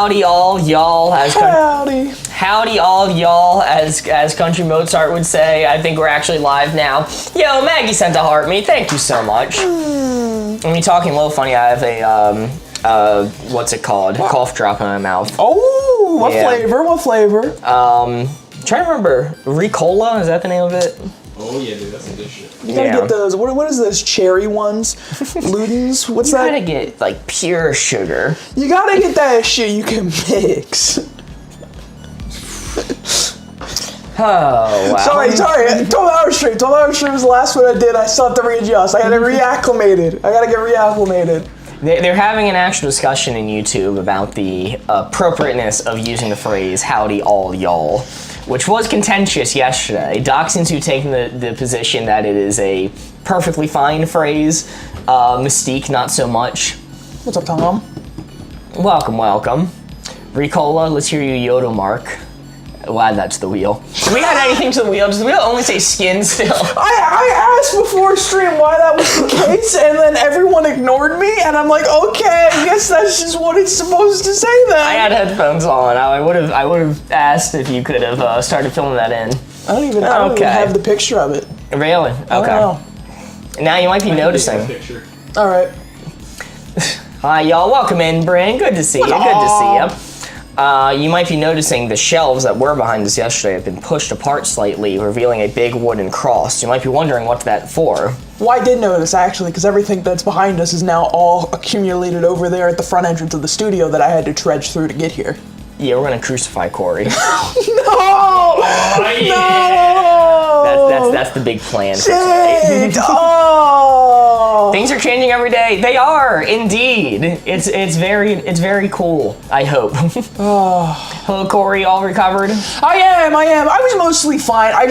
howdy all y'all as Howdy all y'all as Country Mozart would say. I think we're actually live now. Yo, Maggie sent a heart me. Thank you so much. I mean, talking a little funny. I have a what's it called? Cough drop in my mouth. Oh, what flavor? What flavor? Trying to remember. Ricola, is that the name of it? Oh yeah, dude, that's some good shit. You gotta get those. What is those cherry ones? Ludens? What's that? You gotta get like pure sugar. You gotta get that shit you can mix. Oh wow. Sorry. 12-hour stream. 12-hour stream was the last one I did. I still have to readjust. I gotta reacclimated. I gotta get reacclimated. They're having an actual discussion in YouTube about the appropriateness of using the phrase "howdy all y'all," which was contentious yesterday. Doc seems to take the position that it is a perfectly fine phrase. Mystique, not so much. What's up, Tom? Welcome. Ricola, let's hear you yodel mark. We'll add that to the wheel. Do we add anything to the wheel? Does the wheel only say skin still? I asked before stream why that was the case, and then everyone ignored me, and I'm like, okay, I guess that's just what it's supposed to say then. I had headphones on. I would have asked if you could have started filming that in. I don't even have the picture of it. Really? Okay. I don't know. Now you might be noticing. All right. Hi, y'all. Welcome in, Bryn. Good to see you. Good to see you. You might be noticing the shelves that were behind us yesterday have been pushed apart slightly, revealing a big wooden cross. You might be wondering what's that for. Well, I did notice, actually, because everything that's behind us is now all accumulated over there at the front entrance of the studio that I had to trudge through to get here. Yeah, we're going to crucify Corey. No! Oh, yeah. No! That's the big plan for today. Oh! Things are changing every day. They are, indeed. It's very cool, I hope. Hello, Corey, all recovered? I am. I was mostly fine. I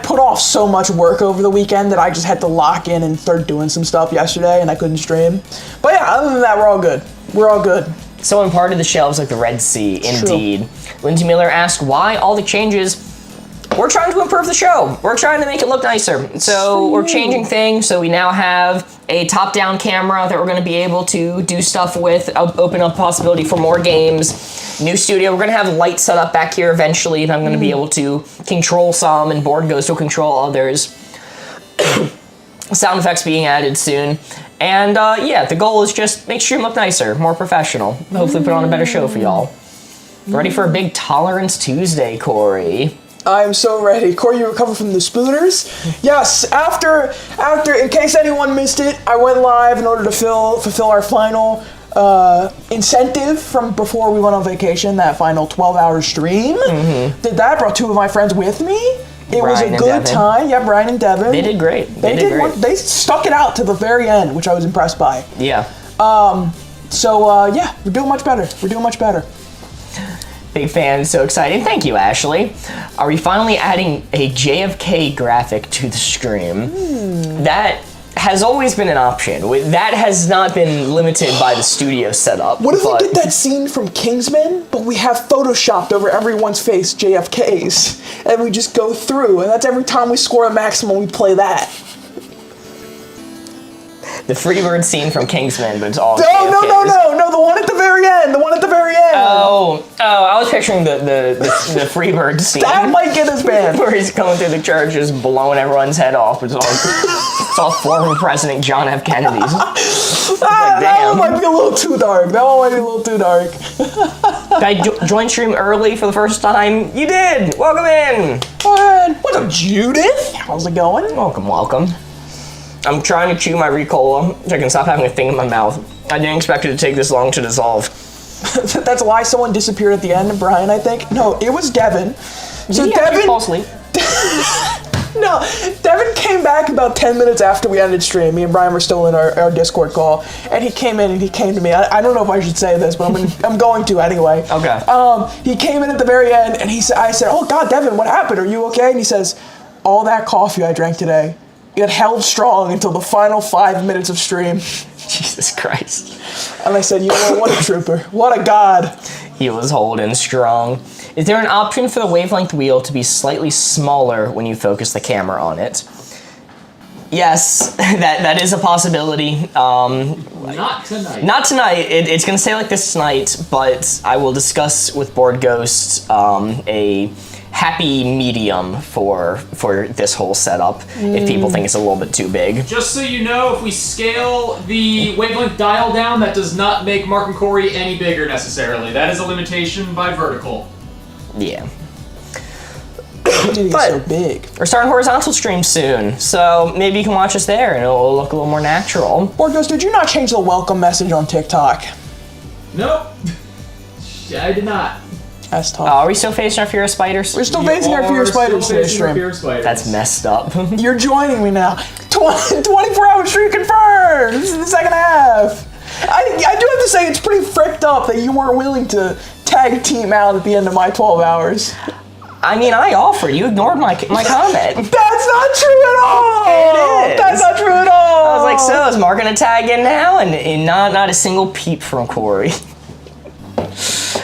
put off so much work over the weekend that I just had to lock in and start doing some stuff yesterday, and I couldn't stream. But yeah, other than that, we're all good. We're all good. Someone parted the shelves like the Red Sea, indeed. Lindsay Miller asked why all the changes. We're trying to improve the show. We're trying to make it look nicer. So we're changing things. So we now have a top-down camera that we're going to be able to do stuff with, open up possibility for more games. New studio. We're going to have lights set up back here eventually, and I'm going to be able to control some, and Board Goes will control others. Sound effects being added soon. And yeah, the goal is just make sure you look nicer, more professional. Hopefully put on a better show for y'all. Ready for a big Tolerance Tuesday, Corey? I'm so ready. Corey, you recovered from the spooners? Yes, after, in case anyone missed it, I went live in order to fulfill our final incentive from before we went on vacation, that final 12-hour stream. Did that, brought two of my friends with me. It was a good time. Yeah, Brian and Devin. They did great. They stuck it out to the very end, which I was impressed by. Yeah. So yeah, we're doing much better. Big fan, so exciting. Thank you, Ashley. Are we finally adding a JFK graphic to the stream? That has always been an option. That has not been limited by the studio setup. What if we get that scene from Kingsman, but we have photoshopped over everyone's face JFKs, and we just go through, and that's every time we score a maximum, we play that. The Freebird scene from Kingsman, but it's all No, the one at the very end. Oh, I was picturing the Freebird scene. That might get us banned. Where he's going through the church, just blowing everyone's head off. It's all former President John F. Kennedy's. That one might be a little too dark. Did I join stream early for the first time? You did! Welcome in! What's up, Judith? How's it going? Welcome. I'm trying to chew my Ricola so I can stop having a thing in my mouth. I didn't expect it to take this long to dissolve. That's why someone disappeared at the end, Brian, I think. No, it was Devin. So Devin... fall asleep. No, Devin came back about 10 minutes after we ended stream. Me and Brian were still in our Discord call, and he came in and he came to me. I don't know if I should say this, but I'm going to anyway. Okay. He came in at the very end, and I said, "Oh God, Devin, what happened? Are you okay?" And he says, "All that coffee I drank today, it held strong until the final 5 minutes of stream." Jesus Christ. And I said, "You know what a trooper. What a god." He was holding strong. Is there an option for the wavelength wheel to be slightly smaller when you focus the camera on it? Yes, that is a possibility. Not tonight. Not tonight. It's going to stay like this tonight, but I will discuss with Board Ghost a happy medium for this whole setup if people think it's a little bit too big. Just so you know, if we scale the wavelength dial down, that does not make Mark and Corey any bigger necessarily. That is a limitation by vertical. Yeah. It's so big. We're starting horizontal streams soon, so maybe you can watch us there and it'll look a little more natural. Board Ghost, did you not change the welcome message on TikTok? Nope. I did not. That's tough. Are we still facing our fear of spiders? We're still facing our fear of spiders today, stream. That's messed up. You're joining me now. 24-hour stream confirmed. This is the second half. I do have to say, it's pretty fricked up that you weren't willing to tag team out at the end of my 12 hours. I mean, I offered. You ignored my comment. That's not true at all. It is. That's not true at all. I was like, so is Mark gonna tag in now? And not a single peep from Corey.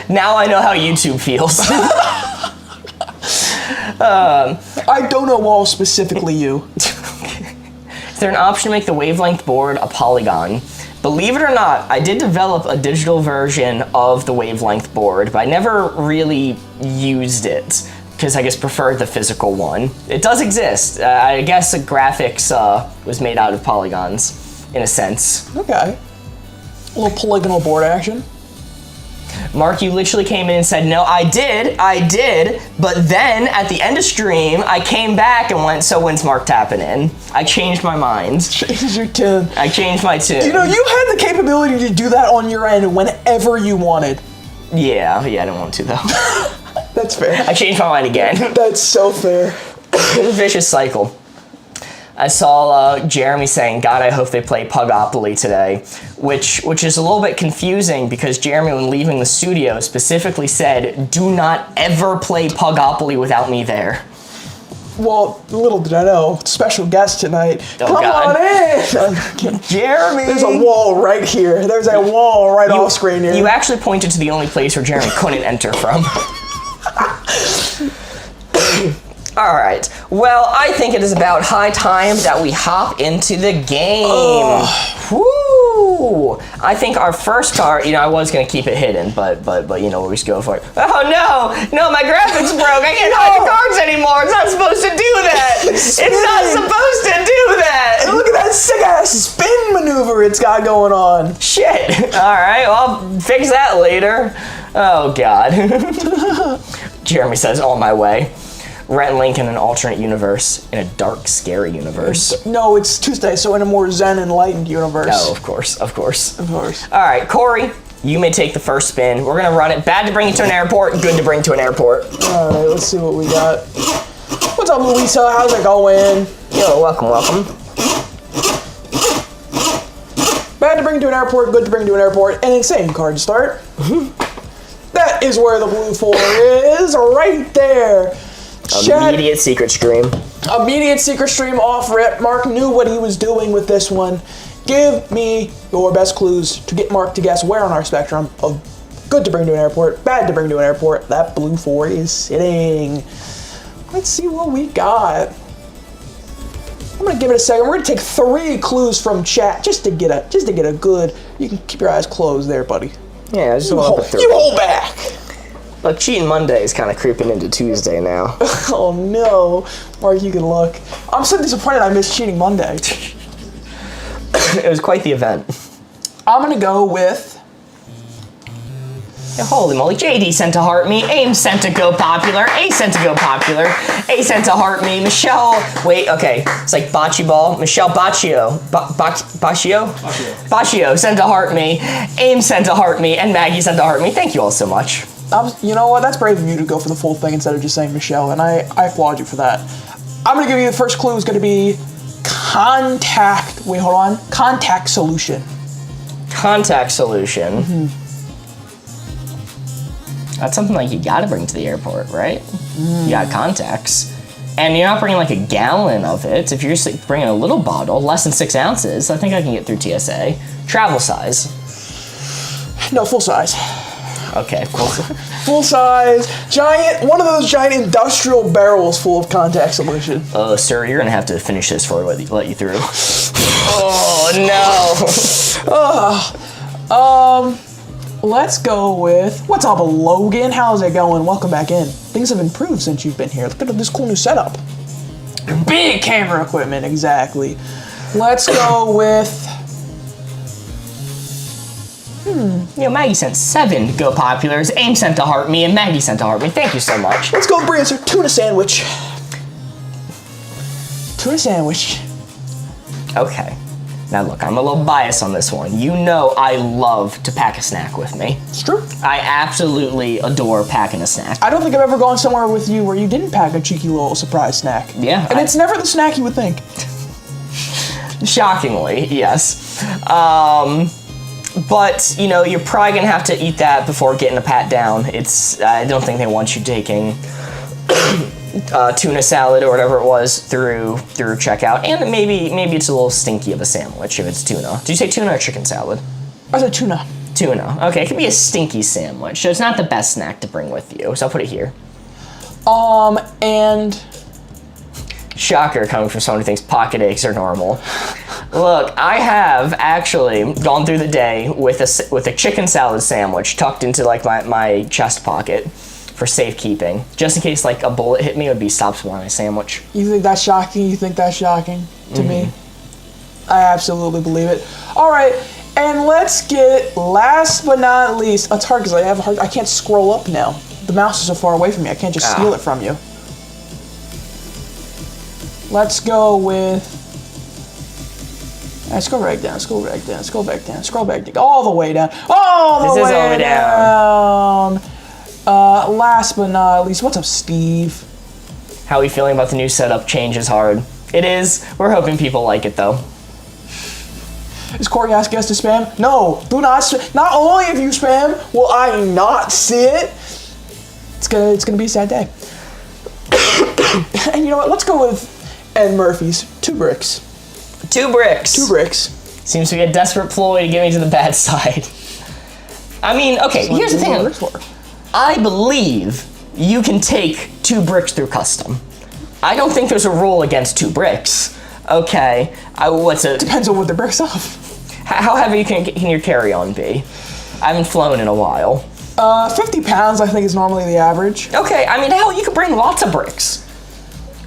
Now I know how YouTube feels. I don't know all specifically you. Is there an option to make the wavelength board a polygon? Believe it or not, I did develop a digital version of the wavelength board, but I never really used it because I just preferred the physical one. It does exist. I guess the graphics was made out of polygons, in a sense. Okay. A little polygonal board action. Mark, you literally came in and said, no, I did, but then at the end of stream, I came back and went, so when's Mark tapping in? I changed my mind. Change your tune. I changed my tune. You know, you had the capability to do that on your end whenever you wanted. Yeah, I didn't want to though. That's fair. I changed my mind again. That's so fair. It's a vicious cycle. I saw Jeremy saying, God, I hope they play Pugopoly today, which is a little bit confusing because Jeremy, when leaving the studio, specifically said, do not ever play Pugopoly without me there. Well, little did I know, special guest tonight. Oh, Come God. on in! Jeremy! There's a wall right here. There's a wall right off screen here. You actually pointed to the only place where Jeremy couldn't enter from. All right. Well, I think it is about high time that we hop into the game. Woo! I think our first card, I was gonna keep it hidden, but we'll just go for it. Oh no, my graphics broke. I can't hide the cards anymore. It's not supposed to do that. It's not supposed to do that. Hey, look at that sick ass spin maneuver it's got going on. Shit. All right. Well, I'll fix that later. Oh God. Jeremy says, on my way. Rhett and Link in an alternate universe, in a dark, scary universe. No, it's Tuesday, so in a more zen, enlightened universe. Oh, of course. Of course. All right, Corey, you may take the first spin. We're gonna run it. Bad to bring it to an airport, good to bring to an airport. All right, let's see what we got. What's up, Louisa? How's it going? Yo, welcome. Bad to bring to an airport, good to bring to an airport. An insane card to start. That is where the blue 4 is, right there. Immediate secret stream. Immediate secret stream off rip. Mark knew what he was doing with this one. Give me your best clues to get Mark to guess where on our spectrum of good to bring to an airport, bad to bring to an airport, that blue 4 is sitting. Let's see what we got. I'm gonna give it a second. We're gonna take 3 clues from chat just to get a good. You can keep your eyes closed there, buddy. Yeah, just You hold back. Look, Cheating Monday is kind of creeping into Tuesday now. Oh no, Mark, you can look. I'm so disappointed I missed Cheating Monday. It was quite the event. I'm gonna go with. Yeah, holy moly, JD sent to heart me, AIM sent to go popular, A sent to go popular, A sent to heart me, Michelle, wait, okay, it's like bocce ball, Michelle Baccio, Baccio sent to heart me, AIM sent to heart me, and Maggie sent to heart me. Thank you all so much. You know what, that's brave of you to go for the full thing instead of just saying Michelle, and I applaud you for that. I'm gonna give you the first clue is gonna be contact solution. Contact solution. Mm-hmm. That's something like you gotta bring to the airport, right? You got contacts. And you're not bringing like a gallon of it. If you're just like bringing a little bottle, less than 6 ounces, I think I can get through TSA. Travel size. No, full size. Okay, cool. Full size, giant, one of those giant industrial barrels full of contact solution. Sir, you're gonna have to finish this before I let you through. Oh, no. Let's go with, what's up, Logan? How's it going? Welcome back in. Things have improved since you've been here. Look at this cool new setup. Big camera equipment, exactly. Let's go with, Maggie sent 7 Go Populars, Aim sent to heart me, and Maggie sent to heart me. Thank you so much. let's go with Brian's tuna sandwich. Tuna sandwich. Okay. Now look, I'm a little biased on this one. You know I love to pack a snack with me. It's true. I absolutely adore packing a snack. I don't think I've ever gone somewhere with you where you didn't pack a cheeky little surprise snack. Yeah. And it's never the snack you would think. Shockingly, yes. But, you're probably gonna have to eat that before getting a pat down. I don't think they want you taking tuna salad or whatever it was through checkout. And maybe it's a little stinky of a sandwich if it's tuna. Did you say tuna or chicken salad? I said tuna. Tuna. Okay, it could be a stinky sandwich, so it's not the best snack to bring with you. So I'll put it here. And Shocker coming from someone who thinks pocket aches are normal. Look, I have actually gone through the day with a chicken salad sandwich tucked into like my chest pocket for safekeeping, just in case like a bullet hit me. It would be stopped by my sandwich. You think that's shocking? You think that's shocking to me? I absolutely believe it. All right, and let's get last but not least. It's hard because I can't scroll up now. The mouse is so far away from me. I can't just steal it from you. Let's go with. Scroll back down. Scroll back down. Scroll back down. Scroll back down. All the way down. All the way down. Last but not least, what's up, Steve? How are we feeling about the new setup? Change is hard. It is. We're hoping people like it though. Is Corey asking us to spam? No, do not. Not only if you spam will I not see it. It's gonna be a sad day. And you know what? Let's go with Ed Murphy's 2 bricks. 2 bricks. 2 bricks. Seems to be a desperate ploy to get me to the bad side. I mean, okay, here's the thing. I believe you can take 2 bricks through custom. I don't think there's a rule against 2 bricks. Okay, Depends on what the bricks of. How heavy can your carry-on be? I haven't flown in a while. 50 pounds I think is normally the average. Okay, I mean, hell, you could bring lots of bricks.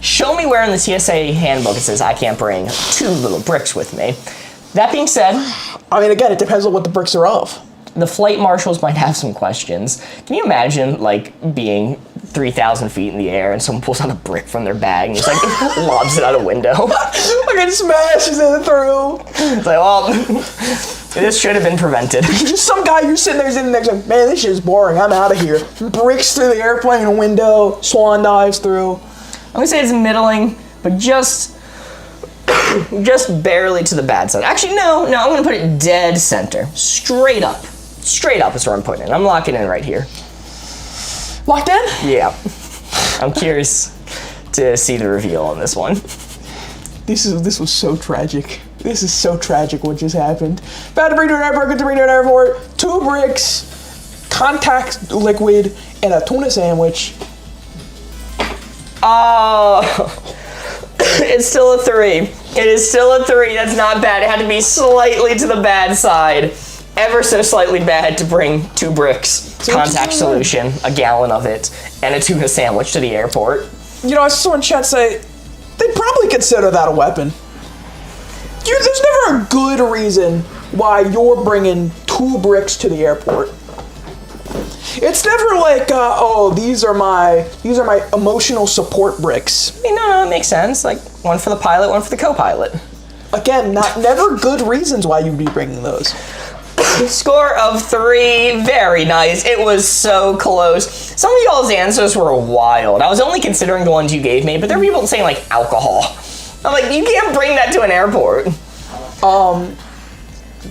Show me where in the TSA handbook it says I can't bring 2 little bricks with me. That being said, I mean, again, it depends on what the bricks are of. the flight marshals might have some questions. Can you imagine, like, being 3,000 feet in the air and someone pulls out a brick from their bag and just, like, lobs it out a window? Like, it smashes it through. It's like, well, this should have been prevented. Just some guy, you're sitting there sitting next to him, man, this shit is boring, I'm out of here. Bricks through the airplane window, swan dives through. I'm gonna say it's middling, but just barely to the bad side. Actually, no, I'm gonna put it dead center. Straight up. Straight up is where I'm putting it. I'm locking in right here. Locked in? Yeah. I'm curious to see the reveal on this one. This was so tragic. This is so tragic what just happened. Bad to bring to an airport, good to bring to an airport. 2 bricks, contact liquid, and a tuna sandwich. Oh, it's still a 3. It is still a 3. That's not bad. It had to be slightly to the bad side. Ever so slightly bad to bring 2 bricks, contact solution, a gallon of it, and a tuna sandwich to the airport. You know, I saw in chat say, they probably consider that a weapon. There's never a good reason why you're bringing 2 bricks to the airport. It's never like, oh, these are my emotional support bricks. I mean, no, it makes sense. Like, one for the pilot, one for the co-pilot. Again, never good reasons why you'd be bringing those. Score of 3, very nice. It was so close. Some of y'all's answers were wild. I was only considering the ones you gave me, but there were people saying, like, alcohol. I'm like, you can't bring that to an airport.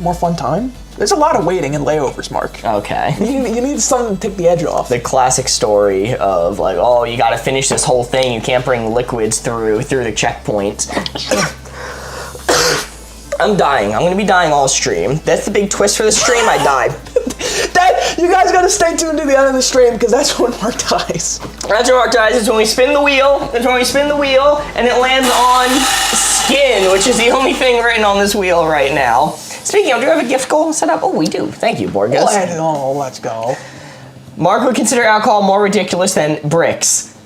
More fun time? There's a lot of waiting and layovers, Mark. Okay. You need something to take the edge off. The classic story of, like, oh, you gotta finish this whole thing. You can't bring liquids through the checkpoint. I'm dying. I'm gonna be dying all stream. That's the big twist for the stream. I die. You guys gotta stay tuned to the end of the stream because that's when Mark dies. That's what Mark dies. It's when we spin the wheel. It's when we spin the wheel and it lands on skin, which is the only thing written on this wheel right now. Speaking of, do you have a gift goal set up? Oh, we do. Thank you, Boardgas. Let's go. Mark would consider alcohol more ridiculous than bricks.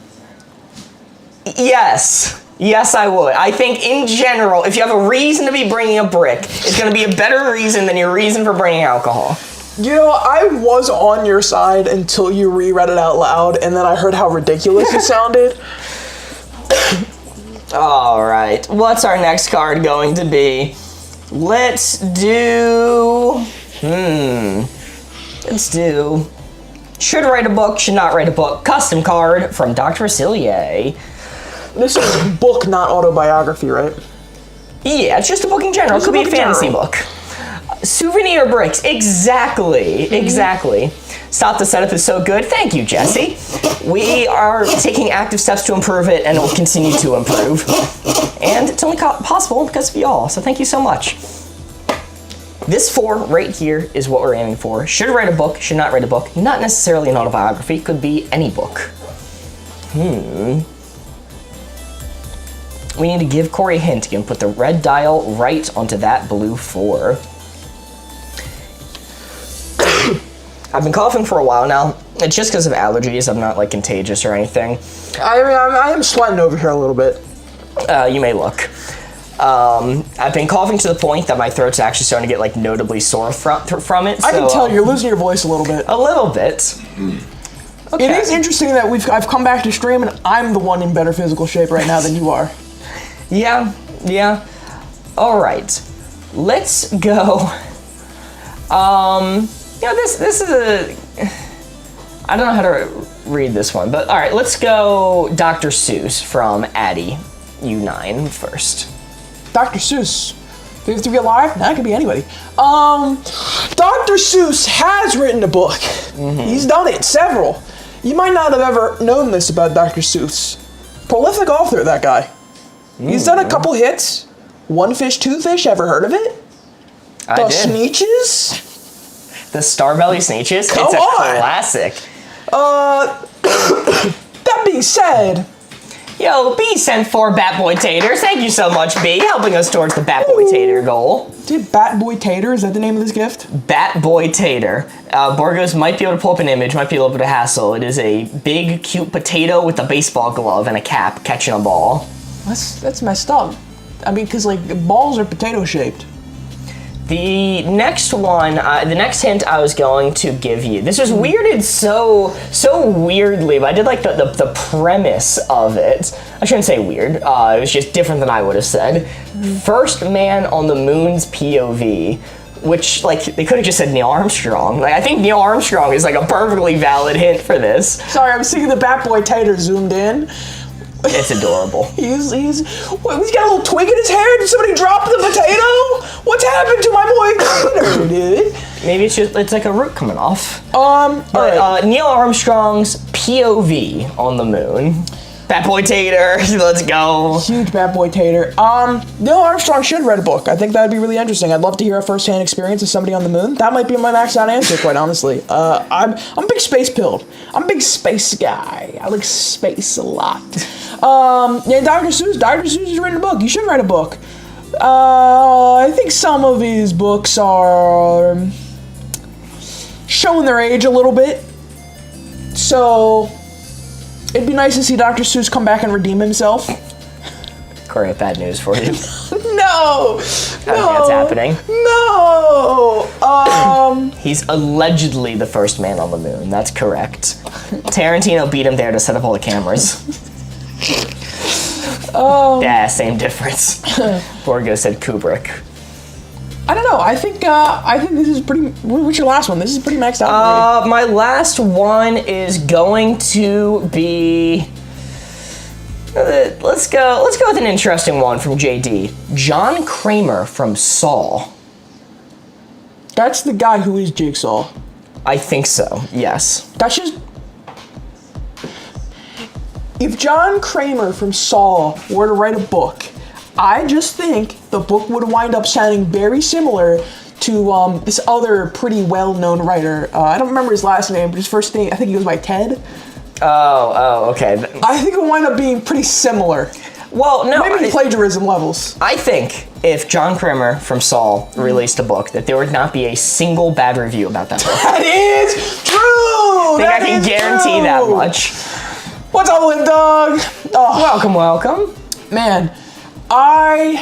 Yes. Yes, I would. I think in general, if you have a reason to be bringing a brick, it's going to be a better reason than your reason for bringing alcohol. You know, I was on your side until you reread it out loud, and then I heard how ridiculous it sounded. All right. What's our next card going to be? Let's do... Let's do... Should write a book, should not write a book. Custom card from Dr. Facilier. This is book, not autobiography, right? Yeah, it's just a book in general. It could be a fantasy book. Souvenir bricks. Exactly. Exactly. Stop, the setup is so good. Thank you, Jesse. We are taking active steps to improve it, and it will continue to improve. And it's only possible because of y'all, so thank you so much. This 4 right here is what we're aiming for. Should write a book, should not write a book. Not necessarily an autobiography, could be any book. We need to give Corey a hint. You can put the red dial right onto that blue 4. I've been coughing for a while now. It's just because of allergies. I'm not like contagious or anything. I mean, I am sweating over here a little bit. You may look. I've been coughing to the point that my throat's actually starting to get like notably sore from it. I can tell you're losing your voice a little bit. A little bit. Okay. It is interesting that I've come back to stream and I'm the one in better physical shape right now than you are. Yeah. All right. Let's go. You know, this is a... I don't know how to read this one, but all right, let's go Dr. Seuss from Addy U9 first. Dr. Seuss. Do you have to be alive? Nah, it could be anybody. Dr. Seuss has written a book. He's done it, several. You might not have ever known this about Dr. Seuss. Prolific author, that guy. He's done a couple hits. One Fish, Two Fish, ever heard of it? I The did. Sneetches? The Starbelly Sneetches? Come It's a on. classic. That being said... Yo, B sent 4 Bat Boy Taters. Thank you so much, B, helping us towards the Bat Boy Tater goal. Dude, Bat Boy Tater, is that the name of this gift? Bat Boy Tater. Borgos might be able to pull up an image, might be a little bit of hassle. It is a big, cute potato with a baseball glove and a cap catching a ball. That's messed up. I mean, because, like, balls are potato-shaped. The next one, the next hint I was going to give you. This was weirded so weirdly, but I did like the premise of it. I shouldn't say weird. It was just different than I would have said. First man on the moon's POV, which like they could have just said Neil Armstrong. Like I think Neil Armstrong is like a perfectly valid hint for this. Sorry, I'm seeing the Bat Boy Tater zoomed in. It's adorable. He's got a little twig in his hair? Did somebody drop the potato? What's happened to my boy Tater, dude? Maybe it's like a root coming off. Alright. Neil Armstrong's POV on the moon. Bat Boy Tater, let's go. Huge Bat Boy Tater. Neil Armstrong should write a book. I think that'd be really interesting. I'd love to hear a first-hand experience of somebody on the moon. That might be my maxed out answer, quite honestly. I'm a big space pilled. I'm a big space guy. I like space a lot. Yeah, Dr. Seuss has written a book. You should write a book. I think some of his books are showing their age a little bit. So it'd be nice to see Dr. Seuss come back and redeem himself. Corey, I have bad news for you. No! I think that's happening. No! He's allegedly the first man on the moon. That's correct. Tarantino beat him there to set up all the cameras. Yeah, same difference. Borgo said Kubrick. I don't know. I think this is pretty. What's your last one? This is pretty maxed out. My last one is going to be. Let's go with an interesting one from JD. John Kramer from Saw. That's the guy who is Jigsaw. I think so. Yes. That's just. If John Kramer from Saw were to write a book, I just think the book would wind up sounding very similar to this other pretty well-known writer. I don't remember his last name, but his first name, I think he goes by Ted. Oh, okay. I think it will wind up being pretty similar. Well, no. Maybe plagiarism levels. I think if John Kramer from Saul released a book, that there would not be a single bad review about that book. That is true! I think I can guarantee that much. What's up, Live Dog? Oh, Welcome. man, I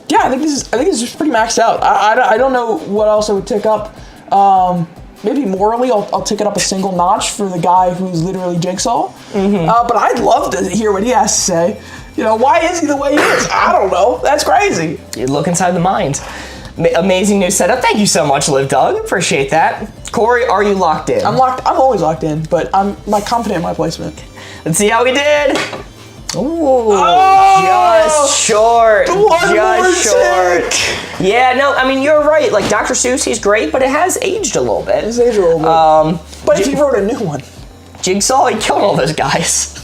think this is pretty maxed out. I don't know what else I would tick up. Maybe morally, I'll tick it up a single notch for the guy who's literally Jigsaw. But I'd love to hear what he has to say. Why is he the way he is? I don't know. That's crazy. You look inside the mind. Amazing new setup. Thank you so much, Liv Doug. Appreciate that. Corey, are you locked in? I'm always locked in, but I'm confident in my placement. Let's see how we did. Ooh, just short. Just short. Yeah, no, I mean, you're right. Like, Dr. Seuss, he's great, but it has aged a little bit. It's aged a little bit. But if he wrote a new one. Jigsaw, he killed all those guys.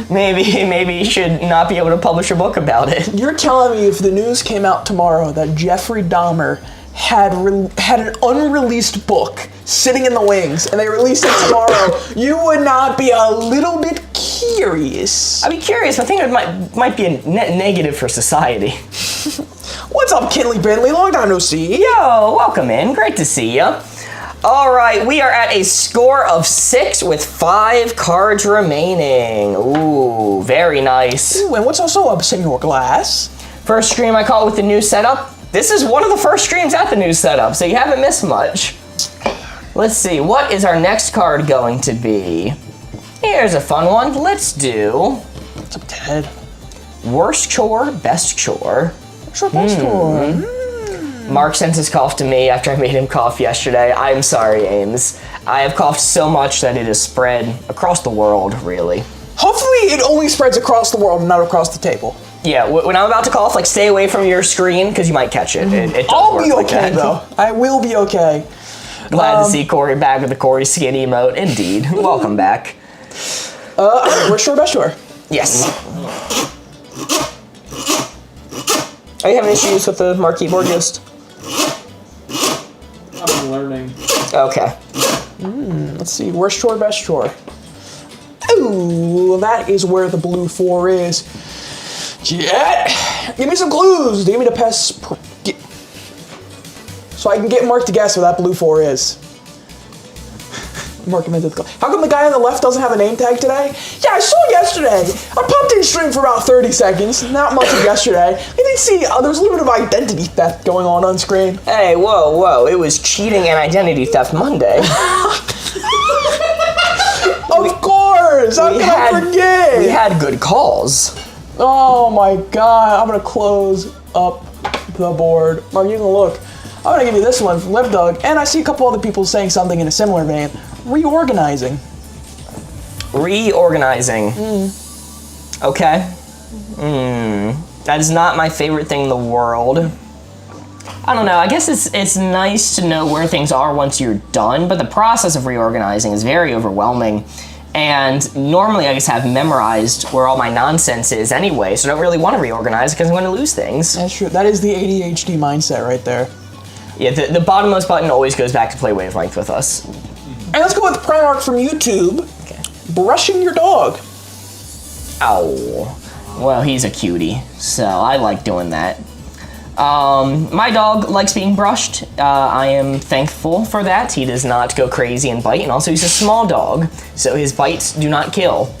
Maybe he should not be able to publish a book about it. You're telling me if the news came out tomorrow that Jeffrey Dahmer had an unreleased book sitting in the wings and they released it tomorrow, you would not be a little bit curious? I'd be curious. I think it might be a net negative for society. What's up, Kinley Bentley? Long time no see. Yo, welcome in. Great to see ya. All right, we are at a score of 6 with 5 cards remaining. Ooh, very nice. Ooh, and what's also up, Senor Glass? First stream I caught with the new setup. This is one of the first streams at the new setup, so you haven't missed much. Let's see, what is our next card going to be? Here's a fun one. Let's do... What's up, Ted? Worst chore, best chore. Sure, best chore. Mark sent his cough to me after I made him cough yesterday. I'm sorry, Ames. I have coughed so much that it has spread across the world, really. Hopefully it only spreads across the world and not across the table. Yeah, when I'm about to cough, like, stay away from your screen, because you might catch it. It does I'll work be like okay, that. though. I will be okay. Glad to see Corey back with the Corey skin emote. Indeed. Welcome back. We're sure, best sure. Yes. Are you having issues with the Mark keyboard just? I'm learning. Okay. Let's see, worst chore, best chore. Ooh, that is where the blue 4 is. Jet, give me some clues. Give me the pest. So I can get Mark to guess where that blue 4 is. Mark invented the. How come the guy on the left doesn't have a name tag today? Yeah, I saw yesterday. I popped in stream for about 30 seconds. Not much of yesterday. I didn't see. There was a little bit of identity theft going on screen. Hey, whoa. It was cheating and identity theft Monday. Of course. How could I forget? We had good calls. Oh my god. I'm going to close up the board. Mark, you can look. I'm going to give you this one from LiveDog. And I see a couple other people saying something in a similar vein. Reorganizing. Okay. That is not my favorite thing in the world. I don't know. I guess it's nice to know where things are once you're done, but the process of reorganizing is very overwhelming. And normally I just have memorized where all my nonsense is anyway, so I don't really want to reorganize because I'm going to lose things. That's true. That is the ADHD mindset right there. Yeah, the bottommost button always goes back to play wavelength with us. And let's go with Primark from YouTube. Okay. Brushing your dog. Ow. Well, he's a cutie, so I like doing that. My dog likes being brushed. I am thankful for that. He does not go crazy and bite, and also he's a small dog, so his bites do not kill.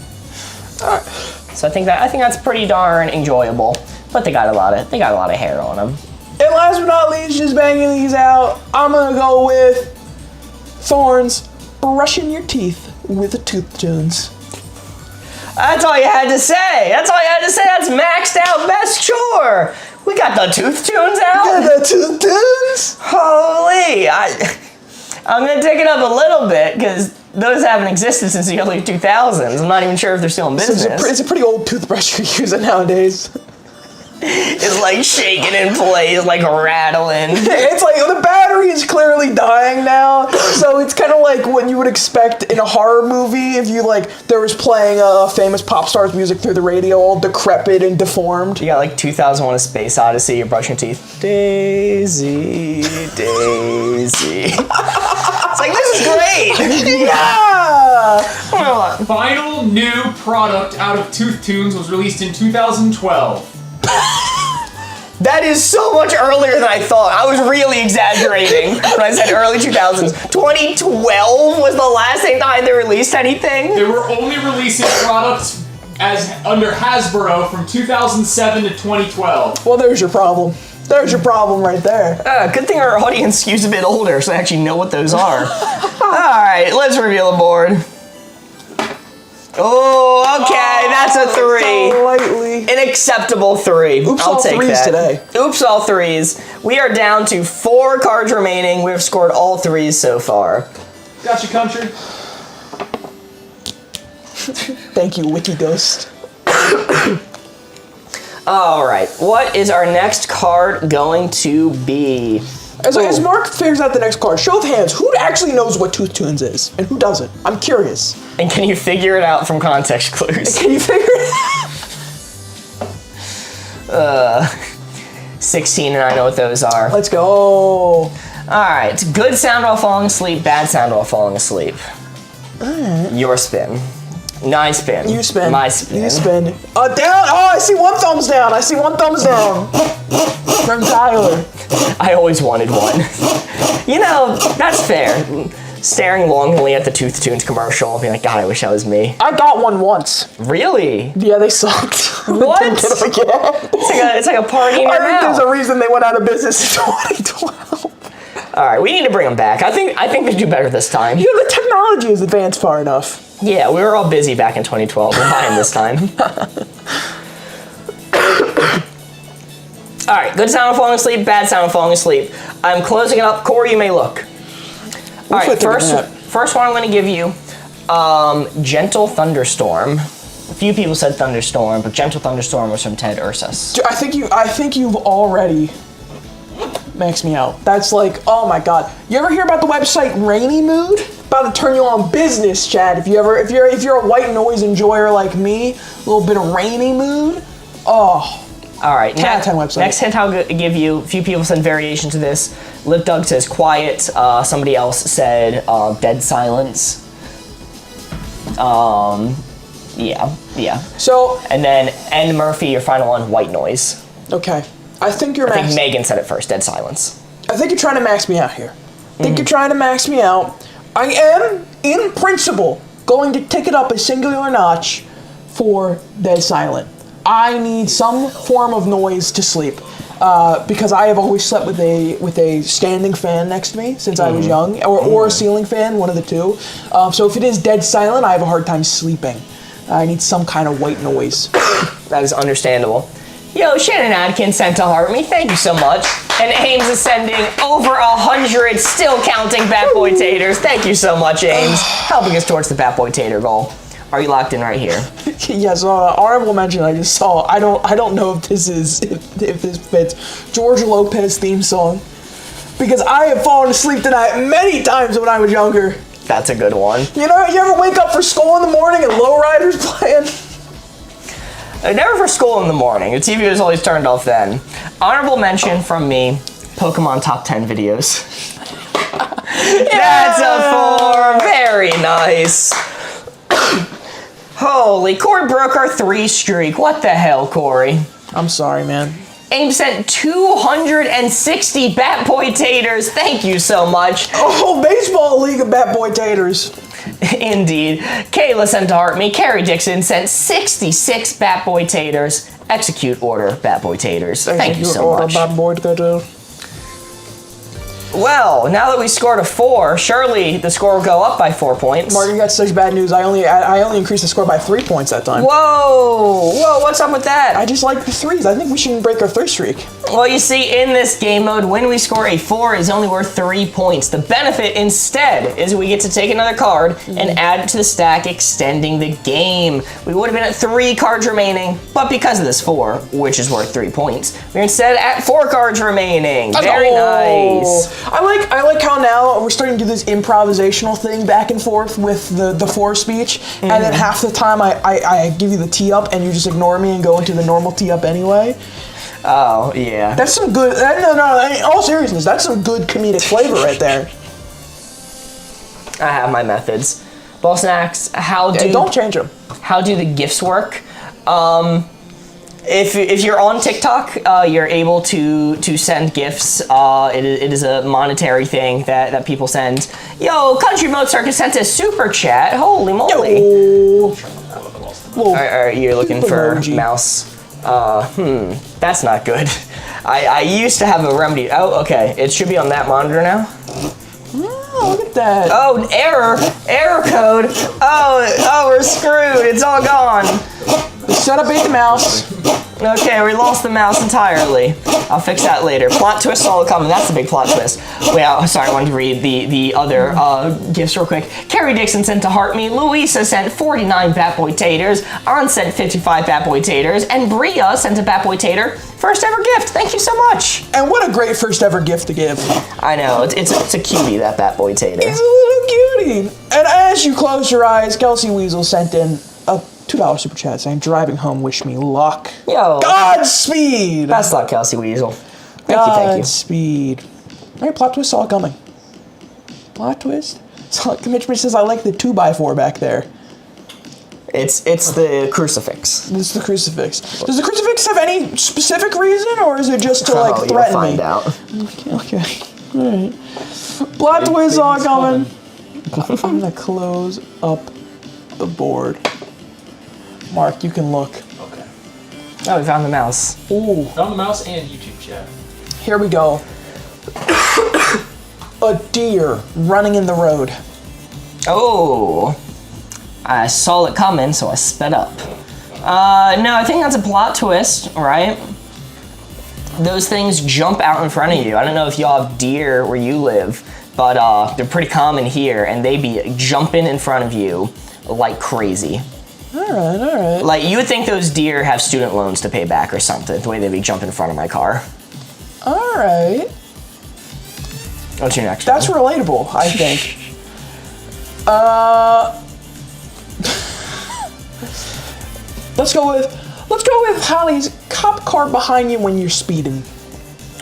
So I think that's pretty darn enjoyable. But they got a lot of hair on them. And last but not least, just banging these out, I'm gonna go with Thorns, brushing your teeth with the tooth tunes. That's all you had to say. That's maxed out best chore. We got the tooth tunes out. The tooth tunes? Holy! I'm gonna take it up a little bit because those haven't existed since the early 2000s. I'm not even sure if they're still in business. It's a pretty old toothbrush you're using nowadays. It's like shaking in place, like rattling. It's like the battery is clearly dying now, so it's kind of like what you would expect in a horror movie if you like there was playing a famous pop star's music through the radio, all decrepit and deformed. You got like 2001: A Space Odyssey. You're brushing your teeth. Daisy, Daisy. It's like, this is great. Yeah. Final new product out of Tooth Tunes was released in 2012. That is so much earlier than I thought. I was really exaggerating when I said early 2000s. 2012 was the last time they released anything? They were only releasing products as under Hasbro from 2007 to 2012. Well, there's your problem. There's your problem right there. Good thing our audience skews a bit older, so they actually know what those are. Alright, let's reveal the board. Oh, okay, that's a 3. Slightly. An acceptable 3. Oops, I'll all take threes that. today. Oops, all 3s. We are down to 4 cards remaining. We've scored all 3s so far. Gotcha, country. Thank you, Wiki Ghost. Alright, what is our next card going to be? As Mark figures out the next card, show of hands, who actually knows what Tooth Tunes is and who doesn't? I'm curious. And can you figure it out from context clues? Can you figure it out? 16 and I know what those are. Let's go. Alright, good sound while falling asleep, bad sound while falling asleep. Your spin. My spin. You spin. My spin. You spin. Down. Oh, I see 1 thumbs down. I see 1 thumbs down. From Tyler. I always wanted one. You know, that's fair. Staring longingly at the Tooth Tunes commercial, being like, God, I wish that was me. I got one once. Really? Yeah, they sucked. What? Didn't get them again. It's like a party in your I think mouth. there's a reason they went out of business in 2012. Alright, we need to bring them back. I think they do better this time. You know, the technology is advanced far enough. Yeah, we were all busy back in 2012. We're buying this time. Alright, good sound of falling asleep, bad sound of falling asleep. I'm closing it up. Corey, you may look. Alright, first one I'm going to give you, Gentle Thunderstorm. A few people said Thunderstorm, but Gentle Thunderstorm was from Ted Ursus. I think you've already maxed me out. That's like, oh my god. You ever hear about the website Rainy Mood? About to turn you on business, Chad. If you're a white noise enjoyer like me, a little bit of Rainy Mood. Oh. All right, 10 out of 10 website. Next hint I'll give you, a few people said variation to this. Lip Doug says quiet, somebody else said dead silence. Yeah. So. And then N Murphy, your final one, white noise. Okay. I think I think Megan said it first, dead silence. I think you're trying to max me out here. You're trying to max me out. I am, in principle, going to tick it up a singular notch for dead silent. I need some form of noise to sleep because I have always slept with a standing fan next to me since I was young, or a ceiling fan, one of the two. So if it is dead silent, I have a hard time sleeping. I need some kind of white noise. That is understandable. Yo, Shannon Adkins sent to heart me. Thank you so much. And Ames is sending over 100, still counting Bat Boy Taters. Thank you so much, Ames, helping us towards the Bat Boy Tater goal. Are you locked in right here? Yes, honorable mention I just saw. I don't know if this fits. George Lopez theme song, because I have fallen asleep tonight many times when I was younger. That's a good one. You know, you ever wake up for school in the morning and Lowrider's playing? Never for school in the morning. The TV was always turned off then. Honorable mention from me, Pokemon Top 10 videos. That's a 4. Very nice. Holy, Corey broke our 3 streak. What the hell, Corey? I'm sorry, man. Aim sent 260 Bat Boy Taters. Thank you so much. Oh, baseball league of Bat Boy Taters. Indeed. Kayla sent to heart me. Carrie Dixon sent 66 Bat Boy Taters. Execute order, Bat Boy Taters. Thank you so much. Bat Boy Tater. Well, now that we scored a 4, surely the score will go up by 4 points. Mark, you got such bad news. I only increased the score by 3 points that time. Whoa, what's up with that? I just like the threes. I think we shouldn't break our 3 streak. Well, you see, in this game mode, when we score a 4, it's only worth 3 points. The benefit instead is we get to take another card and add it to the stack, extending the game. We would have been at 3 cards remaining, but because of this 4, which is worth 3 points, we're instead at 4 cards remaining. Very nice. I like how now we're starting to do this improvisational thing back and forth with the 4 speech, and then half the time I give you the tee up and you just ignore me and go into the normal tee up anyway. Oh, yeah. That's some good, no, in all seriousness, that's some good comedic flavor right there. I have my methods. Ball snacks, Don't change them. How do the gifts work? If you're on TikTok, you're able to send gifts. It is a monetary thing that people send. Yo, Country Mozart has sent a super chat. Holy moly. Yo. All right, you're looking for emoji. mouse. That's not good. I used to have a remedy. Oh, okay. It should be on that monitor now. Oh, look at that. Oh, error code. Oh, we're screwed. It's all gone. The setup ate the mouse. Okay, we lost the mouse entirely. I'll fix that later. Plot twist all coming. That's a big plot twist. Wait, sorry, I wanted to read the other gifts real quick. Carrie Dixon sent to Heart Me. Louisa sent 49 Bat Boy Taters. On sent 55 Bat Boy Taters. And Bria sent a Bat Boy Tater. First ever gift. Thank you so much. And what a great first ever gift to give. I know. It's a cutie, that Bat Boy Tater. He's a little cutie. And as you close your eyes, Kelsey Weasel sent in a $2 super chat saying, driving home, wish me luck. Yo. Godspeed. Best luck, Kelsey Weasel. Thank you. Godspeed. All right, plot twist all coming. Plot twist? So, Mitch says, I like the 2x4 back there. It's the crucifix. It's the crucifix. Does the crucifix have any specific reason, or is it just to, like, threaten you'll find me? out. Okay. All right. Plot twist all coming. I'm going to close up the board. Mark, you can look. Okay. Oh, we found the mouse. Ooh. Found the mouse and YouTube chat. Here we go. A deer running in the road. Oh. I saw it coming, so I sped up. No, I think that's a plot twist, right? Those things jump out in front of you. I don't know if y'all have deer where you live, but they're pretty common here, and they be jumping in front of you like crazy. All right. Like, you would think those deer have student loans to pay back or something, the way they be jumping in front of my car. All right. What's your next That's one? relatable, I think. Let's go with Holly's cop car behind you when you're speeding.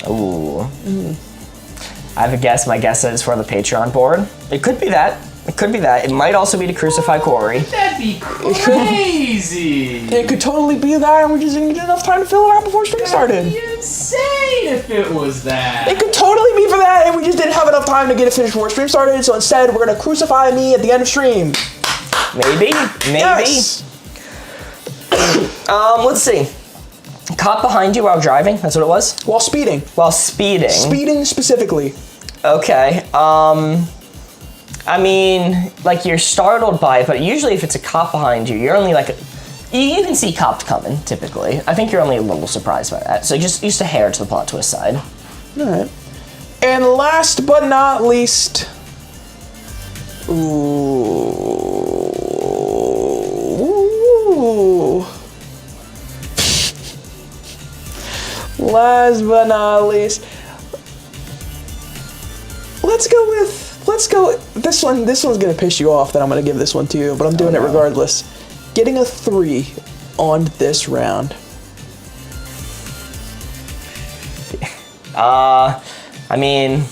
Ooh. I have a guess. My guess is for the Patreon board. It could be that. It might also be to crucify Corey. That'd be crazy. It could totally be that, and we just didn't get enough time to fill it out before stream started. That'd be insane if it was that. It could totally be for that, and we just didn't have enough time to get it finished before stream started, so instead we're gonna crucify me at the end of stream. Maybe. Yes. Let's see. Cop behind you while driving. That's what it was. While speeding. Speeding specifically. Okay. I mean, like, you're startled by it, but usually if it's a cop behind you, you're only like, you can see cops coming, typically. I think you're only a little surprised by that. So just a hair to the plot twist side. All right. And last but not least, last but not least, let's go with this one. This one's gonna piss you off that I'm gonna give this one to you, but I'm doing it regardless. Getting a 3 on this round. I mean,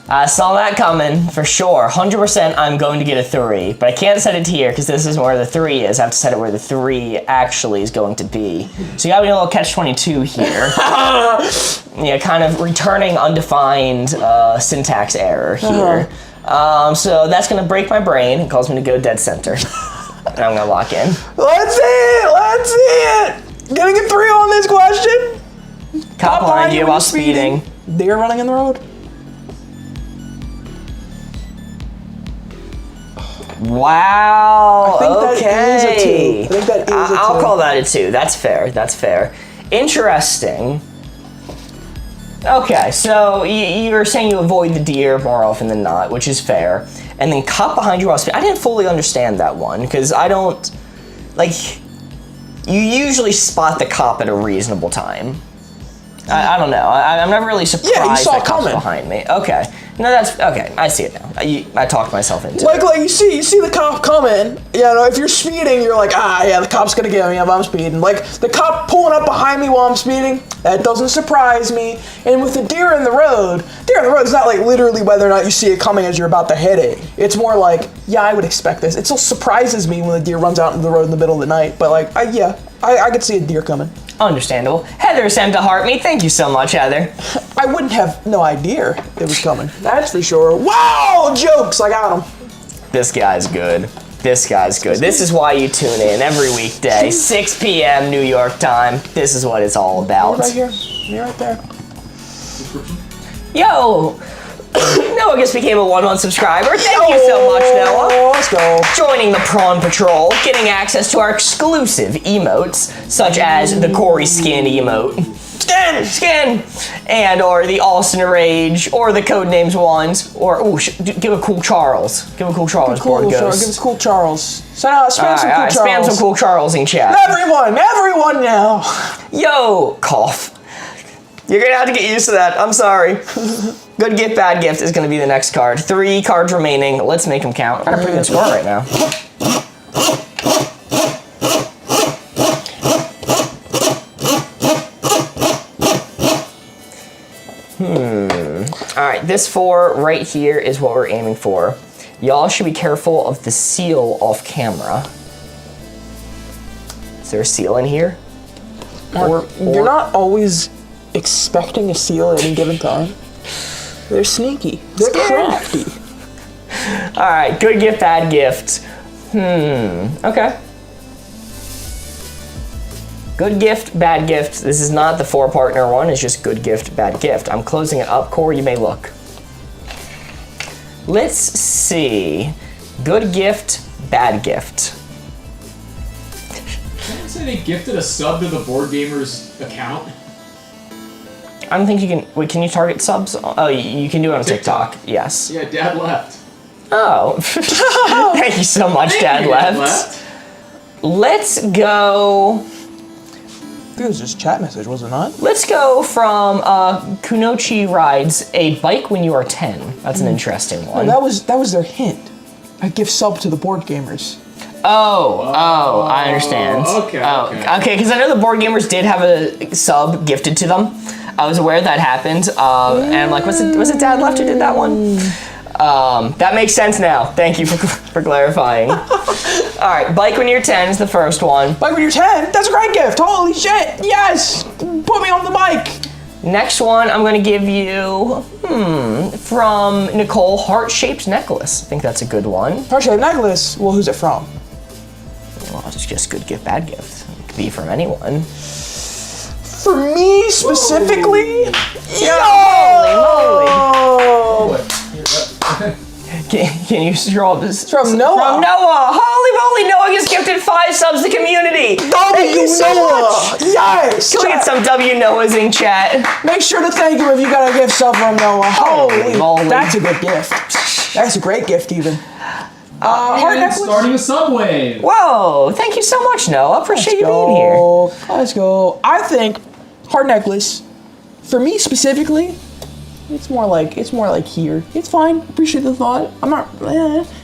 I saw that coming for sure. 100% I'm going to get a 3, but I can't set it here because this is where the 3 is. I have to set it where the 3 actually is going to be. So you got me a little catch-22 here. Yeah, kind of returning undefined syntax error here. So that's going to break my brain and cause me to go dead center. And I'm going to lock in. Let's see it! Getting a 3 on this question? Cop behind you while speeding. Deer running in the road? Wow. I think that is a 2. I think that is a 2. I'll call that a 2. That's fair. That's fair. Interesting. Okay, so you're saying you avoid the deer more often than not, which is fair. And then cop behind you while speeding. I didn't fully understand that one, because I don't... Like, you usually spot the cop at a reasonable time. I don't know. I'm never really surprised Yeah, you saw that it cop's coming. behind me. Okay. No, that's... Okay, I see it now. I talked myself into it. Like you see the cop coming. You know, if you're speeding, you're like, yeah, the cop's gonna get me if I'm speeding. Like the cop pulling up behind me while I'm speeding, that doesn't surprise me. And with the deer in the road is not like literally whether or not you see it coming as you're about to hit it. It's more like, yeah, I would expect this. It still surprises me when the deer runs out into the road in the middle of the night. But like, I could see a deer coming. Understandable. Heather sent to heart me. Thank you so much, Heather. I wouldn't have no idea it was coming. That's for sure. Wow, jokes! I got him. This guy's good. This guy's good. This is why you tune in every weekday, 6 p.m. New York time. This is what it's all about. Right here. You're right there. Yo! Noah just became a 1-month subscriber. Thank you so much, Noah. Let's go. Joining the Prawn Patrol, getting access to our exclusive emotes, such as the Corey Skin emote. Skin! And or the Austin Rage, or the Codenames ones, or, give a cool Charles. Give a cool Charles, board Give ghost. us cool Charles. Spam some cool Charles. Spam some cool Charles in chat. Everyone now. Yo, cough. You're gonna have to get used to that. I'm sorry. Good gift, bad gift is gonna be the next card. 3 cards remaining. Let's make them count. I got a pretty good score right now. All right, this 4 right here is what we're aiming for. Y'all should be careful of the seal off camera. Is there a seal in here? You're not always expecting a seal at any given time. They're sneaky. They're crafty. All right, good gift, bad gift. Okay. Good gift, bad gift. This is not the 4-partner one. It's just good gift, bad gift. I'm closing it up. Corey, you may look. Let's see. Good gift, bad gift. Someone say they gifted a sub to the Boardgamers account. I don't think you can. Wait, can you target subs? Oh, you can do it on TikTok. Yes. Yeah, Dad left. Oh. Thank you so much, Dad left. Let's go. I think it was just a chat message, was it not? Let's go from Kunochi Rides, a bike when you are 10. That's an interesting one. No, that was their hint. I give sub to the board gamers. Oh, I understand. Okay, because I know the Board Gamers did have a sub gifted to them. I was aware that happened, and I'm like, was it Dad Left who did that one? That makes sense now. Thank you for clarifying. All right, bike when you're 10 is the first one. Bike when you're 10? That's a great gift. Holy shit. Yes. Put me on the bike. Next one, I'm going to give you, from Nicole, Heart-Shaped Necklace. I think that's a good one. Heart-Shaped Necklace. Well, who's it from? Well, it's just good gift, bad gift. It could be from anyone. For me specifically? Holy moly. Can you scroll this? From Noah. From Noah. Holy moly, Noah just gifted 5 subs to the community. Thank you so much. Yes. Can we get some W Noahs in chat? Make sure to thank him if you got a gift sub from Noah. Holy moly. That's a good gift. That's a great gift even. Heart necklace. Starting a subway. Whoa, thank you so much, Noah. Appreciate you being here. Let's go. I think heart necklace, for me specifically, it's more like here. It's fine. Appreciate the thought. I'm not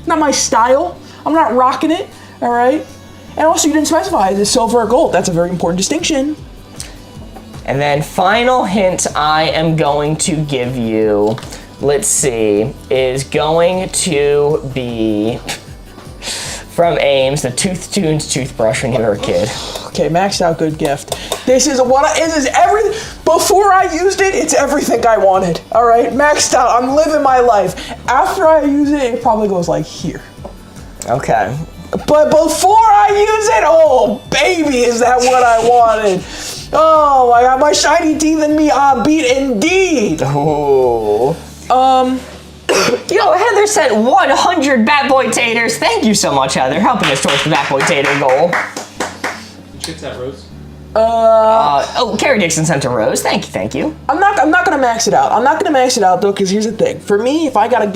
my style. I'm not rocking it. All right. And also, you didn't specify is it silver or gold. That's a very important distinction. And then final hint I am going to give you, let's see, is going to be from Ames, the Tooth Tunes toothbrush when you were a kid. Okay, maxed out good gift. This is everything. Before I used it, it's everything I wanted. All right, maxed out. I'm living my life. After I use it, it probably goes like here. Okay. But before I use it, oh baby, is that what I wanted? Oh my god, my shiny teeth and me are beat indeed. Ooh. Yo, Heather sent 100 Bat Boy Taters. Thank you so much, Heather, helping us towards the Bat Boy Tater goal. Which gets that, Rose? Oh, Carrie Dixon sent a rose. Thank you. I'm not gonna max it out. I'm not gonna max it out though, because here's the thing. For me, if I got a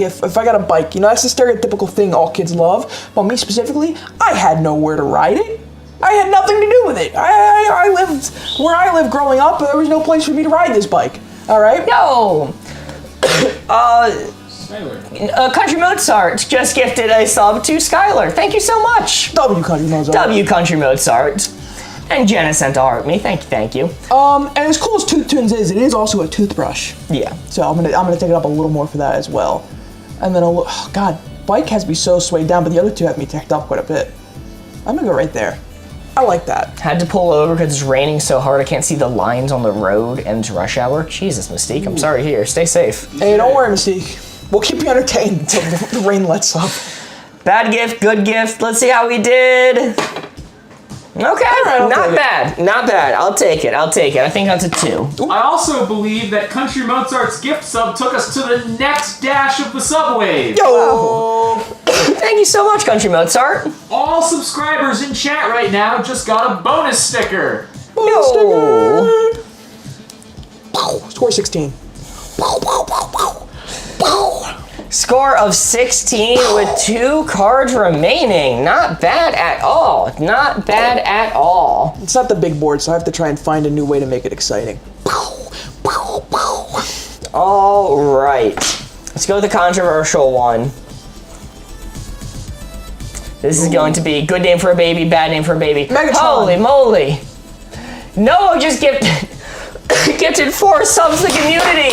bike, you know, that's the stereotypical thing all kids love. But me specifically, I had nowhere to ride it. I had nothing to do with it. I lived where I lived growing up, but there was no place for me to ride this bike. All right. Yo. Country Mozart just gifted a sub to Skylar. Thank you so much. W Country Mozart. W Country Mozart. And Jenna sent to heart me. Thank you. And as cool as Tooth Tunes is, it is also a toothbrush. Yeah. So I'm gonna take it up a little more for that as well. And then God, bike has me so swayed down, but the other two have me tacked up quite a bit. I'm gonna go right there. I like that. Had to pull over because it's raining so hard I can't see the lines on the road and it's rush hour. Jesus, Mystique, I'm sorry here. Stay safe. Hey, don't worry, Mystique. We'll keep you entertained until the rain lets up. Bad gift, good gift. Let's see how we did. Okay, right, not bad. I'll take it. I think that's a 2. I also believe that Country Mozart's gift sub took us to the next dash of the subway. Yo! Thank you so much, Country Mozart. All subscribers in chat right now just got a bonus sticker. Yo. Score 16. Score of 16 with 2 cards remaining. Not bad at all. Not bad at all. It's not the big board, so I have to try and find a new way to make it exciting. All right. Let's go with the controversial one. This is going to be good name for a baby, bad name for a baby. Megatron. Holy moly. Noah just gifted 4 subs to the community.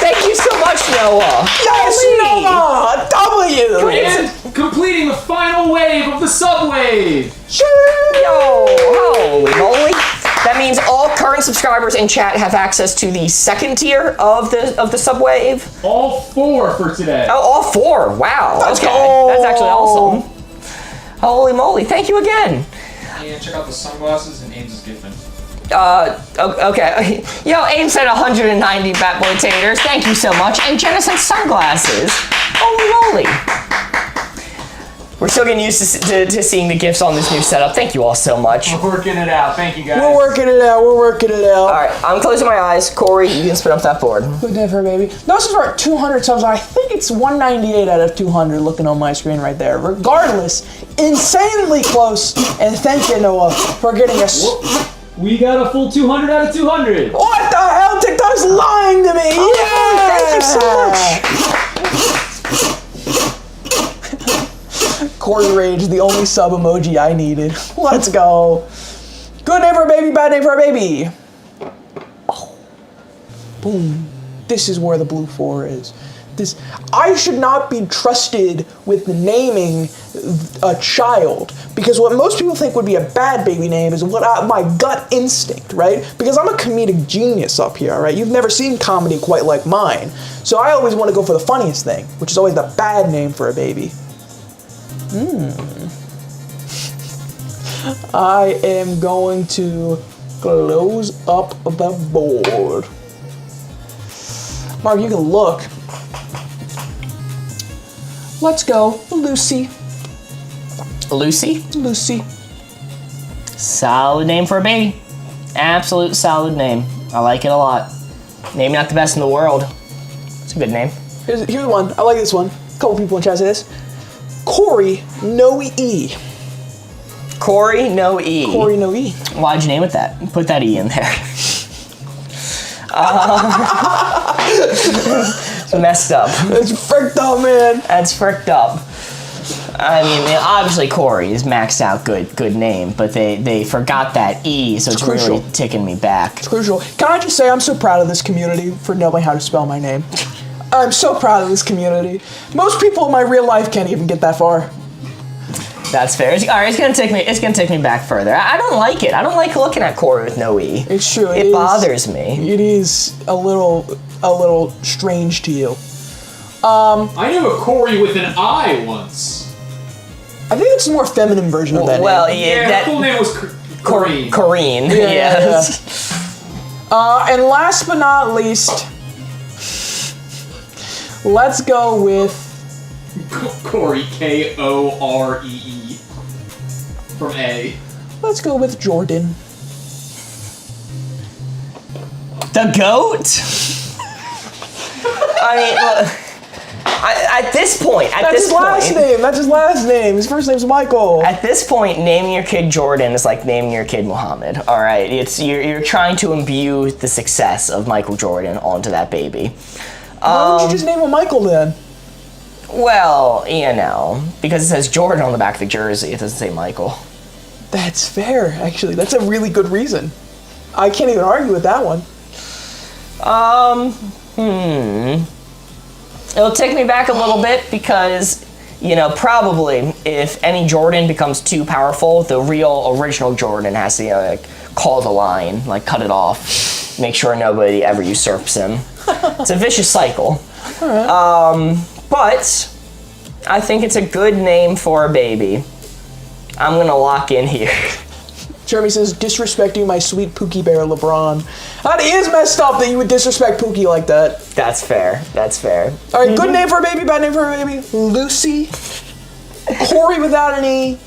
Thank you so much, Noah. Yes, Holy. Noah! W! And completing the final wave of the subwave. Yo, holy moly. That means all current subscribers in chat have access to the second tier of the subwave. All 4 for today. Oh, all 4. Wow. Let's okay. go. That's actually awesome. Holy moly. Thank you again. And check out the sunglasses and Ames' gifting. Okay. Yo, Aim sent 190 Bat Boy Taters. Thank you so much. And Jenna sent sunglasses. Holy moly. We're still getting used to seeing the gifts on this new setup. Thank you all so much. We're working it out. Thank you, guys. We're working it out. All right, I'm closing my eyes. Corey, you can spin up that board. Good day for a baby. No, this is for 200 subs. I think it's 198 out of 200 looking on my screen right there. Regardless, insanely close. And thank you, Noah, for getting us. We got a full 200 out of 200. What the hell? TikTok's lying to me. Yeah! Thank you so much. Corey Rage, the only sub emoji I needed. Let's go. Good name for a baby, bad name for a baby. Oh. Boom. This is where the blue 4 is. I should not be trusted with naming a child, because what most people think would be a bad baby name is my gut instinct, right? Because I'm a comedic genius up here, right? You've never seen comedy quite like mine. So I always want to go for the funniest thing, which is always the bad name for a baby. I am going to close up the board. Mark, you can look. Let's go, Lucy. Lucy? Lucy. Solid name for a baby. Absolute solid name. I like it a lot. Maybe not the best in the world. It's a good name. Here's one. I like this one. A couple people in chat say this. Corey, no E. Corey, no E. Corey, no E. Why'd you name it that? Put that E in there. It's messed up. It's fricked up, man. That's fricked up. I mean, obviously Corey is maxed out good name, but they forgot that E, so it's crucial. really ticking me back. It's crucial. Can I just say I'm so proud of this community for knowing how to spell my name. I'm so proud of this community. Most people in my real life can't even get that far. That's fair. All right, it's gonna take me back further. I don't like it. I don't like looking at Corey with no E. It's true. It bothers me. It is a little strange to you. I knew a Corey with an I once. I think it's a more feminine version of that Well, name. yeah, Yeah, that her full name was Corrine. Corrine. Yes. And last but not least, Let's go with Corey, Koree. From A. let's go with Jordan. The goat? I mean, look, at this point, That's his last name. His first name's Michael. At this point, naming your kid Jordan is like naming your kid Muhammad. All right, you're trying to imbue the success of Michael Jordan onto that baby. Why would you just name him Michael then? Well, you know, because it says Jordan on the back of the jersey, it doesn't say Michael. That's fair, actually. That's a really good reason. I can't even argue with that one. It'll take me back a little bit because, you know, probably if any Jordan becomes too powerful, the real original Jordan has to like call the line, like cut it off, make sure nobody ever usurps him. It's a vicious cycle. But I think it's a good name for a baby. I'm gonna lock in here. Jeremy says, disrespecting my sweet Pookie Bear LeBron. That is messed up that you would disrespect Pookie like that. That's fair. That's fair. All right, good name for a baby, bad name for a baby. Lucy. Corey without an E.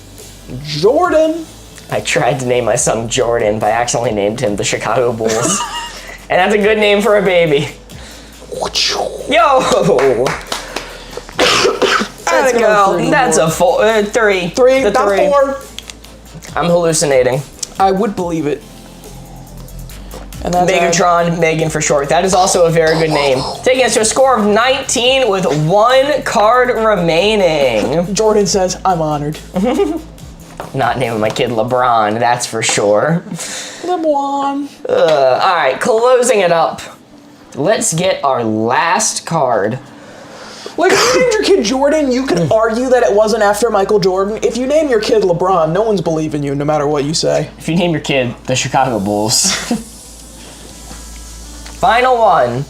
Jordan. I tried to name my son Jordan, but I accidentally named him the Chicago Bulls. And that's a good name for a baby. Yo! Let's go. That's a three. Three, The not three. 4. I'm hallucinating. I would believe it. And that's Megatron, Megan for short. That is also a very good name. Taking us to a score of 19 with 1 card remaining. Jordan says, I'm honored. Not naming my kid LeBron, that's for sure. LeBron. All right, closing it up. Let's get our last card. Like, if you named your kid Jordan, you could argue that it wasn't after Michael Jordan. If you name your kid LeBron, no one's believing you, no matter what you say. If you name your kid the Chicago Bulls. Final one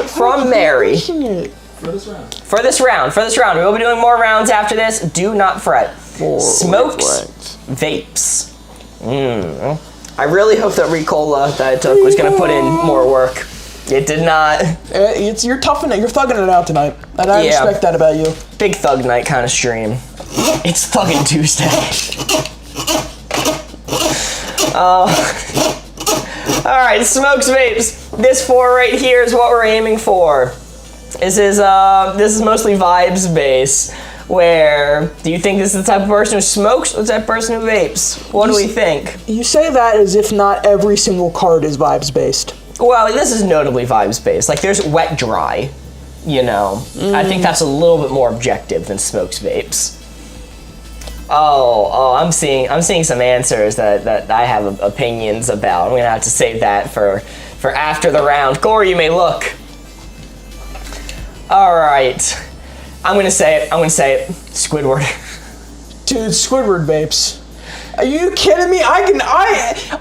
from Mary. For this round. For this round. We will be doing more rounds after this. Do not fret. Smokes, vapes. I really hope that Ricola that I took was going to put in more work. It did not. You're toughing it. You're thugging it out tonight. And I respect that about you. Big thug night kind of stream. It's thugging Tuesday. Alright, smokes, vapes. This 4 right here is what we're aiming for. This is mostly vibes based. Where do you think this is the type of person who smokes or the type of person who vapes? What do we think? You say that as if not every single card is vibes based. Well, this is notably vibes based. Like there's wet dry, you know. I think that's a little bit more objective than smokes vapes. Oh, I'm seeing some answers that I have opinions about. I'm gonna have to save that for after the round. Corey, you may look. All right. I'm gonna say it. Squidward. Dude, Squidward vapes. Are you kidding me? I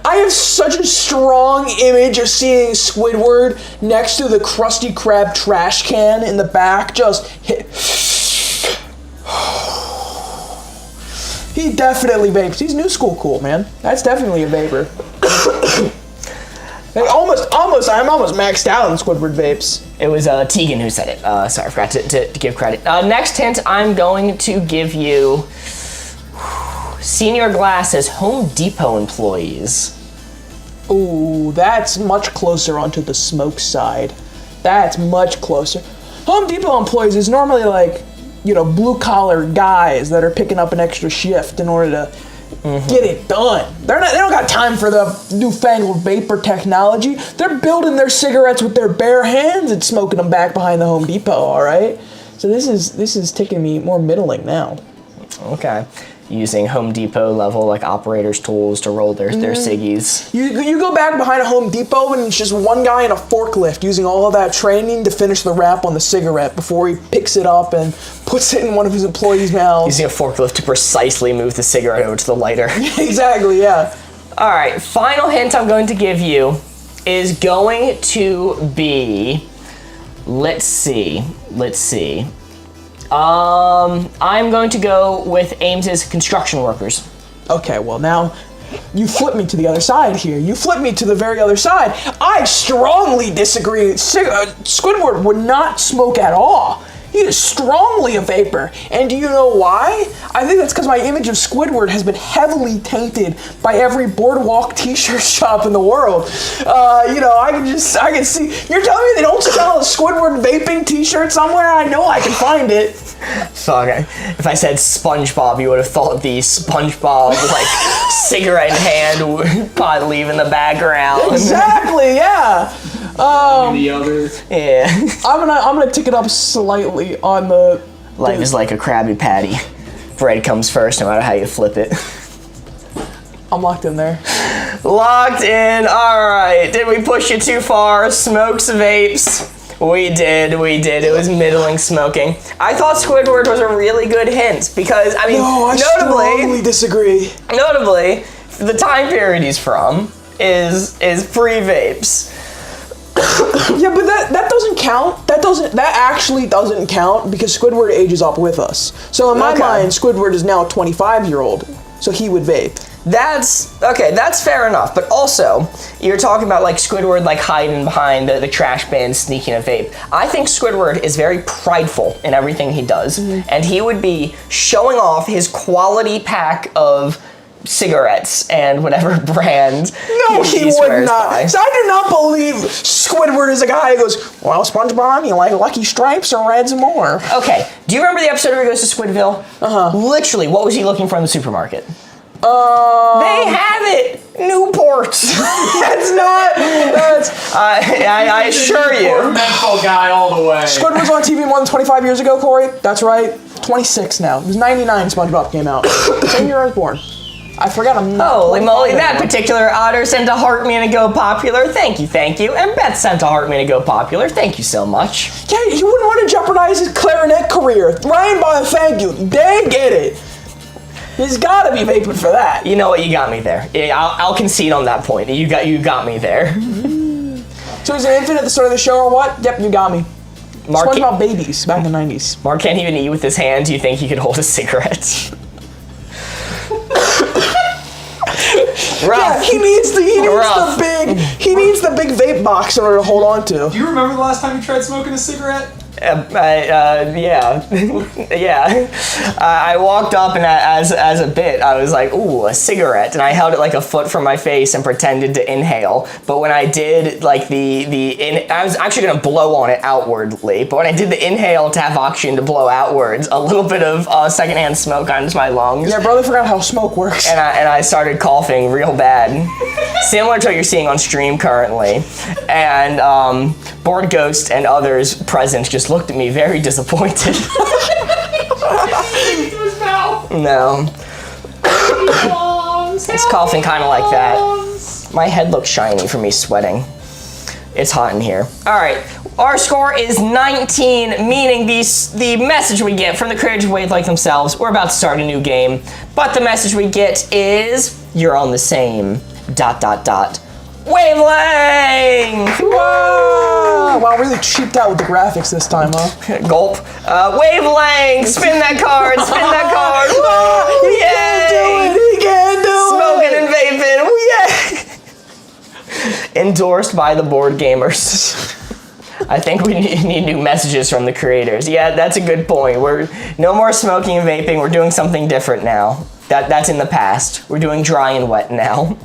have such a strong image of seeing Squidward next to the Krusty Krab trash can in the back. Just hit. He definitely vapes. He's new school cool, man. That's definitely a vapor. I'm almost maxed out on Squidward vapes. It was Tegan who said it. Sorry, I forgot to give credit. Next hint, I'm going to give you Senior Glass as Home Depot employees. Ooh, that's much closer onto the smoke side. That's much closer. Home Depot employees is normally like, you know, blue-collar guys that are picking up an extra shift in order to get it done. They don't got time for the newfangled vapor technology. They're building their cigarettes with their bare hands and smoking them back behind the Home Depot, all right? So this is taking me more middling now. Okay. Using Home Depot level like operators tools to roll their ciggies. You go back behind a Home Depot and it's just one guy in a forklift using all of that training to finish the wrap on the cigarette before he picks it up and puts it in one of his employees' mouths. Using a forklift to precisely move the cigarette over to the lighter. Exactly, yeah. All right, final hint I'm going to give you is going to be, let's see. I'm going to go with Ames's construction workers. Okay, well now you flip me to the other side here. You flip me to the very other side. I strongly disagree. Squidward would not smoke at all. He is strongly a vapor. And do you know why? I think that's because my image of Squidward has been heavily tainted by every Boardwalk t-shirt shop in the world. I can see. You're telling me they don't sell a Squidward vaping t-shirt somewhere? I know I can find it. Fuck. If I said Spongebob, you would have thought the Spongebob, like, cigarette in hand, probably leave in the background. Exactly, yeah. The others. Yeah. I'm gonna tick it up slightly on the. Life is like a Krabby Patty. Bread comes first, no matter how you flip it. I'm locked in there. Locked in. All right. Did we push it too far? Smokes, vapes. We did. It was middling smoking. I thought Squidward was a really good hint because, I mean, No, I strongly disagree. Notably, the time period he's from is pre-vapes. Yeah, but that doesn't count. That actually doesn't count because Squidward ages up with us. So in my mind, Squidward is now a 25-year-old, so he would vape. That's fair enough. But also, you're talking about like Squidward like hiding behind the trash bin, sneaking a vape. I think Squidward is very prideful in everything he does, and he would be showing off his quality pack of cigarettes and whatever brand. No, he would not. By. So I do not believe Squidward is a guy who goes, well, SpongeBob, you like Lucky Stripes or Reds and more. Okay, do you remember the episode where he goes to Squidville? Literally, what was he looking for in the supermarket? They have it! Newports! I assure you. Menthol guy all the way. Squidward was on TV more than 25 years ago, Corey. That's right. 26 now. It was 99 SpongeBob came out. Same year I was born. I forgot I'm not. Holy moly, that particular otter sent a heart me to go popular. Thank you. And Beth sent a heart me to go popular. Thank you so much. Yeah, he wouldn't want to jeopardize his clarinet career. Ryan Bond, thank you. They get it. He's got to be vaping for that. You know what? You got me there. Yeah, I'll concede on that point. You got me there. So he's an infant at the start of the show or what? Yep, you got me. Mark SpongeBob babies back in the 90s. Mark can't even eat with his hands. You think he could hold a cigarette? Rough. Yeah, he needs the big vape box in order to hold on to. Do you remember the last time you tried smoking a cigarette? Yeah. I walked up and as a bit, I was like, ooh, a cigarette. And I held it like a foot from my face and pretended to inhale. But when I did like I was actually going to blow on it outwardly. But when I did the inhale to have oxygen to blow outwards, a little bit of secondhand smoke got into my lungs. Yeah, brother forgot how smoke works. And I started coughing real bad. Similar to what you're seeing on stream currently. And Board Ghost and others present just looked at me very disappointed. No. It's coughing kind of like that. My head looks shiny from me sweating. It's hot in here. All right, our score is 19, meaning the message we get from the creators of Wavelength themselves, we're about to start a new game, but the message we get is, you're on the same ... wavelength! Wow! Wow, really cheaped out with the graphics this time, huh? Gulp. Wavelength! Spin that card! Woo! He can't do it! Smoking and vaping! Yay! Endorsed by the Boardgamers. I think we need new messages from the creators. Yeah, that's a good point. We're no more smoking and vaping. We're doing something different now. That's in the past. We're doing dry and wet now.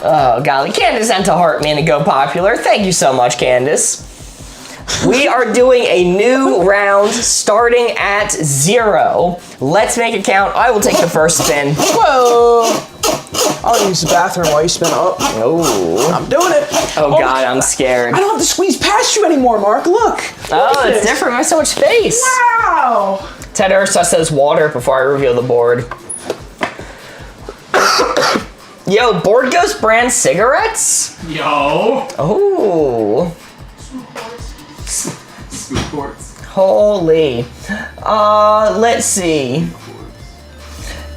Oh, golly. Candace sent a heart me to go popular. Thank you so much, Candace. We are doing a new round starting at 0. Let's make it count. I will take the first spin. Whoa! I'll use the bathroom while you spin up. Oh. I'm doing it. Oh, God, I'm scared. I don't have to squeeze past you anymore, Mark. Look. Oh, it's different. I have so much space. Wow. Ted Ursa says water before I reveal the board. Yo, Board Ghost brand cigarettes? Yo. Oh. Scoop Holy. Let's see.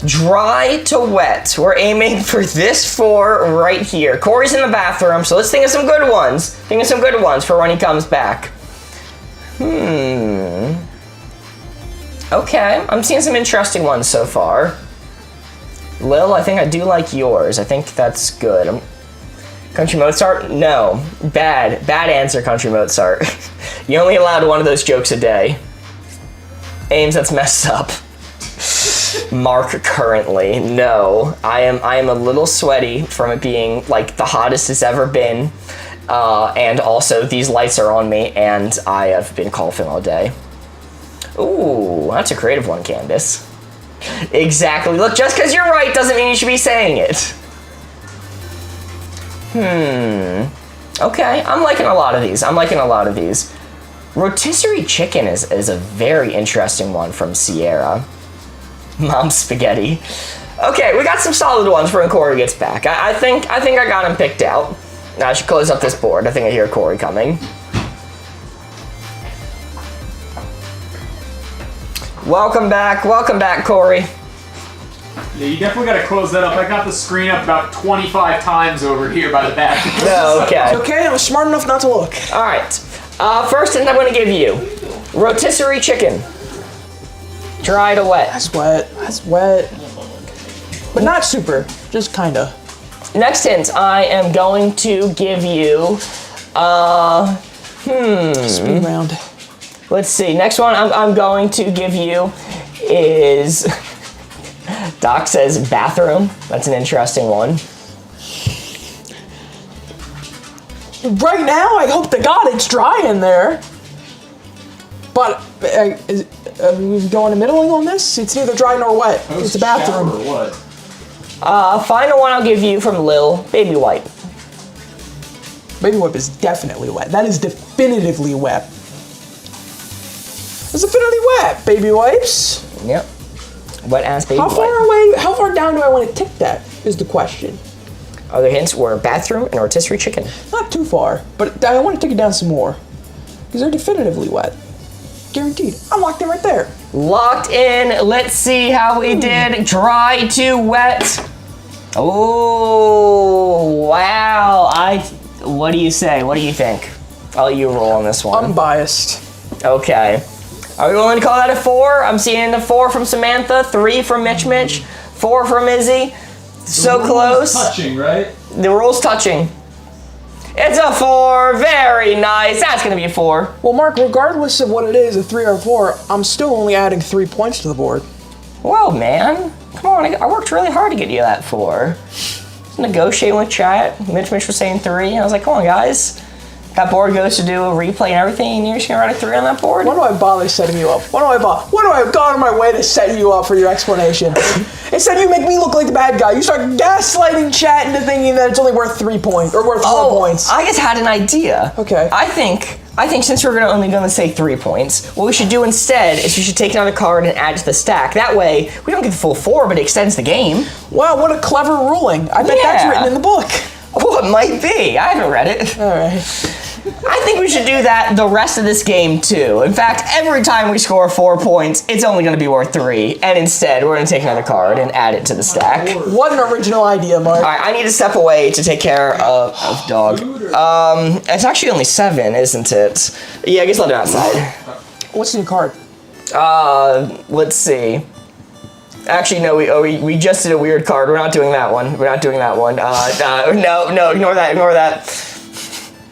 Dry to wet. We're aiming for this 4 right here. Corey's in the bathroom, so let's think of some good ones. For when he comes back. Okay, I'm seeing some interesting ones so far. Lil, I think I do like yours. I think that's good. Country Mozart? No. Bad answer, Country Mozart. You only allowed one of those jokes a day. Ames, that's messed up. Mark currently. No. I am a little sweaty from it being like the hottest it's ever been. And also these lights are on me and I have been coughing all day. Ooh, that's a creative one, Candace. Exactly. Look, just because you're right doesn't mean you should be saying it. Okay, I'm liking a lot of these. Rotisserie chicken is a very interesting one from Sierra. Mom spaghetti. Okay, we got some solid ones for when Corey gets back. I think I got him picked out. Now I should close up this board. I think I hear Corey coming. Welcome back, Corey. Yeah, you definitely got to close that up. I got the screen up about 25 times over here by the back. Oh, okay. It's okay, I was smart enough not to look. All right. First thing I'm going to give you, rotisserie chicken. Dry to wet. That's wet. But not super, just kinda. Next hint, I am going to give you, Speed round. let's see. Next one I'm going to give you is, Doc says bathroom. That's an interesting one. Right now, I hope to God it's dry in there. But we going to middling on this? It's neither dry nor wet. It's a bathroom. Or what? Final one I'll give you from Lil, baby wipe. Baby wipe is definitely wet. That is definitively wet. It's definitely wet. Baby wipes. Yep. Wet ass baby How wipe. far away? How far down do I want to tick that? Is the question. Other hints were bathroom and rotisserie chicken. Not too far, but I want to take it down some more because they're definitively wet. Guaranteed. I'm locked in right there. Locked in. Let's see how we did. Dry to wet. Oh, wow. What do you say? What do you think? I'll let you roll on this one. Unbiased. Okay. Are we willing to call that a 4? I'm seeing a 4 from Samantha, 3 from Mitch, 4 from Izzy. So close. Touching, right? The rule's touching. It's a 4. Very nice. That's going to be a 4. Well, Mark, regardless of what it is, a 3 or 4, I'm still only adding 3 points to the board. Whoa, man. Come on. I worked really hard to get you that 4. Negotiating with chat. Mitch was saying 3. I was like, come on, guys. That board goes to do a replay and everything, and you're just gonna write a 3 on that board? Why do I bother setting you up? Why do I go out of my way to set you up for your explanation? Instead, you make me look like the bad guy. You start gaslighting chat into thinking that it's only worth 3 points or worth 4 points. I just had an idea. Okay. I think since we're only gonna say 3 points, what we should do instead is we should take another card and add to the stack. That way, we don't get the full 4, but it extends the game. Wow, what a clever ruling. I bet that's written in the book. Well, it might be. I haven't read it. All right. I think we should do that the rest of this game too. In fact, every time we score 4 points, it's only going to be worth 3. And instead, we're going to take another card and add it to the stack. What an original idea, Mark. All right, I need to step away to take care of dog. It's actually only 7, isn't it? Yeah, I guess let him outside. What's the new card? Let's see. Actually, no, we just did a weird card. We're not doing that one. No, ignore that.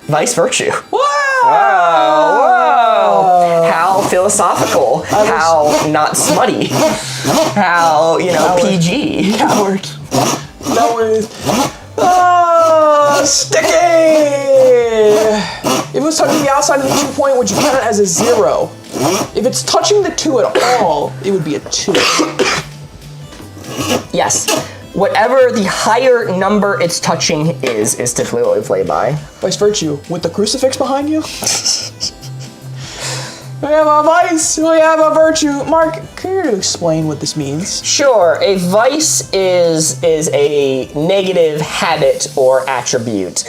Vice virtue. Wow! Whoa! How philosophical. How not smutty. How, PG. Coward. That was... Oh, sticky! If it was touching the outside of the 2 point, would you count it as a 0? If it's touching the 2 at all, it would be a 2. Yes. Whatever the higher number it's touching is typically what we play by. Vice virtue. With the crucifix behind you? We have a vice, we have a virtue. Mark, can you explain what this means? Sure. A vice is a negative habit or attribute.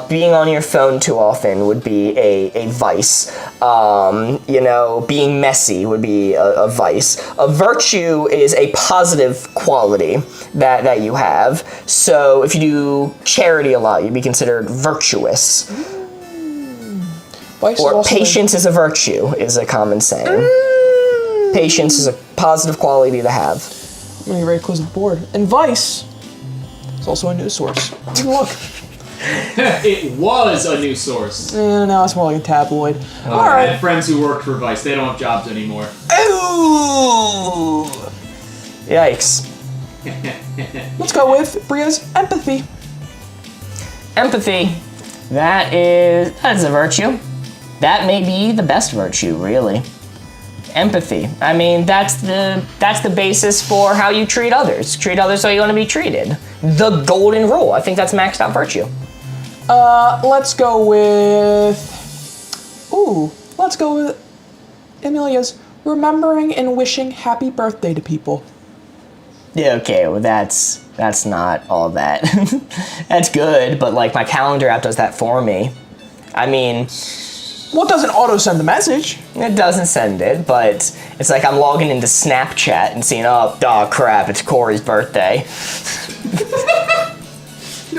Being on your phone too often would be a vice. Being messy would be a vice. A virtue is a positive quality that you have. So if you do charity a lot, you'd be considered virtuous. Vice Or patience is a virtue, is a common saying. Patience is a positive quality to have. gonna get ready to close the board. And Vice is also a news source. Look. It was a news source. Now it's more like a tabloid. I Alright. had friends who worked for Vice. They don't have jobs anymore. Ooh! Yikes. Let's go with Bria's empathy. Empathy. That is a virtue. That may be the best virtue, really. Empathy. I mean, that's the basis for how you treat others. Treat others how you want to be treated. The golden rule. I think that's maxed out virtue. Let's go with... let's go with Amelia's remembering and wishing happy birthday to people. Yeah, okay, well that's not all that. That's good, but like my calendar app does that for me. I mean... Well, it doesn't auto-send the message. It doesn't send it, but it's like I'm logging into Snapchat and seeing, oh crap, it's Corey's birthday.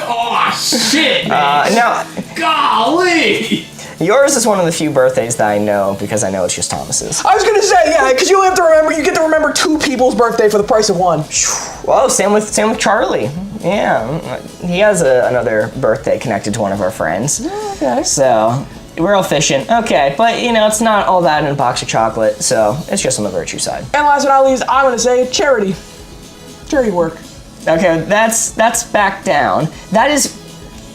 Oh shit, man. Now, golly! yours is one of the few birthdays that I know because I know it's just Thomas's. I was gonna say, yeah, because you get to remember two people's birthday for the price of one. Whoa, same with Charlie. Yeah, he has another birthday connected to one of our friends. Okay. So, we're efficient. Okay, but it's not all that in a box of chocolate, so it's just on the virtue side. And last but not least, I'm gonna say charity. Charity work. Okay, that's back down. That is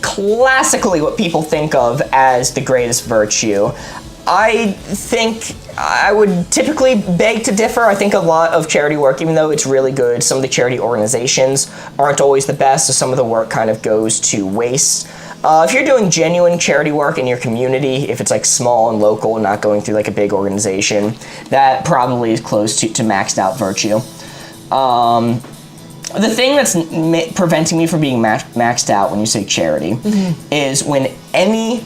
classically what people think of as the greatest virtue. I think I would typically beg to differ. I think a lot of charity work, even though it's really good, some of the charity organizations aren't always the best, so some of the work kind of goes to waste. If you're doing genuine charity work in your community, if it's like small and local and not going through like a big organization, that probably is close to maxed out virtue. The thing that's preventing me from being maxed out when you say charity is when any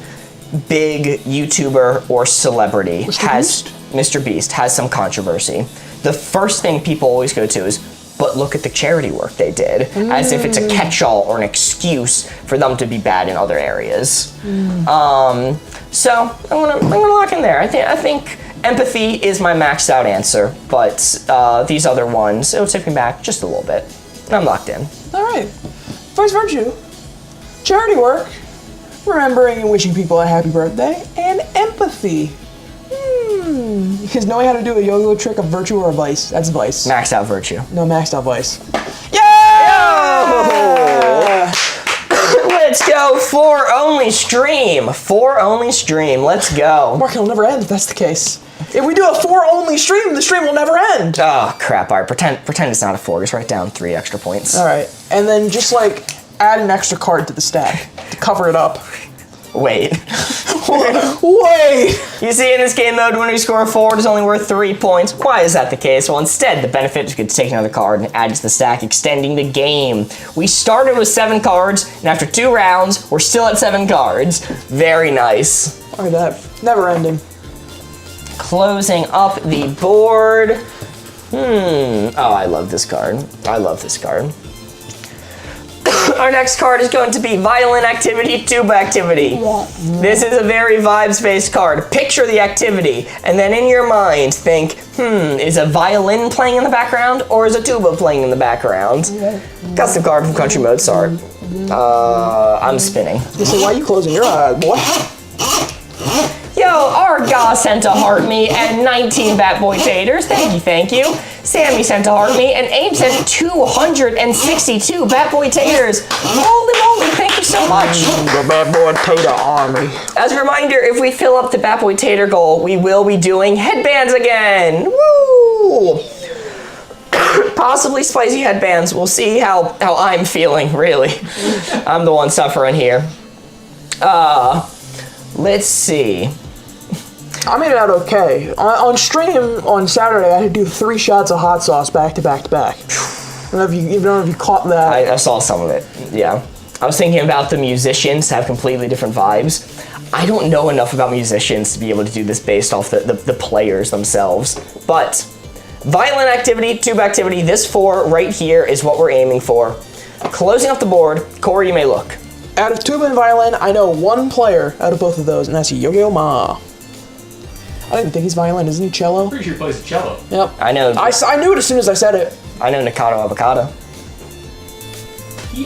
big YouTuber or celebrity Mr. Beast has some controversy. The first thing people always go to is, but look at the charity work they did, as if it's a catch-all or an excuse for them to be bad in other areas. So I'm gonna lock in there. I think empathy is my maxed out answer, but these other ones, it'll take me back just a little bit. I'm locked in. All right. Vice virtue, charity work, remembering and wishing people a happy birthday, and empathy. Because knowing how to do a yo-yo trick of virtue or a vice, that's vice. Maxed out virtue. No, maxed out vice. Yeah! Let's go. 4 only stream. 4 only stream. Let's go. Mark, it'll never end if that's the case. If we do a 4 only stream, the stream will never end. Oh, crap. All right, pretend it's not a 4. Just write down 3 extra points. All right. And then just like add an extra card to the stack to cover it up. Wait. Wait! You see, in this game mode, when we score a 4, it's only worth 3 points. Why is that the case? Well, instead, the benefit is to take another card and add it to the stack, extending the game. We started with 7 cards, and after 2 rounds, we're still at 7 cards. Very nice. Look at that. Never ending. Closing up the board. Oh, I love this card. I love this card. Our next card is going to be Violent Activity, Tube Activity. This is a very vibes-based card. Picture the activity, and then in your mind think, is a violin playing in the background, or is a tuba playing in the background? Custom card from Country Mozart. I'm spinning. So why are you closing your eyes, boy? Yo, Arga sent a heart me and 19 Bat Boy Taters. Thank you. Sammy sent a heart me and Abe sent 262 Bat Boy Taters. Holy moly, thank you so much. The Bat Boy Tater Army. As a reminder, if we fill up the Bat Boy Tater goal, we will be doing headbands again. Woo! Possibly spicy headbands. We'll see how I'm feeling, really. I'm the one suffering here. Let's see. I made it out okay. On stream on Saturday, I had to do 3 shots of hot sauce back to back to back. I don't know if you caught that. I saw some of it, yeah. I was thinking about the musicians have completely different vibes. I don't know enough about musicians to be able to do this based off the players themselves. But Violent Activity, Tube Activity, this 4 right here is what we're aiming for. Closing up the board, Corey, you may look. Out of tuba and violin, I know 1 player out of both of those, and that's Yo-Yo Ma. I don't even think he's violin, isn't he cello? Pretty sure he plays the cello. Yep. I know. I knew it as soon as I said it. I know Nikado Avocado.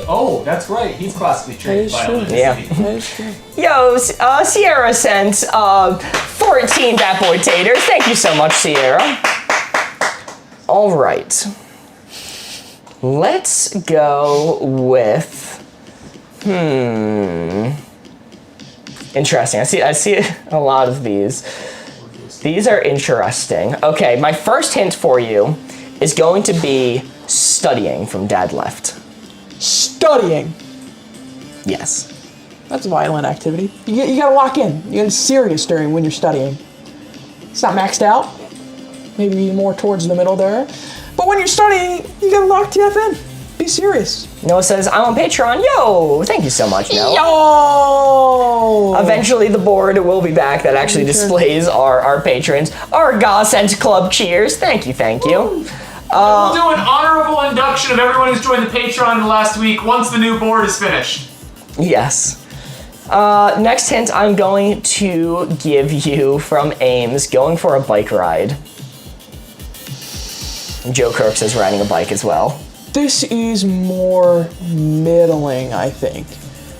Oh, that's right. He's classically trained violin. Yeah. That is true. Yo, Sierra sent 14 Bat Boy Taters. Thank you so much, Sierra. All right. Let's go with... Interesting. I see a lot of these. These are interesting. Okay, my first hint for you is going to be studying from Dad Left. Studying. Yes. That's a violent activity. You gotta lock in. You gotta be serious when you're studying. It's not maxed out. Maybe more towards the middle there. But when you're studying, you gotta lock TF in. Be serious. Noah says, I'm on Patreon. Yo, thank you so much, Noah. Yo! Eventually the board will be back that actually displays our patrons. Our Gossent Club cheers. Thank you, thank you. We'll do an honorable induction of everyone who's joined the Patreon in the last week once the new board is finished. Yes. Next hint I'm going to give you from Ames, going for a bike ride. Joe Kirk says riding a bike as well. This is more middling, I think.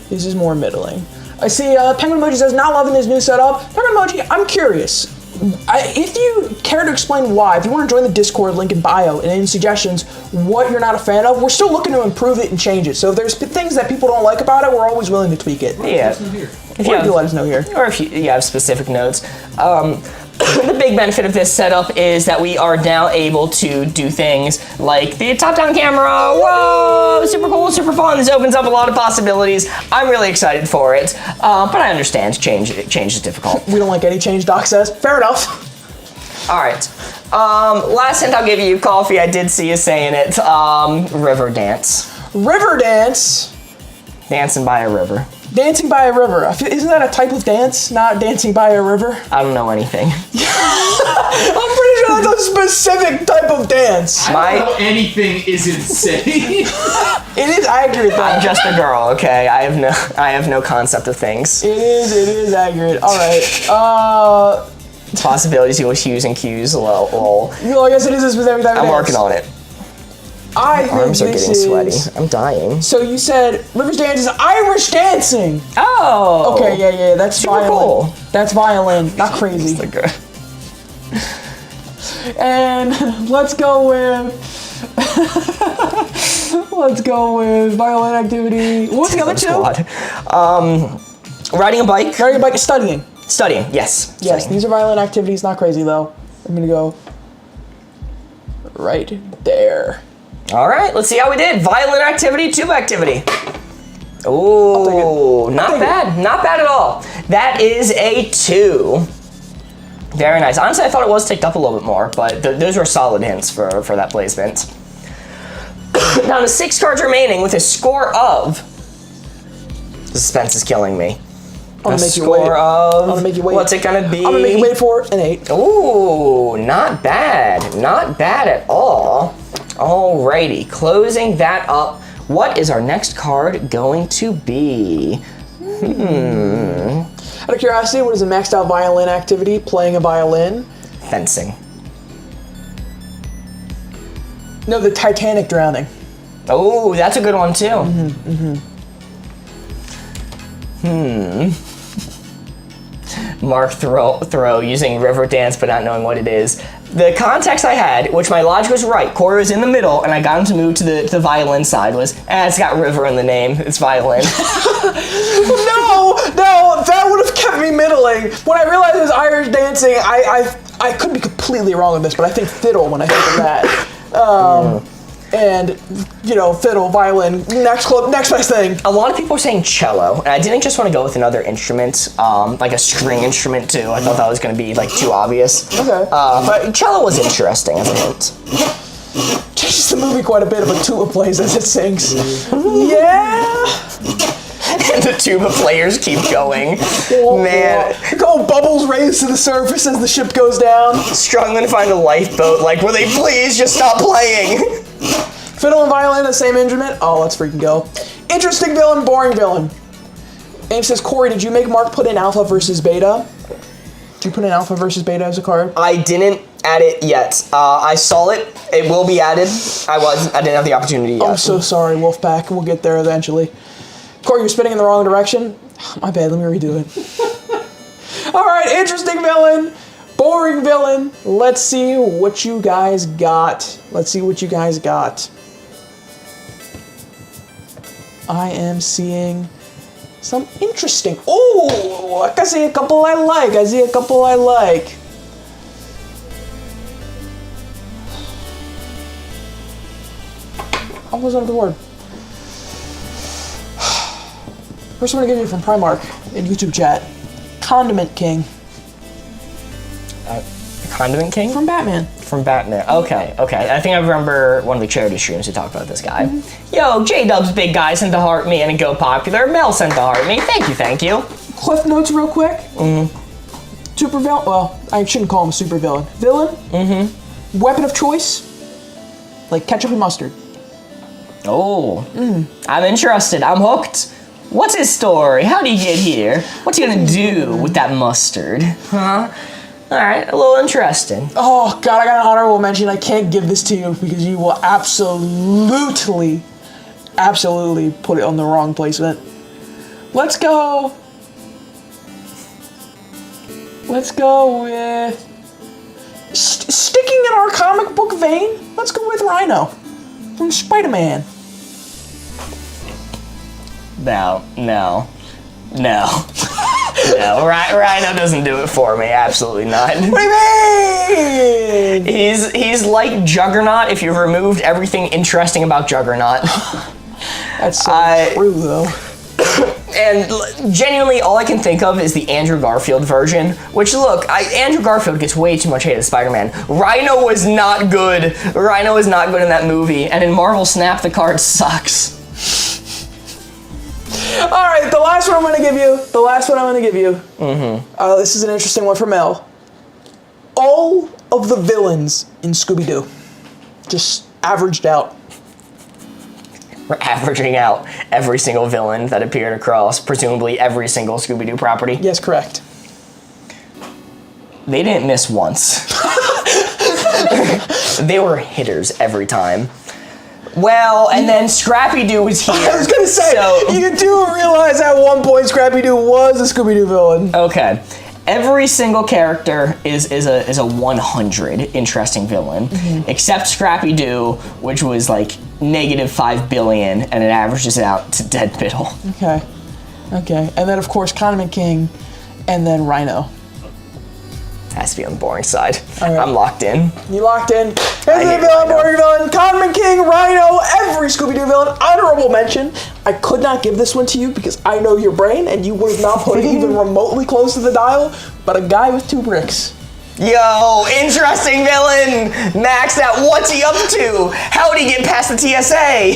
This is more middling. I see Penguin Emoji says, not loving his new setup. Penguin Emoji, I'm curious. If you care to explain why, if you want to join the Discord, link in bio, and any suggestions, what you're not a fan of, we're still looking to improve it and change it. So if there's things that people don't like about it, we're always willing to tweak it. Yeah. If you let us know here. Or if you have specific notes. The big benefit of this setup is that we are now able to do things like the top-down camera. Whoa, super cool, super fun. This opens up a lot of possibilities. I'm really excited for it, but I understand change is difficult. We don't like any change, Doc says. Fair enough. All right. Last hint I'll give you, Coffee. I did see you saying it. River dance. River dance. Dancing by a river. Dancing by a river. Isn't that a type of dance, not dancing by a river? I don't know anything. I'm pretty sure that's a specific type of dance. I don't know anything is insane. It is accurate though. I'm just a girl, okay? I have no concept of things. It is accurate. All right. Possibilities with hues and cues. Lol. Well, I guess it is a specific type of dance. I'm working on it. I think Arms are this getting sweaty. is... I'm dying. So you said River's dance is Irish dancing. Oh. Okay, yeah, that's super violin. cool. That's violin, not crazy. And let's go with violin activity. What's the other two? Riding a bike. Riding a bike is studying. Studying. Yes. Yes, Studying. these are violin activities, not crazy though. I'm gonna go right there. All right. Let's see how we did. Violin activity, tube activity. Ooh, not bad. Not bad at all. That is a 2. Very nice. Honestly, I thought it was ticked up a little bit more, but those were solid hints for that placement. Down to 6 cards remaining with a score of... The suspense is killing me. I'm gonna make you wait. What's it gonna be? I'm gonna make you wait for an 8. Ooh, not bad. Not bad at all. Alrighty, closing that up. What is our next card going to be? Out of curiosity, what is a maxed out violin activity? Playing a violin? Fencing. No, the Titanic drowning. Oh, that's a good one too. Mark throw using river dance but not knowing what it is. The context I had, which my logic was right, Corey was in the middle and I got him to move to the violin side, was, it's got river in the name, it's violin. No, that would have kept me middling. When I realized it was Irish dancing, I could be completely wrong with this, but I think fiddle when I think of that. And, you know, fiddle, violin, next best thing. A lot of people are saying cello, and I didn't just want to go with another instrument, like a string instrument too. I thought that was going to be like too obvious. Okay. But cello was interesting as a hint. Changes the movie quite a bit if a tuba plays as it sings. Yeah. And the tuba players keep going. Man. Go bubbles raise to the surface as the ship goes down. Struggling to find a lifeboat. Like, will they please just stop playing? Fiddle and violin, the same instrument? Oh, let's freaking go. Interesting villain, boring villain. Ames says, Corey, did you make Mark put in alpha versus beta? Did you put in alpha versus beta as a card? I didn't add it yet. I saw it. It will be added. I didn't have the opportunity yet. I'm so sorry, Wolfpack. We'll get there eventually. Corey, you're spinning in the wrong direction. My bad. Let me redo it. All right, interesting villain, boring villain. Let's see what you guys got. I am seeing some interesting. Oh, I can see a couple I like. I was on the board. First one I'm gonna give you from Primark in YouTube chat. Condiment King. Condiment King? From Batman. From Batman. Okay. I think I remember one of the charity streams who talked about this guy. Yo, J-Dub's big guy sent to heart me and a Go Popular. Mel sent to heart me. Thank you. Cliff notes real quick. Super villain. Well, I shouldn't call him a super villain. Villain. Weapon of choice. Like ketchup and mustard. Oh. I'm interested. I'm hooked. What's his story? How did he get here? What's he gonna do with that mustard? Huh? Alright, a little interesting. Oh god, I got an honorable mention. I can't give this to you because you will absolutely put it on the wrong placement. Let's go with sticking in our comic book vein. Let's go with Rhino from Spider-Man. No. Rhino doesn't do it for me. Absolutely not. What do you mean? He's like Juggernaut if you've removed everything interesting about Juggernaut. That's so true, though. And genuinely, all I can think of is the Andrew Garfield version. Which, look, Andrew Garfield gets way too much hate as Spider-Man. Rhino was not good. Rhino was not good in that movie. And in Marvel Snap, the card sucks. All right, the last one I'm going to give you. This is an interesting one for Mel. All of the villains in Scooby-Doo. Just averaged out. We're averaging out every single villain that appeared across, presumably every single Scooby-Doo property. Yes, correct. They didn't miss once. They were hitters every time. Well, and then Scrappy-Doo was here. I was gonna say, you do realize at one point Scrappy-Doo was a Scooby-Doo villain. Okay. Every single character is a 100 interesting villain, except Scrappy-Doo, which was like -5 billion, and it averages out to dead middle. Okay. And then, of course, Condiment King, and then Rhino. Has to be on the boring side. Right. I'm locked in. You locked in. Here's the villain, boring villain, Condiment King, Rhino, every Scooby-Doo villain. Honorable mention. I could not give this one to you because I know your brain and you would have not put it even remotely close to the dial, but a guy with 2 bricks. Yo, interesting villain! Maxed out, what's he up to? How'd he get past the TSA?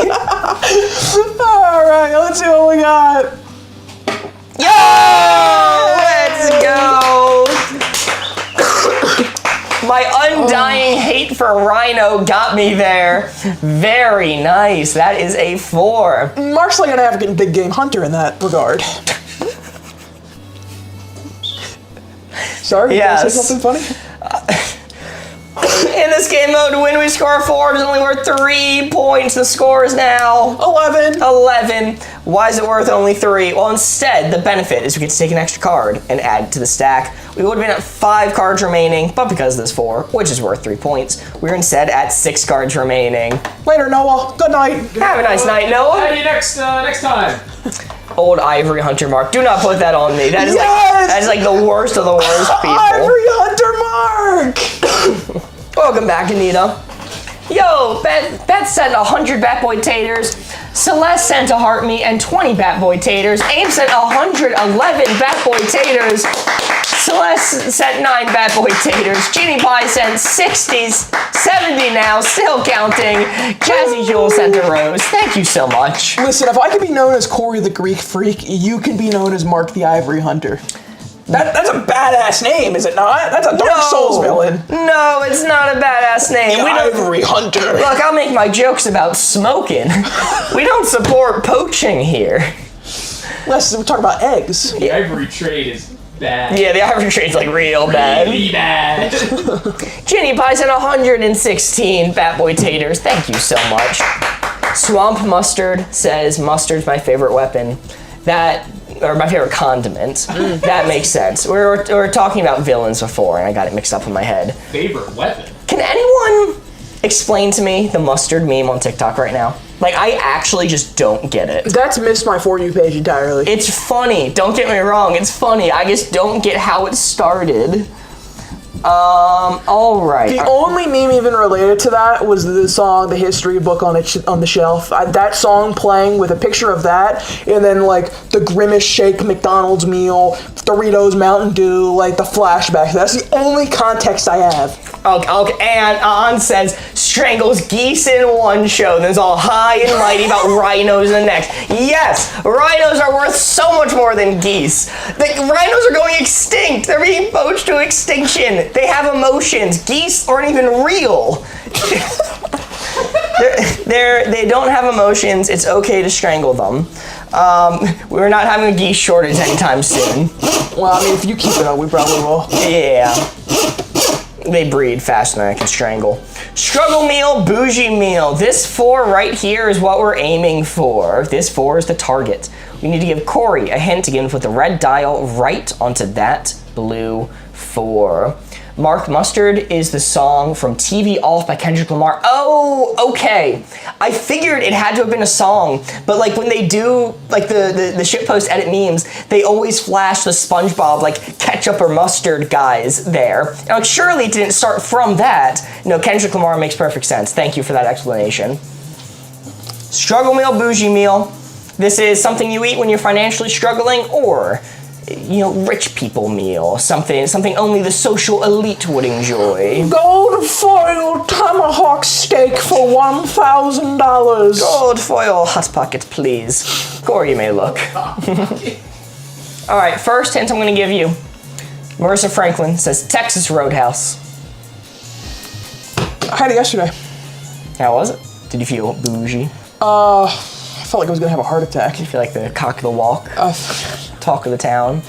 Alright, let's see what we got. Yo! Let's go! My undying hate for Rhino got me there. Very nice. That is a 4. Mark's like an African big game hunter in that regard. Sorry, yes. did I say something funny? In this game mode, to win, we score 4. It's only worth 3 points. The score is now 11. Why is it worth only 3? Well, instead, the benefit is we get to take an extra card and add it to the stack. We would have been at 5 cards remaining, but because there's 4, which is worth 3 points, we're instead at 6 cards remaining. Later, Noah. Good night. Have a nice night, Noah. See you next time. Old Ivory Hunter Mark. Do not put that on me. That is like the worst of the worst people. Ivory Hunter Mark! Welcome back, Anita. Yo, Beth sent 100 Bat Boy Taters. Celeste sent a Heart Me and 20 Bat Boy Taters. Aim sent 111 Bat Boy Taters. Celeste sent 9 Bat Boy Taters. Genie Pie sent 70 now, still counting. Jazzy Jewel sent a Rose. Thank you so much. Listen, if I could be known as Corey the Greek Freak, you can be known as Mark the Ivory Hunter. That's a badass name, is it not? That's a Dark Souls villain. No, it's not a badass name. The Ivory Hunter. Look, I'll make my jokes about smoking. We don't support poaching here. Let's talk about eggs. The ivory trade is bad. Yeah, the Irish rate's like real bad. Really bad. Jenny Pie sent 116 Fat Boy Taters. Thank you so much. Swamp Mustard says mustard's my favorite weapon. Or my favorite condiment. That makes sense. We were talking about villains before, and I got it mixed up in my head. Favorite weapon? Can anyone explain to me the mustard meme on TikTok right now? Like, I actually just don't get it. That's missed my For You page entirely. It's funny. Don't get me wrong. It's funny. I just don't get how it started. All right. The only meme even related to that was the song, the history book on the shelf. That song playing with a picture of that, and then like the Grimace Shake McDonald's meal, Doritos Mountain Dew, like the flashbacks. That's the only context I have. Okay, and On says strangles geese in one show, then is all high and mighty about rhinos in the next. Yes, rhinos are worth so much more than geese. The rhinos are going extinct. They're being poached to extinction. They have emotions. Geese aren't even real. They don't have emotions. It's okay to strangle them. We're not having a geese shortage anytime soon. Well, I mean, if you keep it up, we probably will. Yeah. They breed faster than I can strangle. Struggle meal, bougie meal. This 4 right here is what we're aiming for. This 4 is the target. We need to give Corey a hint to give him with the red dial right onto that blue 4. Mark Mustard is the song from TV Off by Kendrick Lamar. Oh, okay. I figured it had to have been a song, but like when they do like the shitpost edit memes, they always flash the Spongebob like ketchup or mustard guys there. And like surely it didn't start from that. No, Kendrick Lamar makes perfect sense. Thank you for that explanation. Struggle meal, bougie meal. This is something you eat when you're financially struggling, or rich people meal, something only the social elite would enjoy. Gold foil tomahawk steak for $1,000. Gold foil hot pocket, please. Corey, you may look. All right, first hint I'm going to give you. Marissa Franklin says Texas Roadhouse. I had it yesterday. How was it? Did you feel bougie? I felt like I was gonna have a heart attack. Did you feel like the cock of the walk? Talk of the town?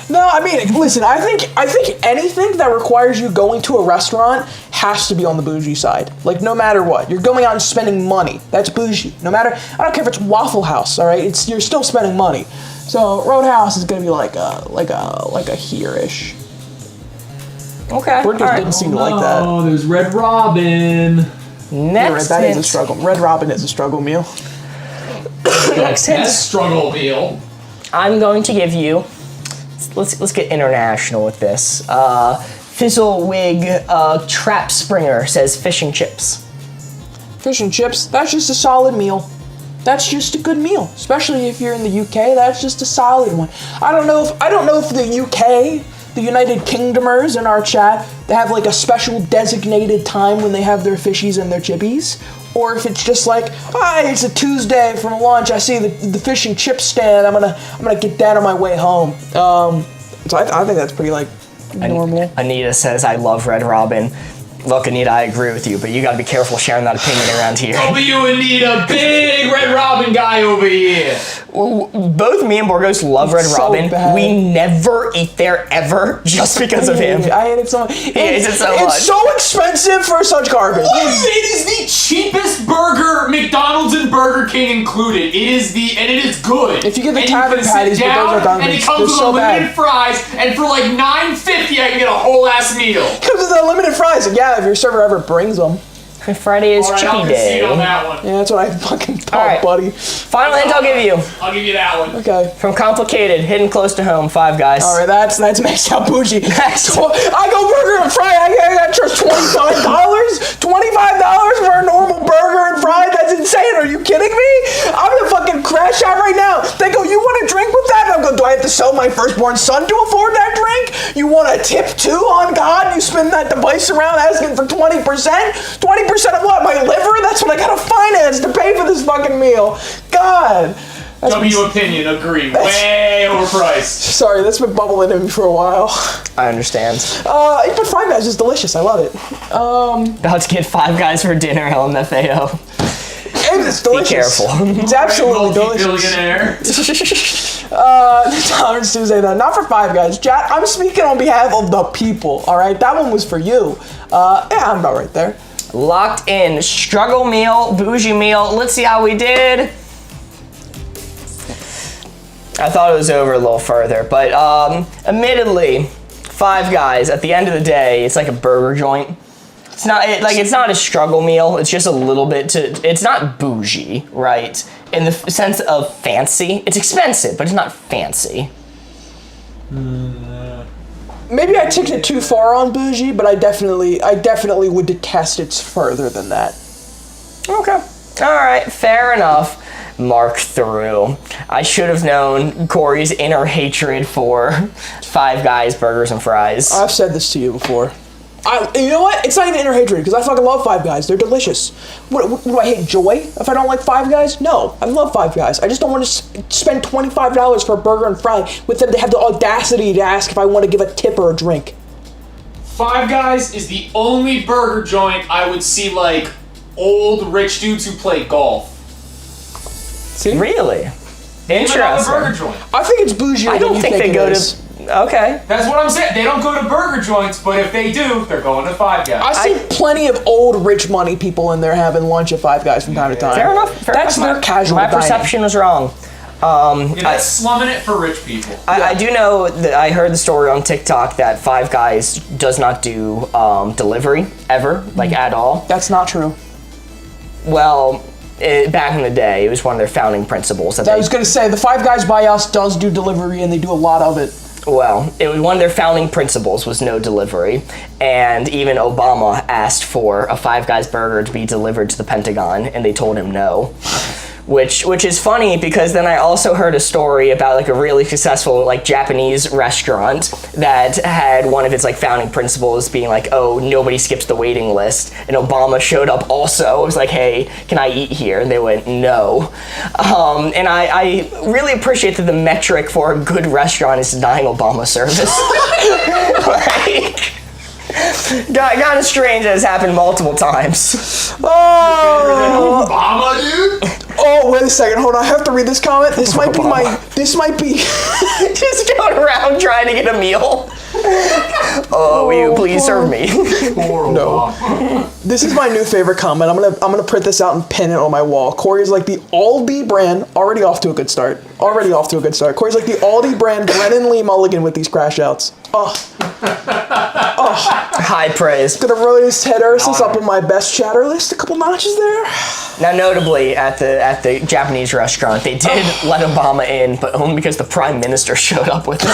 No, I mean, listen, I think anything that requires you going to a restaurant has to be on the bougie side. Like, no matter what. You're going out and spending money. That's bougie. No matter, I don't care if it's Waffle House, all right? You're still spending money. So, Roadhouse is gonna be like a here-ish. Okay. Boardgamers didn't seem to like that. Oh, there's Red Robin. Next that hint. is a struggle. Red Robin is a struggle meal. Next hint. Best struggle meal. I'm going to give you. Let's get international with this. Fizzlewig Trap Springer says fish and chips. Fish and chips, that's just a solid meal. That's just a good meal, especially if you're in the UK. That's just a solid one. I don't know if the UK, the United Kingdomers in our chat, they have like a special designated time when they have their fishies and their chippies, or if it's just like, it's a Tuesday from lunch. I see the fish and chip stand. I'm gonna get that on my way home. So I think that's pretty like normal. Anita says I love Red Robin. Look, Anita, I agree with you, but you gotta be careful sharing that opinion around here. W, Anita, big Red Robin guy over here. Both me and Borgos love Red so Robin. bad. We never eat there ever just because of him. I hate it so much. Hates it so much. It's so expensive for such garbage. It is the cheapest burger, McDonald's and Burger King included. It is good. If you get the and tavern you can patties, sit but those down, are garbage. and it comes They're with so unlimited bad. fries, and for like $9.50 I can get a whole ass meal. Because of the limited fries. Yeah, if your server ever brings them. Friday is All right, chippy I'll day. concede on that one. Yeah, that's what I fucking thought, All right. buddy. Final hint I'll give you. I'll give you that one. Okay. From Complicated, hidden close to home, Five Guys. All right, that's maxed out bougie. Next. I go burger and fry. I got charged $25. $25 for a normal burger and fry. That's insane. Are you kidding me? I'm gonna fucking crash out right now. They go, you want a drink with that? And I'm going, do I have to sell my firstborn son to afford that drink? You want a tip too? On God, you spin that device around asking for 20%? 20% of what? My liver? That's what I gotta finance to pay for this fucking meal. God. W opinion, agree. Way overpriced. Sorry, that's been bubbling in me for a while. I understand. But Five Guys is delicious. I love it. About to get Five Guys for dinner, LMFAO. James, it's delicious. Be careful. It's absolutely delicious. Billionaire. Tolerance Tuesday though, not for Five Guys. Jack, I'm speaking on behalf of the people. All right, that one was for you. Yeah, I'm about right there. Locked in. Struggle meal, bougie meal. Let's see how we did. I thought it was over a little further, but admittedly, Five Guys, at the end of the day, it's like a burger joint. It's not it's not a struggle meal. It's just a little bit it's not bougie, right? In the sense of fancy. It's expensive, but it's not fancy. Maybe I took it too far on bougie, but I definitely would detest it's further than that. Okay. All right, fair enough. Mark through. I should have known Corey's inner hatred for Five Guys burgers and fries. I've said this to you before. You know what? It's not even inner hatred, because I fucking love Five Guys. They're delicious. What do I hate joy if I don't like Five Guys? No, I love Five Guys. I just don't want to spend $25 for a burger and fry with them. They have the audacity to ask if I want to give a tip or a drink. Five Guys is the only burger joint I would see like old rich dudes who play golf. See? Really? Interesting. Burger joint. I think it's bougie. I don't think they go to. Okay. That's what I'm saying. They don't go to burger joints, but if they do, they're going to Five Guys. I see plenty of old rich money people in there having lunch at Five Guys from time to time. Fair enough. That's their casual My dining. perception was wrong. That's slumming it for rich people. I do know that I heard the story on TikTok that Five Guys does not do delivery ever, like at all. That's not true. Well, back in the day, it was one of their founding principles. I was going to say, the Five Guys by Us does do delivery, and they do a lot of it. Well, it was one of their founding principles was no delivery, and even Obama asked for a Five Guys burger to be delivered to the Pentagon, and they told him no. Which is funny because then I also heard a story about like a really successful like Japanese restaurant that had one of its like founding principles being like, oh, nobody skips the waiting list, and Obama showed up also. It was like, hey, can I eat here? And they went no. And I really appreciate that the metric for a good restaurant is denying Obama service. Like, kind of strange that it's happened multiple times. Oh, Obama, dude. Oh, wait a second. Hold on. I have to read this comment. This might be Just going around trying to get a meal. Oh, will you please serve me? No. This is my new favorite comment. I'm gonna print this out and pin it on my wall. Corey's like the Aldi brand, already off to a good start. Corey's like the Aldi brand Brennan Lee Mulligan with these crash outs. High praise. Gonna raise Ted Ursus up on my best chatter list. A couple notches there. Now, notably, at the Japanese restaurant, they did let Obama in, but only because the Prime Minister showed up with him.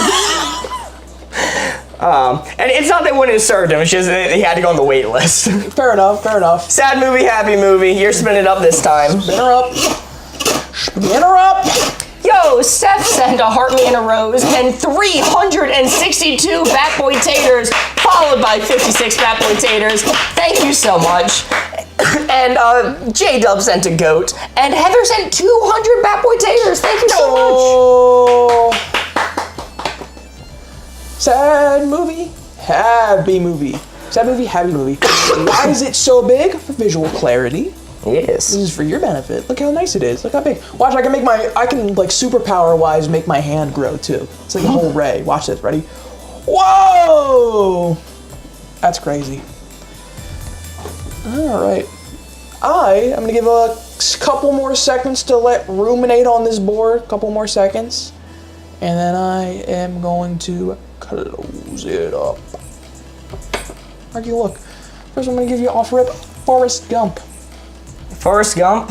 And it's not they wouldn't have served him, it's just he had to go on the wait list. Fair enough. Sad movie, happy movie. You're spinning it up this time. Spin her up. Yo, Seth sent a heart me and a rose, and 362 Bat Boy Taters, followed by 56 Bat Boy Taters. Thank you so much. And J-Dub sent a goat, and Heather sent 200 Bat Boy Taters. Thank you so much. Sad movie, happy movie. Sad movie, happy movie. Why is it so big? For visual clarity. Yes. This is for your benefit. Look how nice it is. Look how big. Watch, I can like superpower wise make my hand grow too. It's like a whole ray. Watch this. Ready? Whoa! That's crazy. All right. I am gonna give a couple more seconds to let ruminate on this board. Couple more seconds, and then I am going to close it up. Arky, look. First, I'm gonna give you off rip Forrest Gump. Forrest Gump.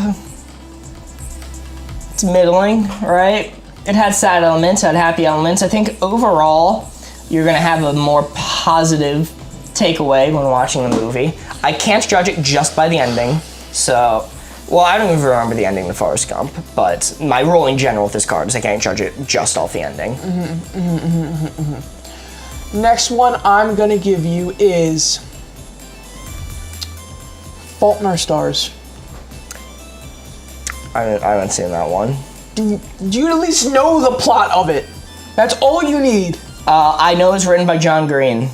It's middling, right? It had sad elements, had happy elements. I think overall, you're gonna have a more positive takeaway when watching the movie. I can't judge it just by the ending, so, well, I don't even remember the ending of Forrest Gump, but my rule in general with this card is I can't judge it just off the ending. Next one I'm gonna give you is Fault in Our Stars. I haven't seen that one. Do you at least know the plot of it? That's all you need. I know it's written by John Green.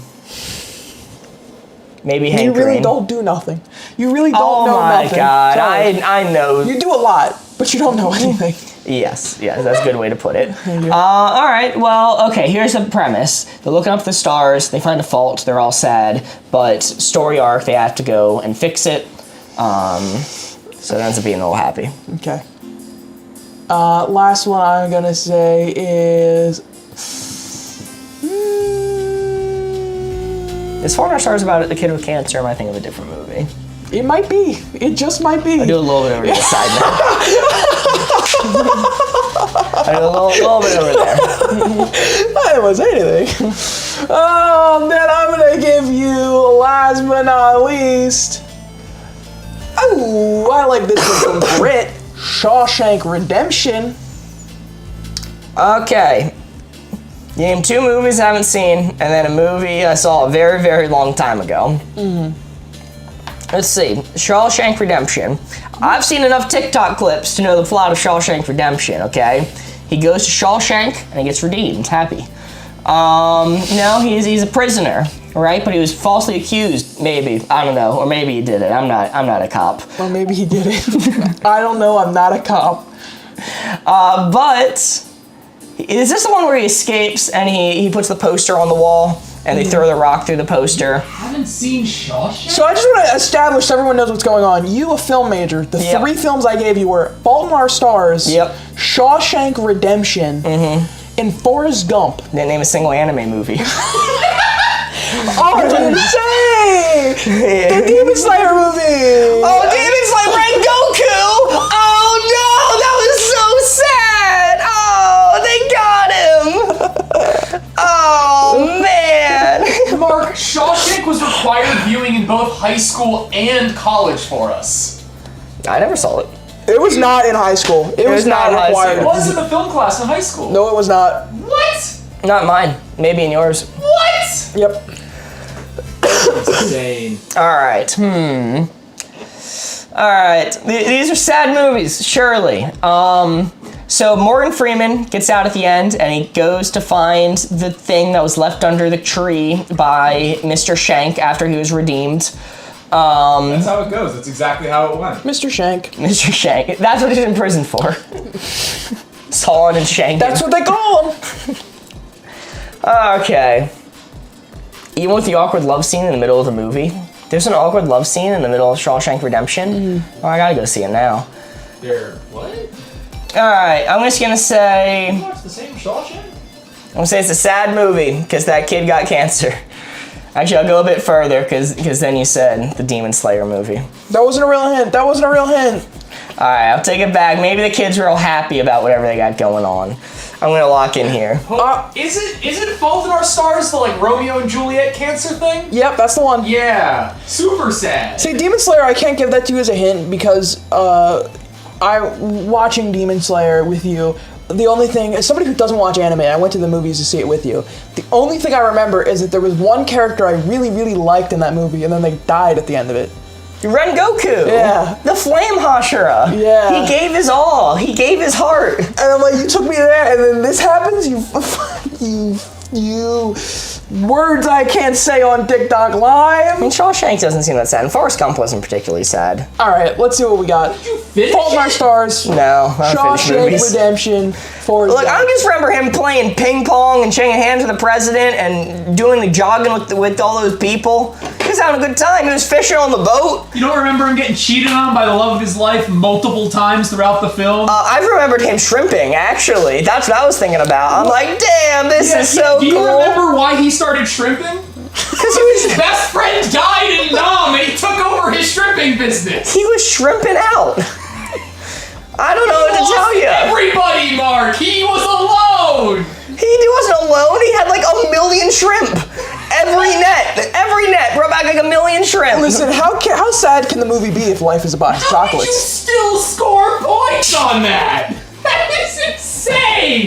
Maybe Hank Green. You really don't do nothing. You really don't know nothing. Oh my god, Sorry. I know. You do a lot, but you don't know anything. Yes, that's a good way to put it. All right, well, okay, here's the premise. They're looking up at the stars, they find a fault, they're all sad, but story arc, they have to go and fix it. So it ends up being a little happy. Okay. Last one I'm gonna say is... Is Fault in Our Stars about the kid with cancer, or am I thinking of a different movie? It might be. It just might be. I do a little bit over to the side now. I do a little bit over there. I didn't want to say anything. Then I'm gonna give you, last but not least... Oh, I like this one from Brit. Shawshank Redemption. Okay. You named 2 movies I haven't seen, and then a movie I saw a very, very long time ago. Let's see. Shawshank Redemption. I've seen enough TikTok clips to know the plot of Shawshank Redemption, okay? He goes to Shawshank, and he gets redeemed. He's happy. No, he's a prisoner, right? But he was falsely accused, maybe. I don't know. Or maybe he did it. I'm not a cop. Or maybe he did it. I don't know. I'm not a cop. But... Is this the one where he escapes and he puts the poster on the wall and they throw the rock through the poster? I haven't seen Shawshank? So I just want to establish so everyone knows what's going on. You, a film major, the 3 films I gave you were Fault in Our Stars, Shawshank Redemption, and Forrest Gump. Didn't name a single anime movie. Oh, I didn't say! The Demon Slayer movie! Oh, Demon Slayer and Goku! Oh no, that was so sad! Oh, they got him! Oh man! Mark, Shawshank was required viewing in both high school and college for us. I never saw it. It was not in high school. It was not high required. It was in the film class in high school. No, it was not. What? Not mine. Maybe in yours. What? Yep. Insane. Alright. Alright. These are sad movies, surely. So Morgan Freeman gets out at the end and he goes to find the thing that was left under the tree by Mr. Shank after he was redeemed. That's how it goes. That's exactly how it went. Mr. Shank. Mr. Shank. That's what he's in prison for. Sawing and shanking. That's what they call him. Okay. Even with the awkward love scene in the middle of the movie, there's an awkward love scene in the middle of Shawshank Redemption. Oh, I gotta go see it now. What? Alright, I'm just gonna say... You watched the same Shawshank? I'm gonna say it's a sad movie, because that kid got cancer. Actually, I'll go a bit further, because then you said the Demon Slayer movie. That wasn't a real hint. That wasn't a real hint. Alright, I'll take it back. Maybe the kid's real happy about whatever they got going on. I'm gonna lock in here. Is it Fault in Our Stars, the like Romeo and Juliet cancer thing? Yep, that's the one. Yeah, super sad. See, Demon Slayer, I can't give that to you as a hint because watching Demon Slayer with you, the only thing, as somebody who doesn't watch anime, I went to the movies to see it with you. The only thing I remember is that there was one character I really, really liked in that movie, and then they died at the end of it. Rengoku! Yeah. The Flame Hashira! Yeah. He gave his all. He gave his heart. And I'm like, you took me there, and then this happens? You words I can't say on TikTok Live. I mean, Shawshank doesn't seem that sad, and Forrest Gump wasn't particularly sad. Alright, let's see what we got. Did you finish Fault in Our it? Stars. No, I don't finish Shawshank movies. Redemption. Forrest Look, I Gump. just remember him playing ping pong and shaking hands with the president and doing the jogging with all those people. He was having a good time. He was fishing on the boat. You don't remember him getting cheated on by the love of his life multiple times throughout the film? I've remembered him shrimping, actually. That's what I was thinking about. I'm like, damn, this is so Do you cool. remember why he started shrimping? Because his best friend died in Nam and he took over his shrimping business. He was shrimping out. I don't know what to tell you. Everybody, Mark, he was alone. He wasn't alone. He had like 1 million shrimp. Every net brought back like 1 million shrimp. Listen, how sad can the movie be if life is a box of How did you chocolates? still score points on that? That is insane.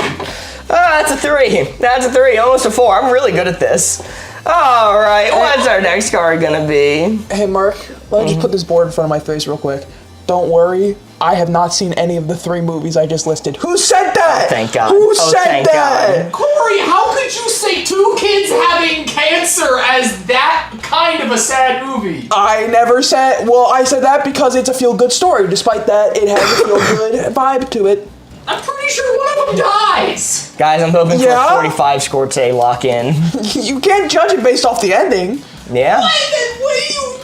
That's a 3. That's a 3. Almost a 4. I'm really good at this. All right, what's our next card gonna be? Hey, Mark, let me just put this board in front of my face real quick. Don't worry, I have not seen any of the 3 movies I just listed. Who said that? Thank God. Who Oh, said thank that? God. Corey, Corey, how could you say 2 kids having cancer as that kind of a sad movie? I never said, well, I said that because it's a feel-good story, despite that it has a feel-good vibe to it. I'm pretty sure one of them dies. Guys, I'm hoping for Yeah? a 45 score today, lock in. You can't judge it based off the ending. Yeah? What are you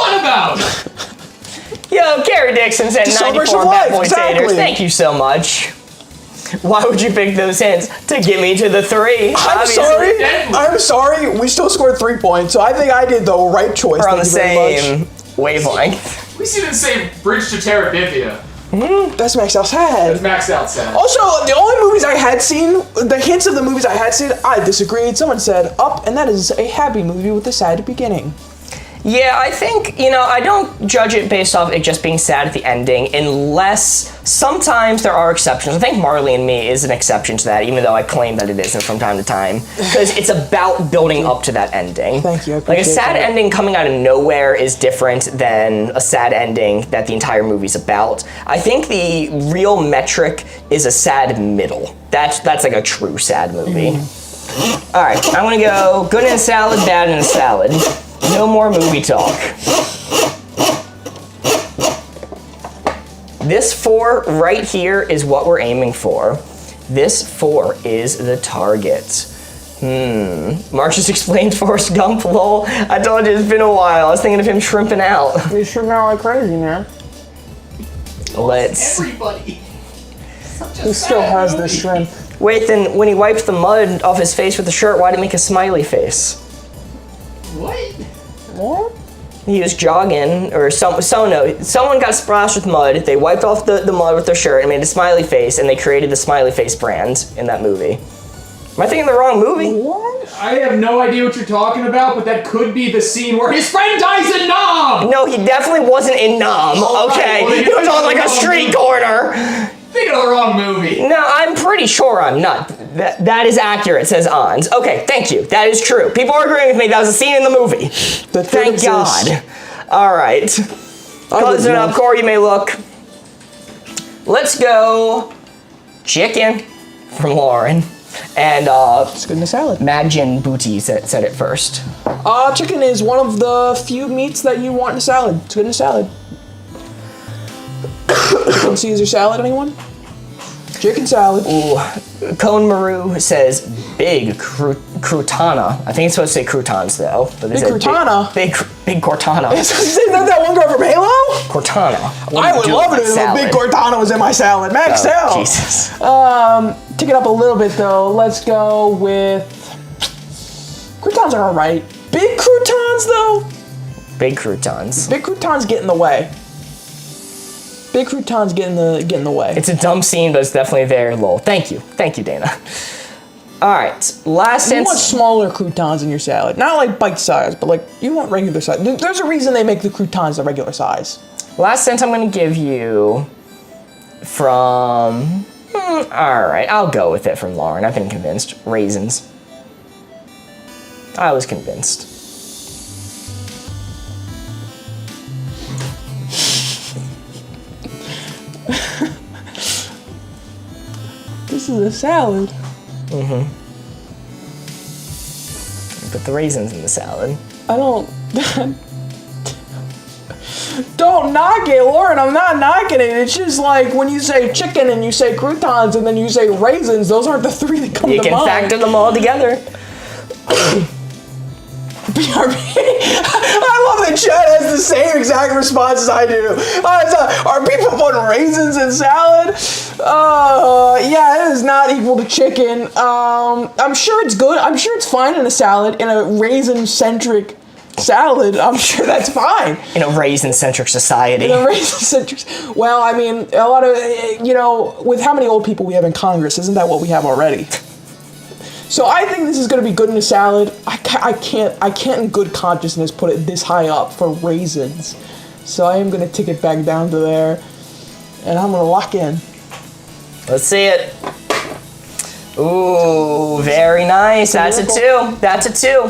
on about? Yo, Gary Dixon sent celebration 94 of Bad life, Boy exactly. Taters. Thank you so much. Why would you pick those hints? To get me to the 3. I'm obviously. sorry. I'm sorry. We still scored 3 points, so I think I did the right choice. We're on the Thank you very much. same wavelength. At least you didn't say Bridge to Terabithia. That's maxed out sad. Maxed out sad. Also, the only movies I had seen, the hints of the movies I had seen, I disagreed. Someone said Up, and that is a happy movie with a sad beginning. Yeah, I think, I don't judge it based off it just being sad at the ending, unless sometimes there are exceptions. I think Marley and Me is an exception to that, even though I claim that it isn't from time to time, because it's about building up to that ending. Thank you, I Like, a appreciate sad that. ending coming out of nowhere is different than a sad ending that the entire movie's about. I think the real metric is a sad middle. That's like a true sad movie. All right, I'm gonna go good in a salad, bad in a salad. No more movie talk. This 4 right here is what we're aiming for. This 4 is the target. Mark just explained Forrest Gump, lol. I told you it's been a while. I was thinking of him shrimping out. You sure now like crazy, man. Let's... Everybody. He still has the shrimp. Wait, then when he wiped the mud off his face with the shirt, why did he make a smiley face? What? What? He was jogging, or someone got splashed with mud, they wiped off the mud with their shirt and made a smiley face, and they created the smiley face brand in that movie. Am I thinking the wrong movie? What? I have no idea what you're talking about, but that could be the scene where his friend dies in Nom! No, he definitely wasn't in Nom, okay? well, He was on like a street corner. Think of the wrong movie. No, I'm pretty sure I'm not. That is accurate, says Ons. Okay, thank you. That is true. People are agreeing with me. That was a scene in the movie. Thank God. All right. Closing up, Corey, you may look. Let's go chicken from Lauren. And It's good in a salad. Majin Booty said it first. Chicken is one of the few meats that you want in a salad. It's good in a salad. Chicken Caesar salad, anyone? Chicken salad. Ooh. Cone Maru says big croutana. I think it's supposed to say croutons though. But Big croutana? Big Cortana. Is that one girl from Halo? Cortana. I would love it if a big Cortana was in my salad. Max out. Jesus. Tick it up a little bit though. Let's go with croutons are alright. Big croutons though. Big croutons. Big croutons get in the way. Big croutons get in the way. It's a dumb scene, but it's definitely there. Lol. Thank you, Dana. All right, last You want sentence. smaller croutons in your salad, not like bite size, but like you want regular size. There's a reason they make the croutons the regular size. Last sentence I'm going to give you from. All right, I'll go with it from Lauren. I've been convinced. Raisins. I was convinced. This is a salad. Put the raisins in the salad. I don't. Don't knock it, Lauren. I'm not knocking it. It's just like when you say chicken and you say croutons and then you say raisins. Those aren't the three that come You to can mind. factor them all together. I love that Chad has the same exact response as I do. Are people putting raisins in salad? Yeah, it is not equal to chicken. I'm sure it's good. I'm sure it's fine in a salad, in a raisin-centric salad. I'm sure that's fine. In a raisin-centric society. In a raisin-centric. Well, I mean, a lot of, with how many old people we have in Congress, isn't that what we have already? So I think this is going to be good in a salad. I can't in good consciousness put it this high up for raisins. So I am going to tick it back down to there, and I'm going to lock in. Let's see it. Ooh, very nice. That's a 2. That's a 2.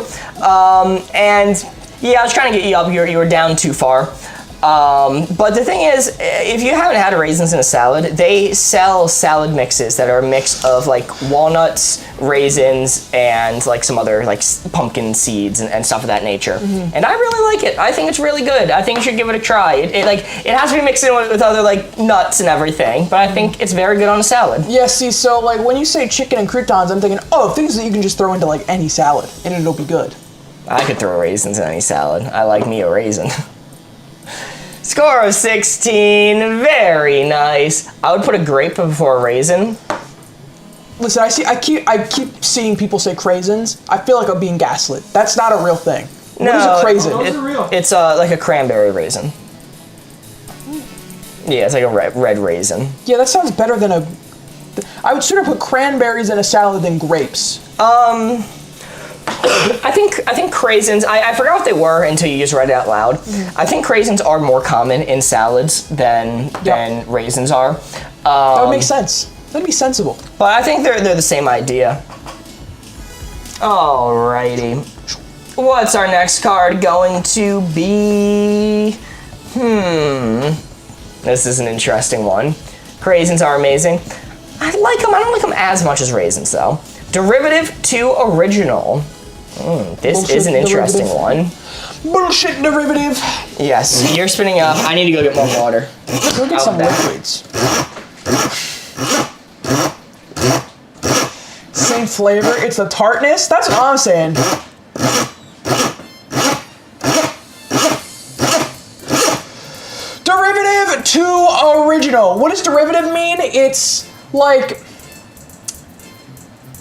And yeah, I was trying to get you up. You were down too far. But the thing is, if you haven't had raisins in a salad, they sell salad mixes that are a mix of like walnuts, raisins, and like some other like pumpkin seeds and stuff of that nature. And I really like it. I think it's really good. I think you should give it a try. It has to be mixed in with other like nuts and everything, but I think it's very good on a salad. Yeah, see, so like when you say chicken and croutons, I'm thinking, oh, things that you can just throw into like any salad and it'll be good. I could throw raisins in any salad. I like me a raisin. Score of 16, very nice. I would put a grape before a raisin. Listen, I keep seeing people say craisins. I feel like I'm being gaslit. That's not a real thing. What is a craisin? Those are real. It's like a cranberry raisin. Yeah, it's like a red raisin. Yeah, that sounds better than a... I would sooner put cranberries in a salad than grapes. I think craisins, I forgot what they were until you just read it out loud. I think craisins are more common in salads than raisins are. That would make sense. That'd be sensible. But I think they're the same idea. Alrighty. What's our next card going to be? This is an interesting one. Craisins are amazing. I like them. I don't like them as much as raisins, though. Derivative to original. This Bullshit is an interesting derivative. one. Bullshit derivative. Yes, you're spinning up. I need to go get more water. Go get some liquids. Same flavor. It's the tartness. That's what I'm saying. Derivative to original. What does derivative mean? It's like...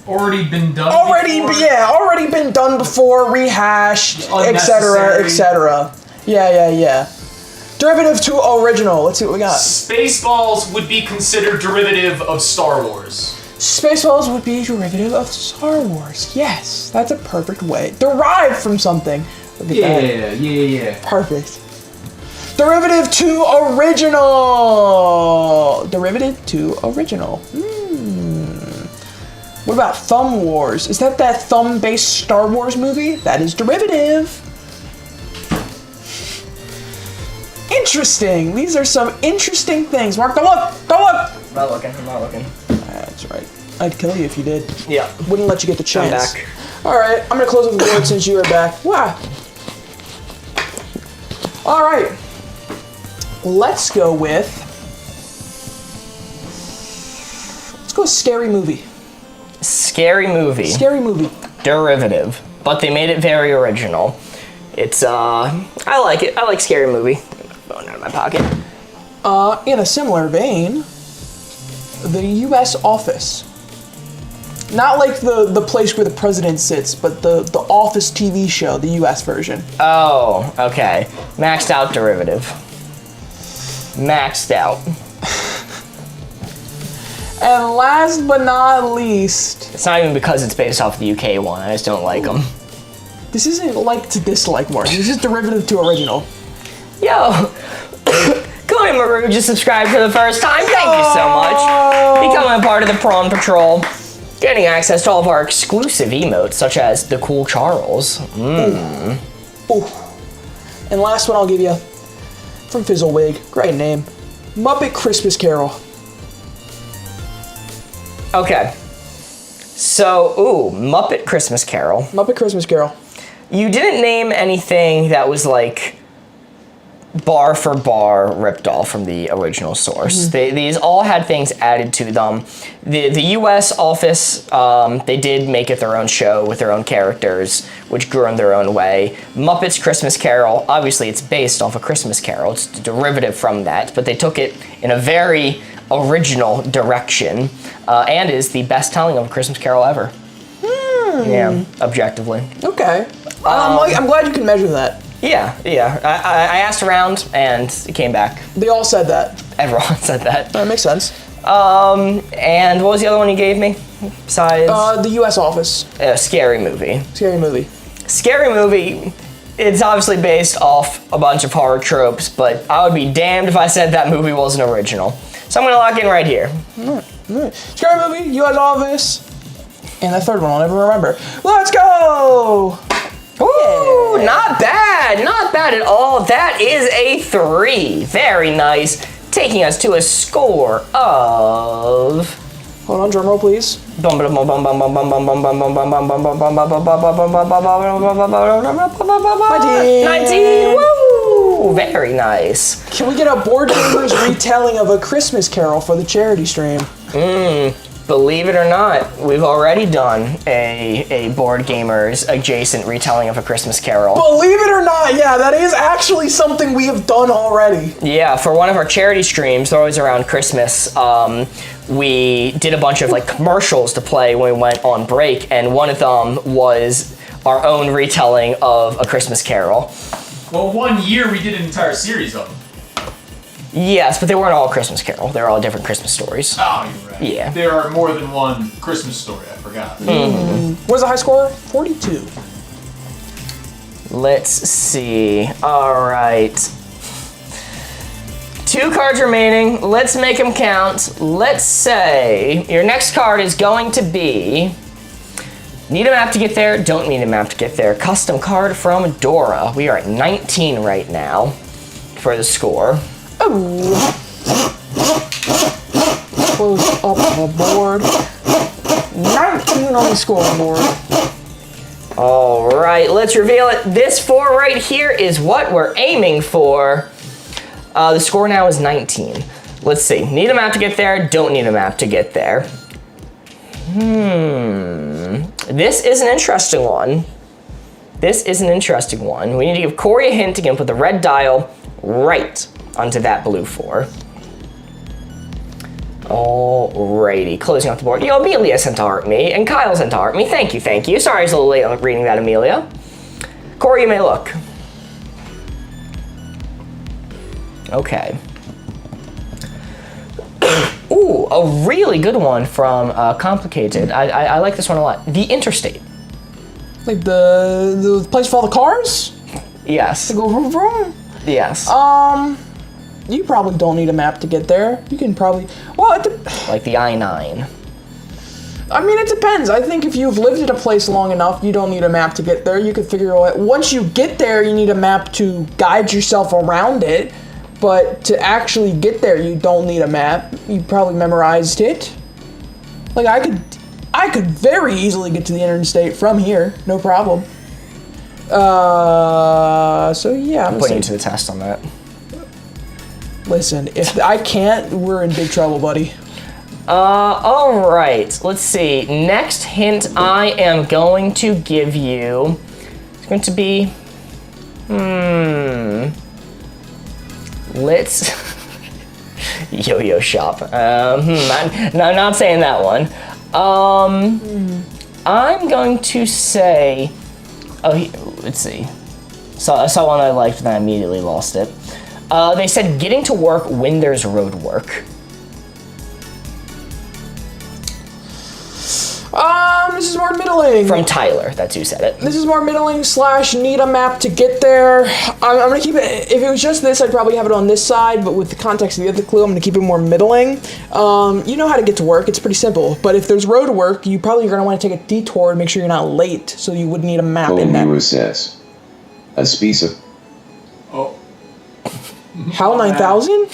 Already been done. Already been done before, rehashed, etc., Unnecessary. etc. Yeah. Derivative to original. Let's see what we got. Spaceballs would be considered derivative of Star Wars. Spaceballs would be derivative of Star Wars. Yes, that's a perfect way. Derived from something. Look at that. Yeah. Perfect. Derivative to original. Derivative to original. What about Thumb Wars? Is that thumb-based Star Wars movie? That is derivative. Interesting. These are some interesting things. Mark, don't look. I'm not looking. That's right. I'd kill you if you did. Yeah. Wouldn't let you get the chance. I'm back. All right. I'm gonna close with the board since you are back. Wow. All right. Let's go with scary movie. Scary movie. Scary movie. Derivative. But they made it very original. It's, I like it. I like scary movie. Phone out of my pocket. In a similar vein, the U.S. Office. Not like the place where the president sits, but the Office TV show, the U.S. version. Oh, okay. Maxed out derivative. Maxed out. And last but not least... It's not even because it's based off the UK one. I just don't like them. This isn't like to dislike, Mark. This is derivative to original. Yo! Cody Maru just subscribed for the first time. Thank you so much. Becoming a part of the Prawn Patrol. Getting access to all of our exclusive emotes, such as the Cool Charles. Ooh. And last one I'll give you, from Fizzlewig, great name, Muppet Christmas Carol. Okay. So, Muppet Christmas Carol. Muppet Christmas Carol. You didn't name anything that was like bar for bar ripped off from the original source. These all had things added to them. The U.S. Office, they did make it their own show with their own characters, which grew in their own way. Muppets Christmas Carol, obviously it's based off a Christmas Carol. It's a derivative from that, but they took it in a very original direction, and is the best telling of a Christmas Carol ever. Yeah, objectively. Okay. I'm glad you can measure that. Yeah. I asked around and it came back. They all said that. Everyone said that. That makes sense. And what was the other one you gave me? Besides? The U.S. Office. Scary movie. Scary movie. Scary movie, it's obviously based off a bunch of horror tropes, but I would be damned if I said that movie wasn't original. So I'm gonna lock in right here. All right. Scary movie, U.S. Office. And that third one I'll never remember. Let's go! Ooh, not bad. Not bad at all. That is a 3. Very nice. Taking us to a score of... Hold on, drum roll, please. 19. Woo! Very nice. Can we get a Board Gamers retelling of A Christmas Carol for the charity stream? Believe it or not, we've already done a Board Gamers adjacent retelling of A Christmas Carol. Believe it or not, yeah, that is actually something we have done already. Yeah, for one of our charity streams, they're always around Christmas, we did a bunch of like commercials to play when we went on break, and one of them was our own retelling of A Christmas Carol. Well, 1 year we did an entire series of them. Yes, but they weren't all Christmas Carol. They're all different Christmas stories. Oh, you're right. Yeah. There are more than one Christmas story, I forgot. What's the high score? 42. Let's see. All right. 2 cards remaining. Let's make them count. Let's say your next card is going to be... Need a map to get there, don't need a map to get there. Custom card from Dora. We are at 19 right now for the score. Oh. Close up the board. 19 on the scoreboard. All right, let's reveal it. This 4 right here is what we're aiming for. The score now is 19. Let's see. Need a map to get there, don't need a map to get there. This is an interesting one. This is an interesting one. We need to give Corey a hint again, put the red dial right onto that blue 4. Alrighty, closing out the board. Yo, Amelia sent to heart me, and Kyle sent to heart me. Thank you, thank you. Sorry I was a little late on reading that, Amelia. Corey, you may look. Okay. Ooh, a really good one from Complicated. I like this one a lot. The Interstate. Like the place for all the cars? Yes. They go vroom vroom? Yes. You probably don't need a map to get there. You can probably... Well, like the I-9. I mean, it depends. I think if you've lived at a place long enough, you don't need a map to get there. You could figure out... Once you get there, you need a map to guide yourself around it. But to actually get there, you don't need a map. You probably memorized it. Like, I could very easily get to the interstate from here. No problem. So yeah. I'm putting you to the test on that. Listen, if I can't, we're in big trouble, buddy. All right. Let's see. Next hint I am going to give you is going to be, let's yo-yo shop. Not saying that one. I'm going to say, let's see. So I saw one I liked and I immediately lost it. They said getting to work when there's road work. This is more middling. From Tyler, that's who said it. This is more middling / need a map to get there. I'm gonna keep it, if it was just this, I'd probably have it on this side, but with the context of the other clue, I'm gonna keep it more middling. You know how to get to work, it's pretty simple, but if there's road work, you probably are gonna wanna take a detour to make sure you're not late, so you would need a map in that. Recess. A piece of... Oh. HAL 9000?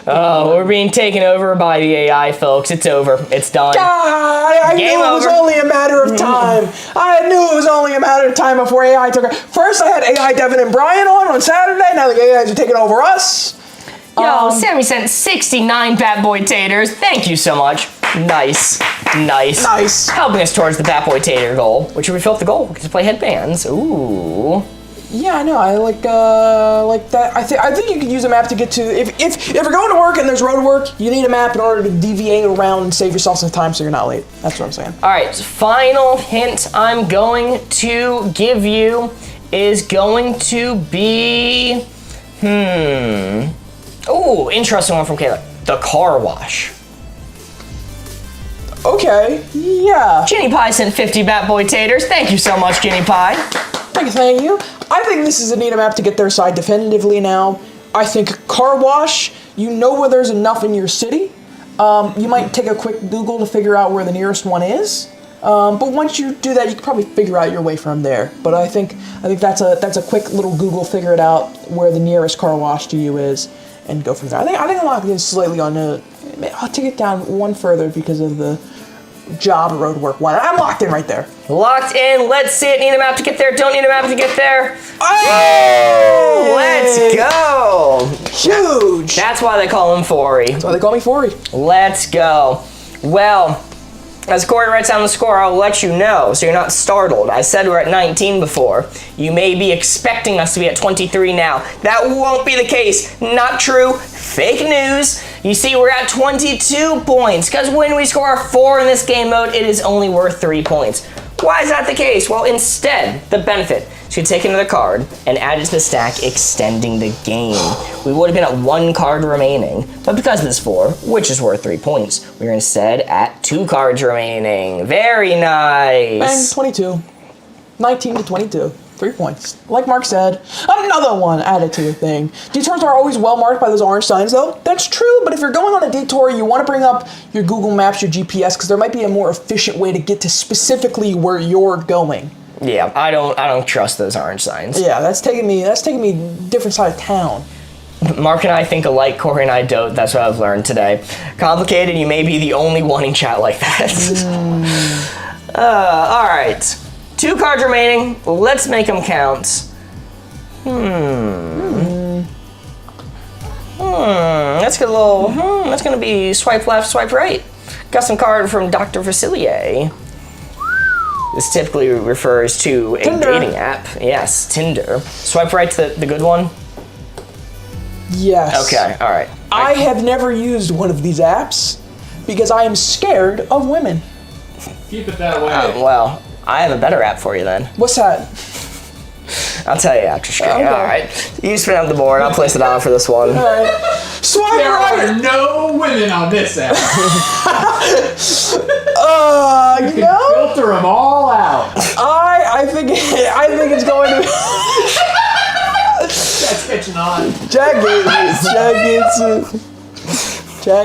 Oh, we're being taken over by the AI, folks. It's over. It's done. God, I Game knew it was over. only a matter of time. I knew it was only a matter of time before AI took her. First, I had AI Devin and Brian on Saturday. Now the AIs are taking over us. Yo, Sammy sent 69 Bat Boy Taters. Thank you so much. Nice. Nice. Helping us towards the Bat Boy Tater goal, which we filled the goal. We get to play headbands. Ooh. Yeah, I know. I like that. I think you could use a map to get to. If you're going to work and there's road work, you need a map in order to deviate around and save yourself some time so you're not late. That's what I'm saying. All right. Final hint I'm going to give you is going to be. Ooh, interesting one from Kayla. The car wash. Okay. Yeah. Ginny Pie sent 50 Bat Boy Taters. Thank you so much, Ginny Pie. Thank you. I think this is a need a map to get their side definitively now. I think car wash, you know where there's enough in your city. You might take a quick Google to figure out where the nearest one is. But once you do that, you can probably figure out your way from there. But I think that's a quick little Google figure it out where the nearest car wash to you is, and go from there. I think I'm locked in slightly on I'll take it down one further because of the job road work one. I'm locked in right there. Locked in. Let's see it. Need a map to get there. Don't need a map to get there. Oh, Let's go. Huge. That's why they call him Forey. That's why they call me Forey. Let's go. Well, as Corey writes down the score, I'll let you know so you're not startled. I said we're at 19 before. You may be expecting us to be at 23 now. That won't be the case. Not true. Fake news. You see, we're at 22 points because when we score 4 in this game mode, it is only worth 3 points. Why is that the case? Well, instead, the benefit should take another card and add it to the stack, extending the game. We would have been at 1 card remaining, but because of this 4, which is worth 3 points, we're instead at 2 cards remaining. Very nice. Bang, 22. 19 to 22. 3 points. Like Mark said, another one added to your thing. Detours are always well marked by those orange signs, though. That's true, but if you're going on a detour, you want to bring up your Google Maps, your GPS, because there might be a more efficient way to get to specifically where you're going. Yeah, I don't trust those orange signs. Yeah, that's taking me different side of town. Mark and I think alike, Corey and I don't. That's what I've learned today. Complicated, you may be the only one in chat like that. All right. 2 cards remaining. Let's make them count. Let's get a little. That's gonna be swipe left, swipe right. Got some card from Dr. Facilier. This typically refers to a Tinder. dating app. Yes, Tinder. Swipe right to the good one. Yes. Okay. All right. I have never used one of these apps because I am scared of women. Keep it that way. Well, I have a better app for you then. What's that? I'll tell you after stream. Okay. All right. You spin up the board. I'll place it on for this one. All right. Swipe There right. are no women on this app. You know, Filter them all out. I think it's going to. That's catching on. Jack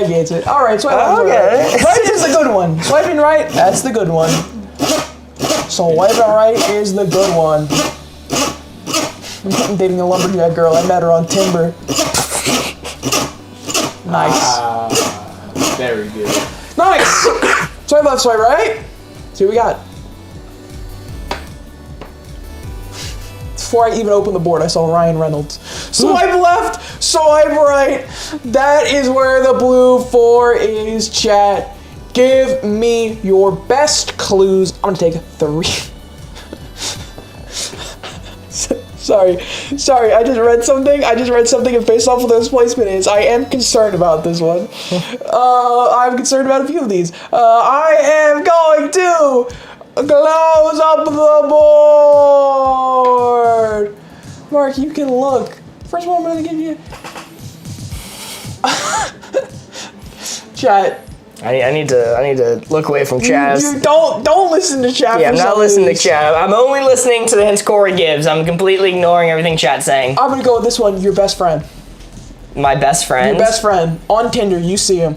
gets it. All right, swipe left. Okay. Right is the good one. Swiping right, that's the good one. Swiping right is the good one. I'm dating a lumberjack girl. I met her on Timber. Nice. Very good. Nice. Swipe left, swipe right. See what we got. Before I even opened the board, I saw Ryan Reynolds. Swipe left, swipe right. That is where the blue 4 is, chat. Give me your best clues. I'm gonna take 3. Sorry, I just read something. And based off of those placement is, I am concerned about this one. I'm concerned about a few of these. I am going to close up the board. Mark, you can look. First one I'm gonna give you. Chat. I need to look away from chat. You don't listen to chat. Yeah, I'm not listening to chat. I'm only listening to the hints Corey gives. I'm completely ignoring everything chat's saying. I'm gonna go with this one. Your best friend. My best friend. Your best friend on Tinder. You see him.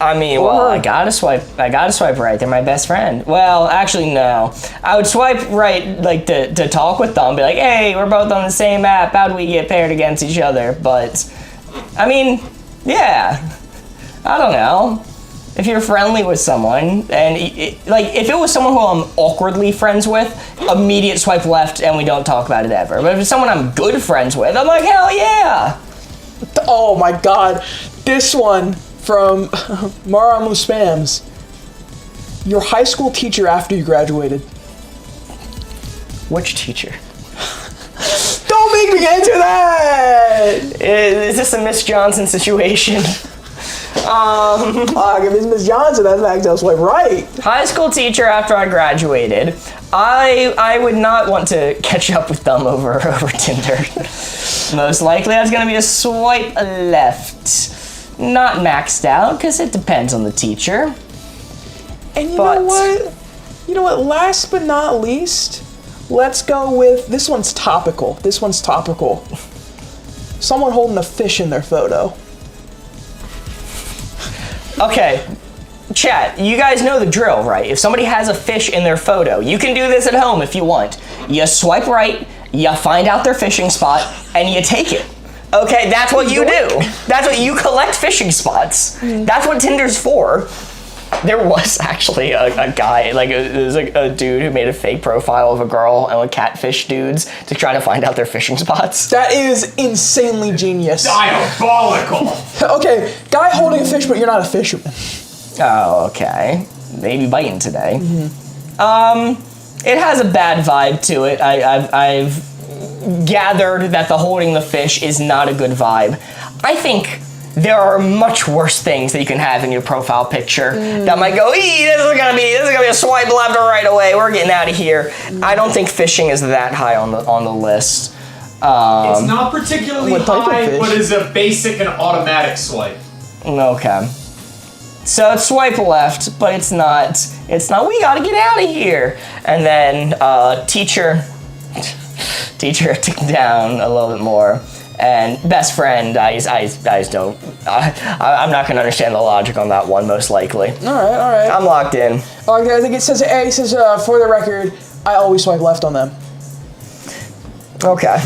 I mean, well, I gotta swipe right. They're my best friend. Well, actually, no. I would swipe right, like, to talk with them. Be like, hey, we're both on the same app. How do we get paired against each other? But, I mean, yeah. I don't know. If you're friendly with someone, and, if it was someone who I'm awkwardly friends with, immediate swipe left and we don't talk about it ever. But if it's someone I'm good friends with, I'm like, hell yeah. Oh my god. This one from Maramu Spams. Your high school teacher after you graduated. Which teacher? Don't make me answer that! Is this a Miss Johnson situation? Fuck, if it's Miss Johnson, that's actually I'll swipe right. High school teacher after I graduated. I would not want to catch up with them over Tinder. Most likely that's gonna be a swipe left. Not maxed out, because it depends on the teacher. And you know what? Last but not least, let's go with this one's topical. Someone holding a fish in their photo. Okay, chat, you guys know the drill, right? If somebody has a fish in their photo, you can do this at home if you want. You swipe right, you find out their fishing spot, and you take it. Okay, that's what you do. That's what you collect fishing spots. That's what Tinder's for. There was actually a guy, like there's a dude who made a fake profile of a girl and would catfish dudes to try to find out their fishing spots. That is insanely genius. Diabolical. Okay, guy holding a fish, but you're not a fisherman. Oh, okay. Maybe biting today. It has a bad vibe to it. I've gathered that the holding the fish is not a good vibe. I think there are much worse things that you can have in your profile picture that might go, this is gonna be a swipe left or right away. We're getting out of here. I don't think fishing is that high on the list. It's not particularly what type of high, fish? but is a basic and automatic swipe. Okay. So it's swipe left, but it's not, we gotta get out of here. And then teacher took down a little bit more. And best friend, I don't, I'm not gonna understand the logic on that one, most likely. All right. I'm locked in. Okay, I think it says for the record, I always swipe left on them. Okay.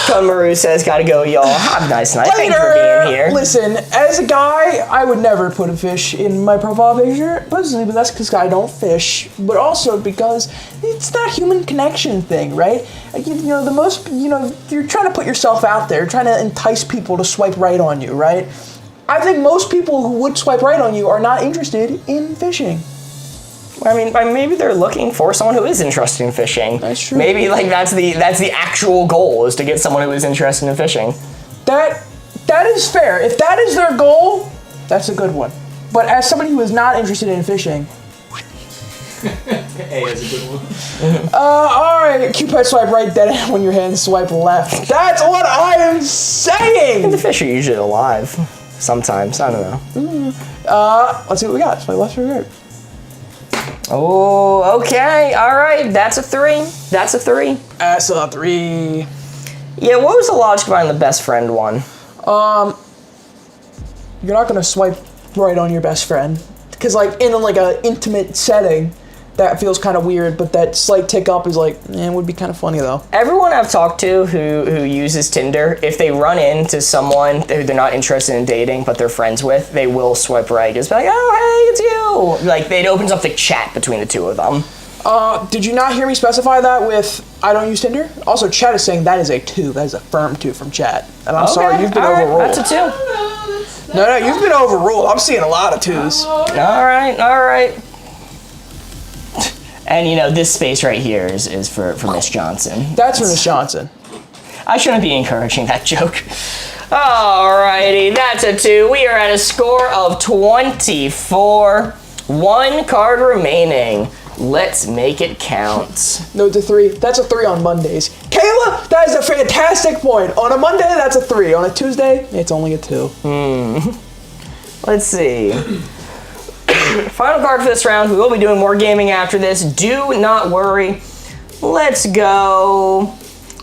Maru says, gotta go, y'all. Have a nice night. Thanks for being here. Listen, as a guy, I would never put a fish in my profile picture, personally, but that's because I don't fish, but also because it's that human connection thing, right? You're trying to put yourself out there, trying to entice people to swipe right on you, right? I think most people who would swipe right on you are not interested in fishing. I mean, maybe they're looking for someone who is interested in fishing. That's true. Maybe like that's the actual goal, is to get someone who is interested in fishing. That is fair. If that is their goal, that's a good one. But as somebody who is not interested in fishing, A is a good one. alright, Cupid swipe right, dead end when your hands swipe left. That's what I am saying! The fish are usually alive. Sometimes, I don't know. Let's see what we got. Swipe left or right? Oh, okay, all right. That's a 3. That's a 3. That's a 3. Yeah, what was the logic behind the best friend one? You're not gonna swipe right on your best friend, because like in like a intimate setting, that feels kind of weird. But that slight tick up is like, it would be kind of funny though. Everyone I've talked to who uses Tinder, if they run into someone who they're not interested in dating but they're friends with, they will swipe right. Just be like, oh hey, it's you. Like it opens up the chat between the two of them. Did you not hear me specify that with I don't use Tinder? Also, chat is saying that is a 2. That is a firm 2 from chat. And I'm sorry, you've been overruled. That's a 2. No, you've been overruled. I'm seeing a lot of 2s. All right. And this space right here is for Miss Johnson. That's for Miss Johnson. I shouldn't be encouraging that joke. Alrighty, that's a 2. We are at a score of 24. 1 card remaining. Let's make it count. No, it's a 3. That's a 3 on Mondays. Kayla, that is a fantastic point. On a Monday, that's a 3. On a Tuesday, it's only a 2. Let's see. Final card for this round. We will be doing more gaming after this. Do not worry. Let's go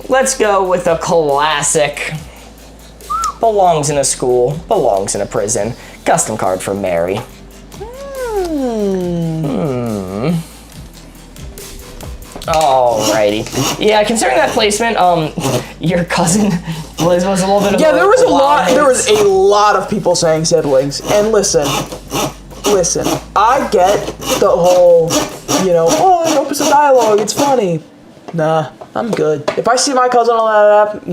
with a classic. Belongs in a school, belongs in a prison. Custom card from Mary. Alrighty. Yeah, considering that placement, your cousin was a little bit of there was a lot of people saying siblings. And listen, I get the whole, it opens a dialogue, it's funny. Nah, I'm good. If I see my cousin on that app,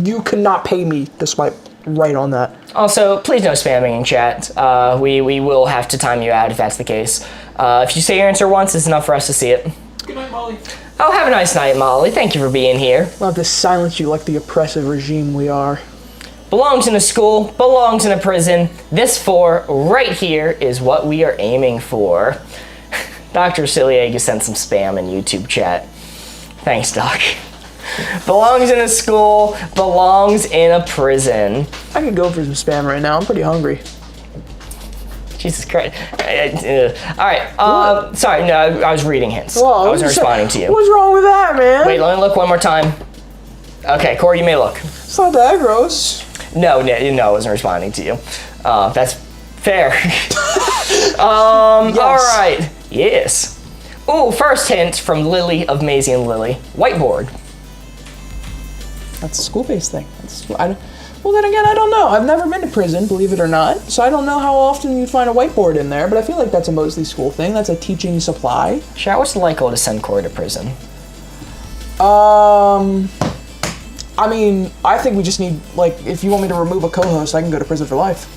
you cannot pay me to swipe right on that. Also, please no spamming in chat. We will have to time you out if that's the case. If you say your answer once, it's enough for us to see it. Good night, Molly. Oh, have a nice night, Molly. Thank you for being here. I'll have to silence you like the oppressive regime we are. Belongs in a school, belongs in a prison. This 4 right here is what we are aiming for. Dr. Cilieg, you sent some spam in YouTube chat. Thanks, Doc. Belongs in a school, belongs in a prison. I could go for some spam right now. I'm pretty hungry. Jesus Christ. All right. Sorry, no, I was reading hints. Whoa, I wasn't responding to you. What's wrong with that, man? Wait, let me look one more time. Okay, Corey, you may look. It's not that gross. No, I wasn't responding to you. That's fair. All right. Yes. Ooh, first hint from Lily of Maisie and Lily. Whiteboard. That's a school-based thing. Well, then again, I don't know. I've never been to prison, believe it or not, so I don't know how often you'd find a whiteboard in there, but I feel like that's a mostly school thing. That's a teaching supply. Chat, what's it like to send Corey to prison? I mean, I think we just need, like, if you want me to remove a co-host, I can go to prison for life.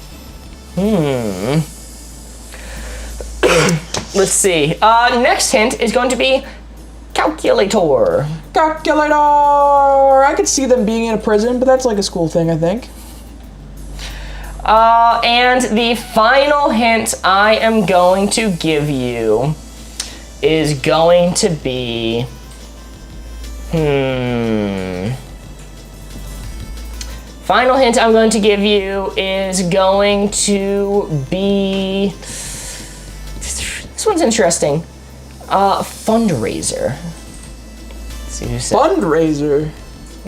Let's see. Next hint is going to be calculator. Calculator! I could see them being in a prison, but that's like a school thing, I think. And the final hint I am going to give you is going to be... Final hint I'm going to give you is going to be... This one's interesting. Fundraiser. Let's see who said. Fundraiser?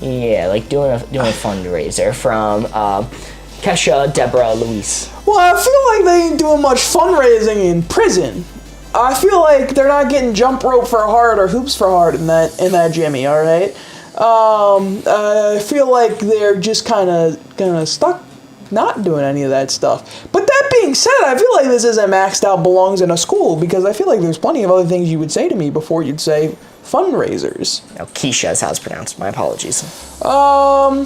Yeah, like doing a fundraiser from Kesha, Deborah, Luis. Well, I feel like they ain't doing much fundraising in prison. I feel like they're not getting jump rope for heart or hoops for heart in that Jimmy, all right? I feel like they're just kind of stuck not doing any of that stuff. But that being said, I feel like this isn't maxed out belongs in a school, because I feel like there's plenty of other things you would say to me before you'd say fundraisers. Oh, Keisha is how it's pronounced. My apologies. Are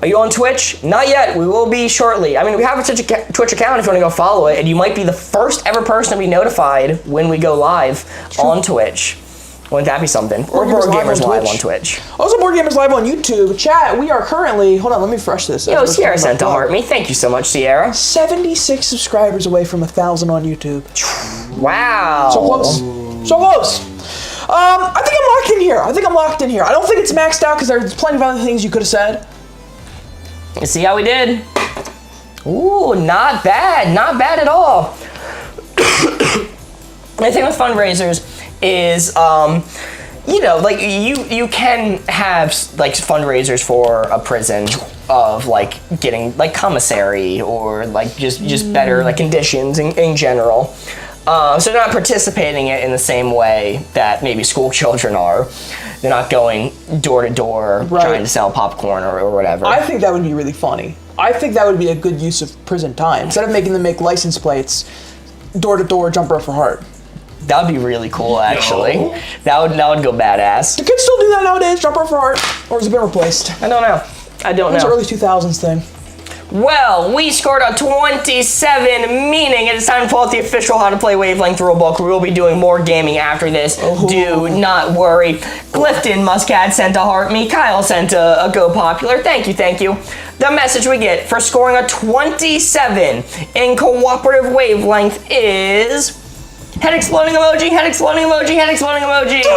you on Twitch? Not yet. We will be shortly. I mean, we have a Twitch account if you want to go follow it, and you might be the first ever person to be notified when we go live on Twitch. Wouldn't that be something? Or Boardgamers Live on Twitch. Also, Boardgamers Live on YouTube. Chat, we are currently... Hold on, let me refresh this. Yo, Sierra sent to heart me. Thank you so much, Sierra. 76 subscribers away from 1,000 on YouTube. Wow. So close. So close. I think I'm locked in here. I don't think it's maxed out because there's plenty of other things you could have said. You see how we did? Ooh, not bad. Not bad at all. The thing with fundraisers is, you know, like you can have like fundraisers for a prison of like getting like commissary or like just better like conditions in general. So they're not participating in the same way that maybe school children are. They're not going door to door trying to sell popcorn or whatever. I think that would be really funny. I think that would be a good use of prison time. Instead of making them make license plates, door to door, jump rope for heart. That would be really cool, actually. No. That would go badass. Do kids still do that nowadays, jump rope for heart? Or has it been replaced? I don't know. It's an early 2000s thing. Well, we scored a 27, meaning it is time to pull out the official How to Play Wavelength rulebook. We will be doing more gaming after this. Oh. Do not worry. Clifton Muscat sent a heart me. Kyle sent a go popular. Thank you, thank you. The message we get for scoring a 27 in cooperative wavelength is... Head exploding emoji, head exploding emoji, head exploding emoji. 3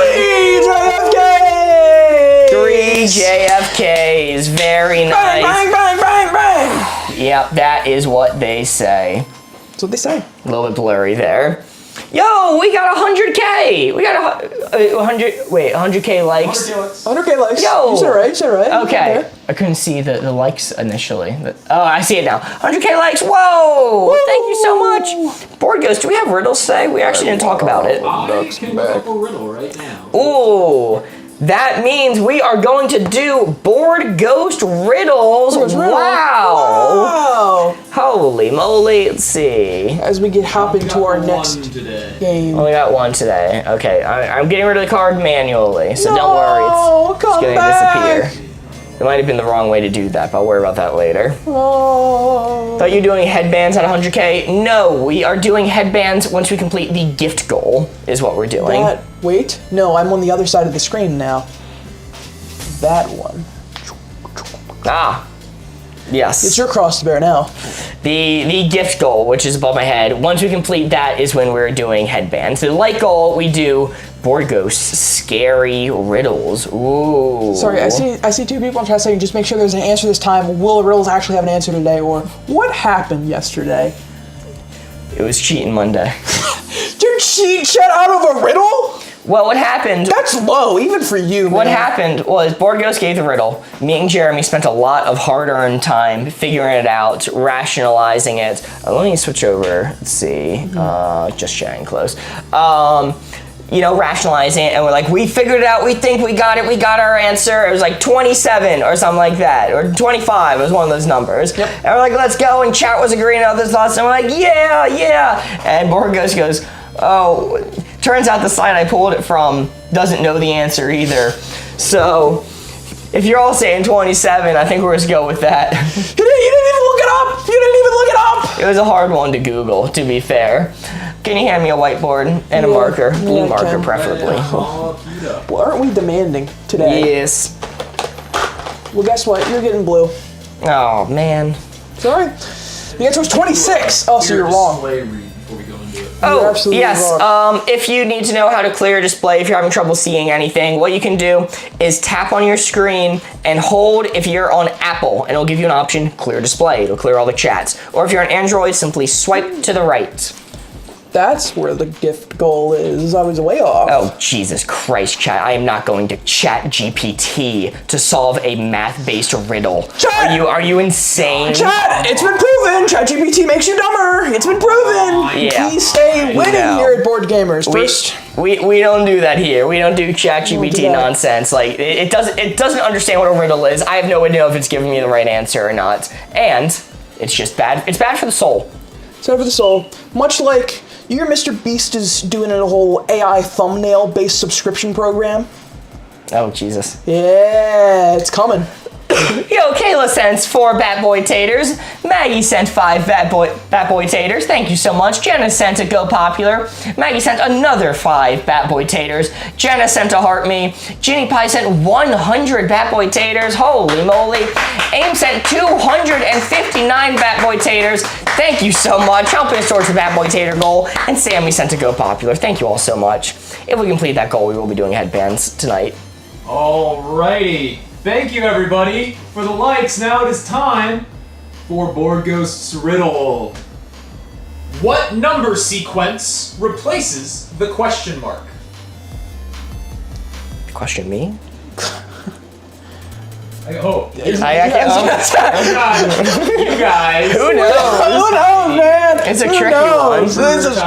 JFKs! 3 JFKs, very nice. Bang, bang, bang, bang! Yep, that is what they say. That's what they say. A little bit blurry there. Yo, we got 100K! We got 100K likes. 100K likes. Yo! You said right. Okay. I couldn't see the likes initially. Oh, I see it now. 100K likes, whoa! Woo! Thank you so much. Board Ghost, do we have riddles today? We actually didn't talk about it. I can look up a riddle right now. Ooh. That means we are going to do Board Ghost riddles. Wow. Holy moly. Let's see. As we hop into our next game. Only got one today. Okay, I'm getting rid of the card manually, so don't worry. It's going to disappear. It might have been the wrong way to do that, but I'll worry about that later. Thought you were doing headbands at 100K? No, we are doing headbands once we complete the gift goal, is what we're doing. Wait, no, I'm on the other side of the screen now. That one. Ah, yes. It's your cross to bear now. The gift goal, which is above my head, once we complete that is when we're doing headbands. The light goal, we do Board Ghosts, scary riddles. Ooh. Sorry, I see 2 people. I'm trying to say, just make sure there's an answer this time. Will the riddles actually have an answer today? Or what happened yesterday? It was Cheating Monday. Did cheat chat out of a riddle? Well, what happened? That's low, even for you, What man. happened was Board Ghost gave the riddle. Me and Jeremy spent a lot of hard-earned time figuring it out, rationalizing it. Let me switch over. Let's see. Just chatting close. Rationalizing it, and we're like, we figured it out. We think we got it. We got our answer. It was like 27 or something like that, or 25. It was one of those numbers. Yep. And we're like, let's go. And chat was agreeing on other thoughts, and we're like, yeah. And Board Ghost goes, oh. Turns out the site I pulled it from doesn't know the answer either. So, if you're all saying 27, I think we're just go with that. You didn't even look it up! You didn't even look it up! It was a hard one to Google, to be fair. Can you hand me a whiteboard and a marker? Blue I marker, can. preferably. Well, aren't we demanding today? Yes. Well, guess what? You're getting blue. Oh, man. Sorry. The answer was 26. Oh, so you're wrong. Before we go into it. You're absolutely yes. wrong. If you need to know how to clear a display, if you're having trouble seeing anything, what you can do is tap on your screen and hold if you're on Apple, and it'll give you an option, clear display. It'll clear all the chats. Or if you're on Android, simply swipe to the right. That's where the gift goal is. I was way off. Oh, Jesus Christ, chat. I am not going to chat GPT to solve a math-based riddle. Chat! Are you insane? Chat, it's been proven. ChatGPT makes you dumber. It's been proven. Yeah. Please stay winning know. here at Board Gamers. First, We don't do that here. We don't do chat don't do GPT that. nonsense. Like it doesn't understand what a riddle is. I have no idea if it's giving me the right answer or not. And it's just bad. It's bad for the soul. it's over the soul. Much like your Mr. Beast is doing a whole AI thumbnail-based subscription program. Oh, Jesus. Yeah, it's coming. Yo, Kayla sends 4 Bat Boy Taters. Maggie sent 5 Bat Boy Taters. Thank you so much. Jenna sent a Go Popular. Maggie sent another 5 Bat Boy Taters. Jenna sent a Heart Me. Ginny Pie sent 100 Bat Boy Taters. Holy moly. Aim sent 259 Bat Boy Taters. Thank you so much. Helping us towards the Bat Boy Tater goal. And Sammy sent a Go Popular. Thank you all so much. If we complete that goal, we will be doing headbands tonight. Alrighty. Thank you, everybody, for the likes. Now it is time for Board Ghost's riddle. What number sequence replaces the question mark? Question me? I can't. You guys. Who knows? Who knows, man? It's a Who tricky knows? one. This is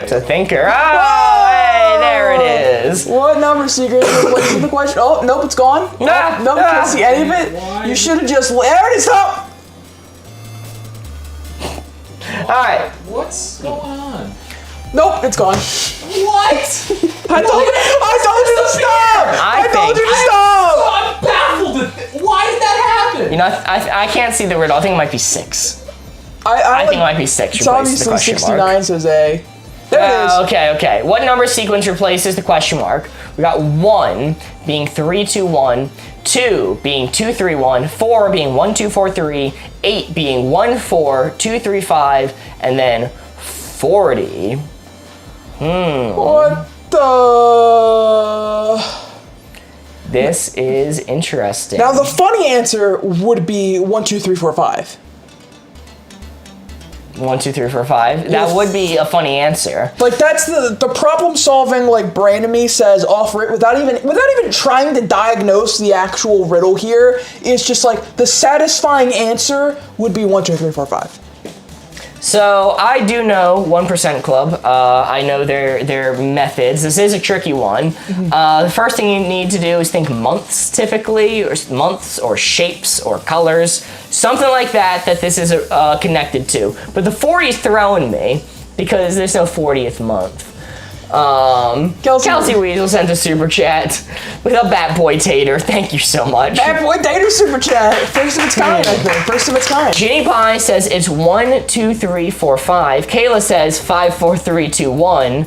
It's a thinker. Oh, hey, there it is. What number secret replaces the question? Oh, nope, it's gone. Ah, Nope, can't see any of it. You should have just. There it is. Stop. All right. What's going on? Nope, it's gone. What? I told you to stop. I told you to stop. I'm baffled at why did that happen? You know, I can't see the riddle. I think it might be 6. I think it might be 6. It's Replaces the obviously question mark. 69 says A. There it is. Okay. What number sequence replaces the question mark? We got 1 being 3, 2, 1, 2 being 2, 3, 1, 4 being 1, 2, 4, 3, 8 being 1, 4, 2, 3, 5, and then 40. What the? This is interesting. Now the funny answer would be 1, 2, 3, 4, 5. 1, 2, 3, 4, 5. That would be a funny answer. Like that's the problem solving like brain of me says offer it without even trying to diagnose the actual riddle here. It's just like the satisfying answer would be 1, 2, 3, 4, 5. So I do know 1% Club. I know their methods. This is a tricky one. The first thing you need to do is think months typically, or months, or shapes, or colors, something like that this is connected to. But the 40 is throwing me because there's no 40th month. Kelsey Weasel sent a super chat with a Bat Boy Tater. Thank you so much. Bat Boy Tater super chat. First of its kind, I think. First of its kind. Ginny Pie says it's 1, 2, 3, 4, 5. Kayla says 5, 4, 3, 2, 1.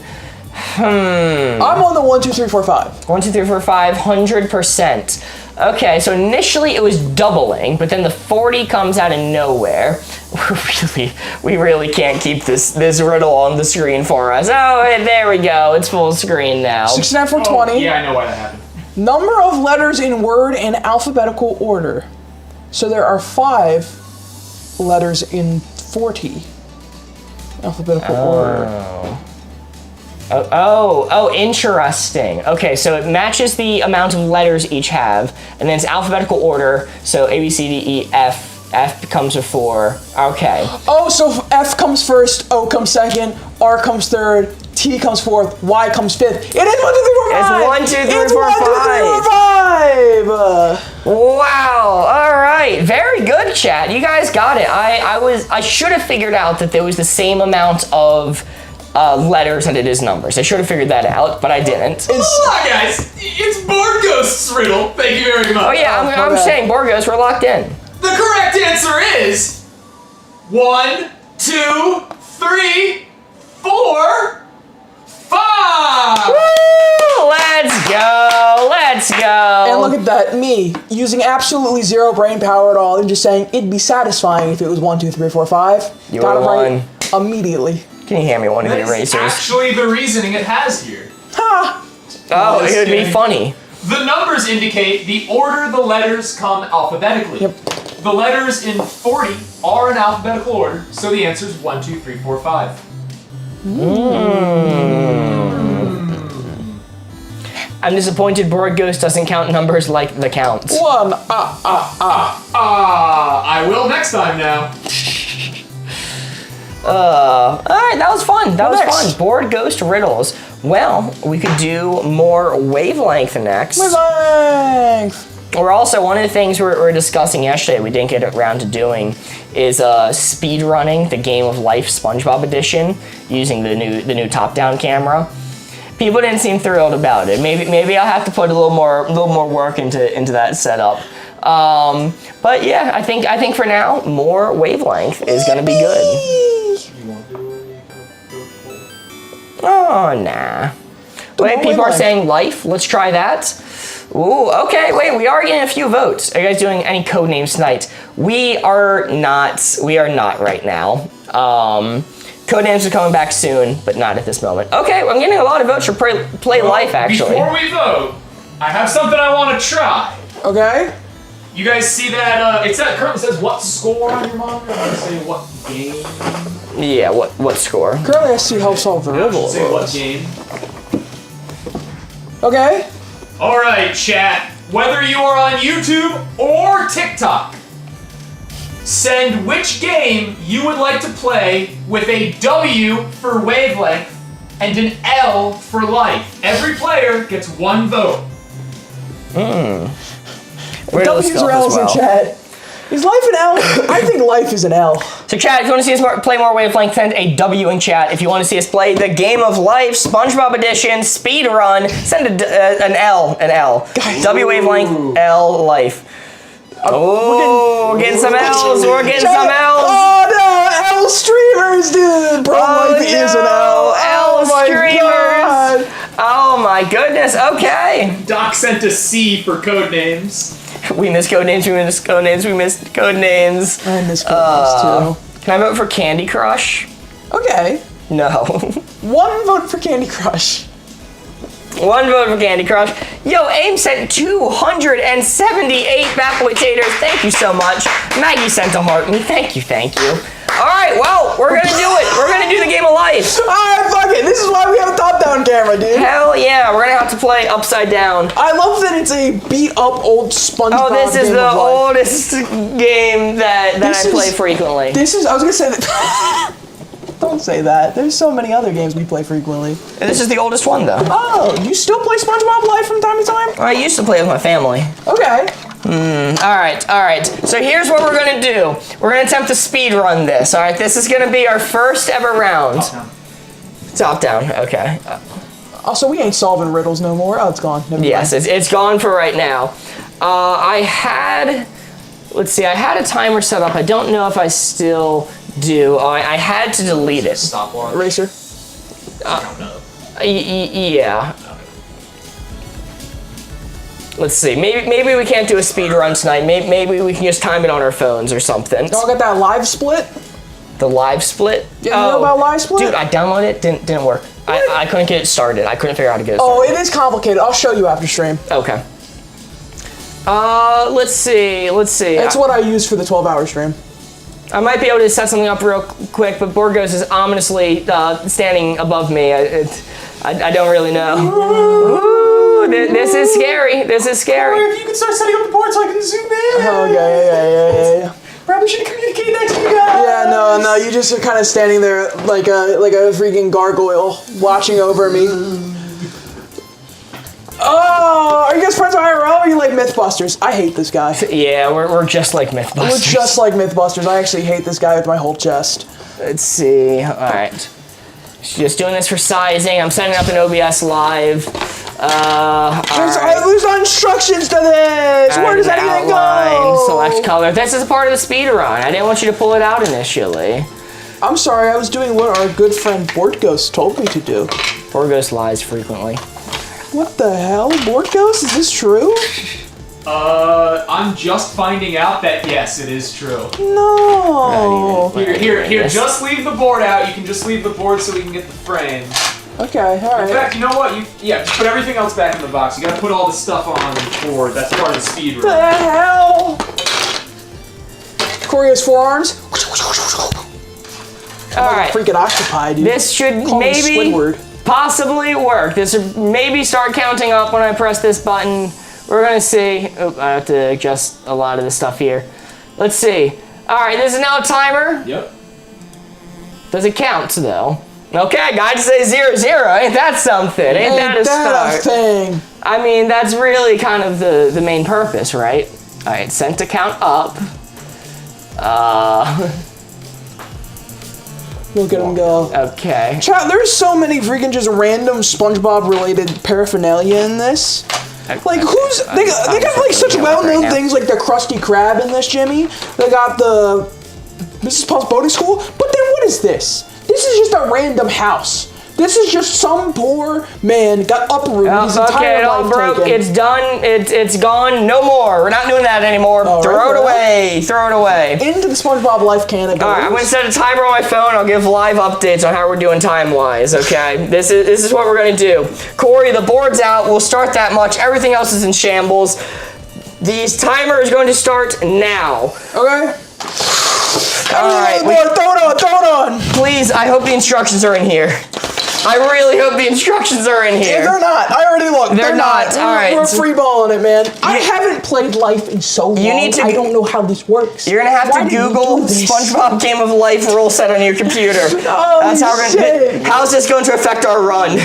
I'm on the 1, 2, 3, 4, 5. 1, 2, 3, 4, 5, 100%. Okay, so initially it was doubling, but then the 40 comes out of nowhere. We really can't keep this riddle on the screen for us. Oh, there we go. It's full screen now. 69 for 20. Yeah, I know why that happened. Number of letters in word in alphabetical order. So there are 5 letters in 40 alphabetical order. Oh, interesting. Okay, so it matches the amount of letters each have, and then it's alphabetical order, so A, B, C, D, E, F. F comes before. Okay. Oh, so F comes first, O comes second, R comes third, T comes fourth, Y comes fifth. It is 1, 2, 3, 4, 5. It's 1, 2, 3, It's 4, 1, 2, 3, 4, 5. Wow. All right. Very good, chat. You guys got it. I should have figured out that there was the same amount of letters and it is numbers. I should have figured that out, but I didn't. Hold on, guys. It's Board Ghost's riddle. Thank you very much. Oh yeah, I'm saying Boardgos, we're locked in. The correct answer is 1, 2, 3, 4, 5. Woo! Let's go. Let's go. And look at that, me using absolutely zero brain power at all and just saying it'd be satisfying if it was 1, 2, 3, 4, 5. You Got it won. right immediately. Can you hand me one of the That's erasers? actually the reasoning it has here. Ha! Oh, Just it would be kidding. funny. The numbers indicate the order the letters come alphabetically. Yep. The letters in 40 are in alphabetical order, so the answer is 1, 2, 3, 4, 5. I'm disappointed Board Ghost doesn't count numbers like the counts. 1, I will next time now. All right, that was fun. That was Next. fun. Board Ghost riddles. Well, we could do more wavelength next. wavelength. We're also, one of the things we were discussing yesterday, we didn't get around to doing, is speed running the Game of Life Spongebob edition using the new top-down camera. People didn't seem thrilled about it. Maybe I'll have to put a little more work into that setup. But yeah, I think for now, more wavelength is gonna be good. Oh, nah. Wait, people are wavelength. saying life. Let's try that. Ooh, okay, wait, we are getting a few votes. Are you guys doing any code names tonight? We are not right now. Code names are coming back soon, but not at this moment. Okay, I'm getting a lot of votes for play life, actually. Before we vote, I have something I want to try. Okay. You guys see that? It currently says what score on your monitor. I'm gonna say what game. Yeah, what score? Currently I see how solve the I should riddle. say what game. Okay. All right, chat. Whether you are on YouTube or TikTok, send which game you would like to play with a W for wavelength and an L for life. Every player gets 1 vote. Riddle W's stuff or as L's well. in chat. Is life an L? I think life is an L. So chat, if you want to see us play more wavelength, send a W in chat. If you want to see us play the Game of Life Spongebob edition speed run, send an L. Guys. W wavelength, L life. Oh, we're getting some L's. We're getting some L's. Oh no, L streamers, dude. Bro, Oh, life is an L. L Oh my streamers. God. Oh my goodness. Okay. Doc sent a C for code names. We missed code names. We missed code names. We missed code names. I miss code Can I vote for Candy Crush? too. Okay. No. 1 vote for Candy Crush. 1 vote for Candy Crush. Yo, AIM sent 278 Bad Boy Taters. Thank you so much. Maggie sent a heart me. Thank you. All right, well, we're gonna do it. We're gonna do the Game of Life. Alright, fuck it. This is why we have a top-down camera, dude. Hell yeah, we're gonna have to play upside down. I love that it's a beat-up old SpongeBob Oh, this is Game the of Life. oldest game that This I is- play frequently. I was gonna say that. Don't say that. There's so many other games we play frequently. This is the oldest one, though. Oh, you still play SpongeBob Live from time to time? I used to play with my family. Okay. All right. So here's what we're gonna do. We're gonna attempt to speed run this. All right, this is gonna be our first ever round. Top down. Okay. Also, we ain't solving riddles no more. Oh, it's gone. Never Yes, mind. it's gone for right now. I had a timer set up. I don't know if I still do. I had to delete it. Stopwatch. Eraser. Yeah. Let's see. Maybe we can't do a speed run tonight. Maybe we can just time it on our phones or something. Y'all got that live split? The live split? Yeah, you know about live split? Dude, I downloaded it. Didn't work. I couldn't get it started. I couldn't figure out how to get it Oh, started. it is complicated. I'll show you after stream. Okay. Let's see. That's what I use for the 12-hour stream. I might be able to set something up real quick, but Boardgos is ominously standing above me. I don't really know. Ooh, this is scary. This is scary. If you could start setting up the board so I can zoom in. Okay, yeah. Probably should communicate that to you guys. Yeah, no, you just are kind of standing there like a freaking gargoyle watching over me. Oh, are you guys friends on IRL or are you like Mythbusters? I hate this guy. Yeah, we're just like Mythbusters. We're just like Mythbusters. I actually hate this guy with my whole chest. Let's see. All right. Just doing this for sizing. I'm setting up an OBS live. There's no instructions to this. Where does anything go? Select color. This is a part of the speed run. I didn't want you to pull it out initially. I'm sorry. I was doing what our good friend Boardgos told me to do. Boardgos lies frequently. What the hell, Boardgos? Is this true? I'm just finding out that yes, it is true. No. Here, just leave the board out. You can just leave the board so we can get the frame. Okay, all right. In fact, you know what? Just put everything else back in the box. You gotta put all the stuff on the board. That's part of the speed run. What the hell? Corey has 4 arms. All right. Freaking octopi, dude. This should Call me maybe Squidward. possibly work. This should maybe start counting up when I press this button. We're gonna see. Oh, I have to adjust a lot of this stuff here. Let's see. All right, this is now a timer. Yep. Does it count though? Okay, guy to say 0, 0. Ain't that something? Ain't that a start? A thing? I mean, that's really kind of the main purpose, right? All right, sent to count up. Look at him go. Okay. Chat, there's so many freaking just random SpongeBob related paraphernalia in this. Like they got like such well-known things like the Krusty Krab in this, Jimmy. They got the Mrs. Puff's boating school. But then what is this? This is just a random house. This is just some poor man got uprooted his entire okay, it all life broke. taken. It's done. It's gone. No more. We're not doing that anymore. Throw it away. Throw it away. Into the SpongeBob life can it goes. All right, I'm gonna set a timer on my phone. I'll give live updates on how we're doing time-wise. Okay, this is what we're gonna do. Corey, the board's out. We'll start that much. Everything else is in shambles. The timer is going to start now. Okay. All right. Throw it on. Please, I hope the instructions are in here. I really hope the instructions are in here. Yeah, they're not. I already looked. They're not. All right. We're freeballing it, man. I haven't played Life in so long. You need to. I don't know how this works. You're gonna have to Google SpongeBob Game of Life rule set on your computer. That's how we're gonna. How's this going to affect our run?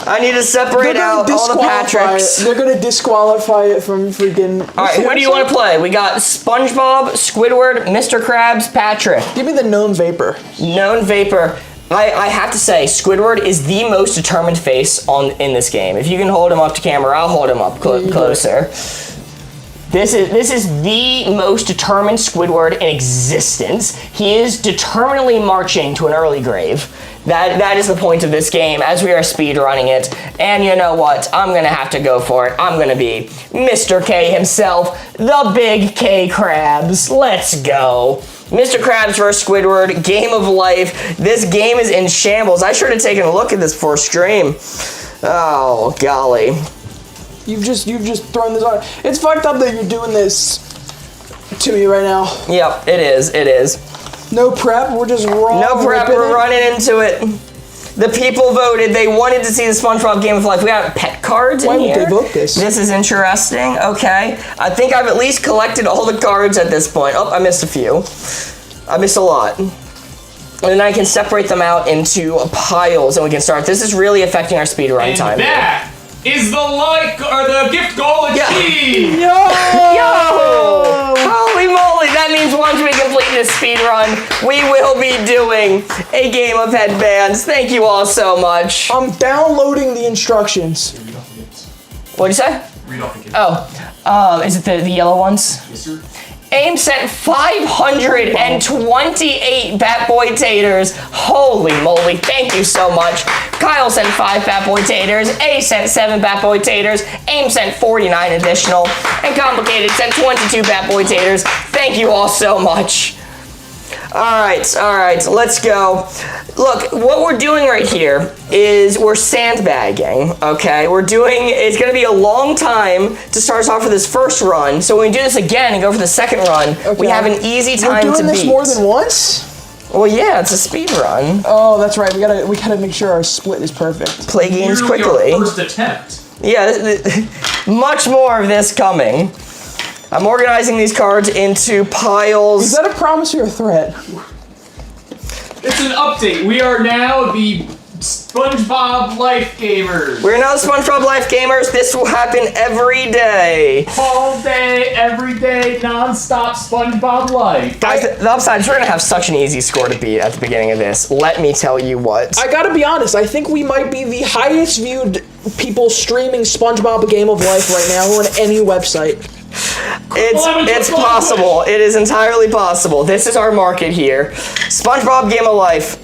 I need to separate out all the Patricks. They're gonna disqualify it from freaking. All right, who do you want to play? We got SpongeBob, Squidward, Mr. Krabs, Patrick. Give me the known vapor. Known vapor. I have to say, Squidward is the most determined face in this game. If you can hold him up to camera, I'll hold him up closer. This is the most determined Squidward in existence. He is determinedly marching to an early grave. That is the point of this game as we are speedrunning it. And you know what? I'm gonna have to go for it. I'm gonna be Mr. K himself, the Big K Krabs. Let's go. Mr. Krabs vs. Squidward, Game of Life. This game is in shambles. I should have taken a look at this before stream. Oh, golly. You've just thrown this on. It's fucked up that you're doing this to me right now. Yep, it is. No prep, we're just raw. No prep, we're running into it. The people voted. They wanted to see the SpongeBob Game of Life. We got pet cards in here. Why would they vote this? This is interesting. Okay. I think I've at least collected all the cards at this point. Oh, I missed a few. I missed a lot. And then I can separate them out into piles and we can start. This is really affecting our speedrun time. That is the gift goal achieved! Yo! Holy moly, that means once we complete this speedrun, we will be doing a game of headbands. Thank you all so much. I'm downloading the instructions. What'd you say? Read off the gift. Oh, is it the yellow ones? Yes, sir. Aim sent 528 Bat Boy Taters. Holy moly, thank you so much. Kyle sent 5 Bat Boy Taters. A sent 7 Bat Boy Taters. Aim sent 49 additional. And Complicated sent 22 Bat Boy Taters. Thank you all so much. All right, let's go. Look, what we're doing right here is we're sandbagging, okay? It's gonna be a long time to start us off for this first run, so when we do this again and go for the second run, we have an easy time to beat. We're doing this more than once? Well, yeah, it's a speed run. Oh, that's right, we gotta make sure our split is perfect. Play games Nearly quickly. our first attempt. Yeah, much more of this coming. I'm organizing these cards into piles. Is that a promise or a threat? It's an update. We are now the Spongebob Life Gamers. We're now the SpongeBob Life Gamers. This will happen every day. All day, every day, non-stop SpongeBob Life. Guys, the upside is we're going to have such an easy score to beat at the beginning of this. Let me tell you what. I gotta be honest, I think we might be the highest viewed people streaming SpongeBob A Game of Life right now on any website. It's possible. It is entirely possible. This is our market here. SpongeBob Game of Life.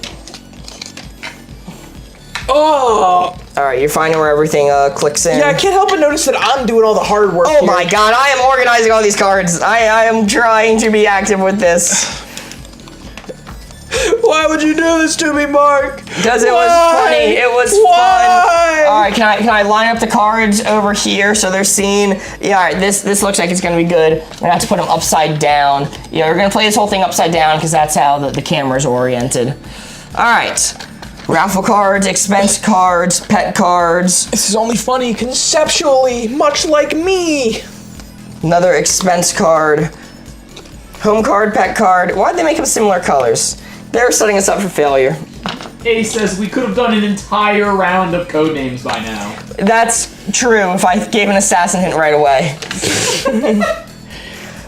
Oh! Alright, you're finding where everything clicks in. Yeah, I can't help but notice that I'm doing all the hard work Oh here. my god, I am organizing all these cards. I am trying to be active with this. Why would you do this to me, Mark? Because it was funny. It was fun. Alright, can I line up the cards over here so they're seen? Yeah, alright, this looks like it's gonna be good. I'm gonna have to put them upside down. Yeah, we're gonna play this whole thing upside down because that's how the camera's oriented. Alright. Raffle cards, expense cards, pet cards. This is only funny conceptually, much like me. Another expense card. Home card, pet card. Why'd they make them similar colors? They're setting us up for failure. A says we could have done an entire round of codenames by now. That's true if I gave an assassin hint right away.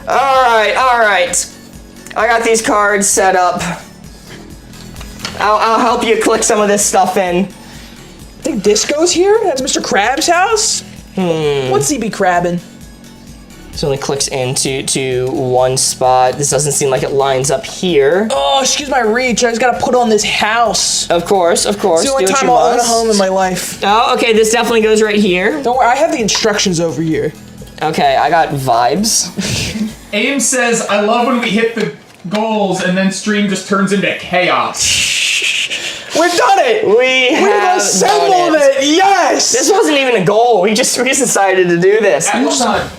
Alright. I got these cards set up. I'll help you click some of this stuff in. I think Disco's here? That's Mr. Krabs' house? What's he be crabbing? This only clicks into one spot. This doesn't seem like it lines up here. Oh, excuse my reach. I just gotta put on this house. Of course. It's the only time I'll own a home in my life. Oh, okay, this definitely goes right here. Don't worry, I have the instructions over here. Okay, I got vibes. Aim says, I love when we hit the goals and then stream just turns into chaos. We've done it! We've assembled it! Yes! This wasn't even a goal. We just decided to do this. At what time?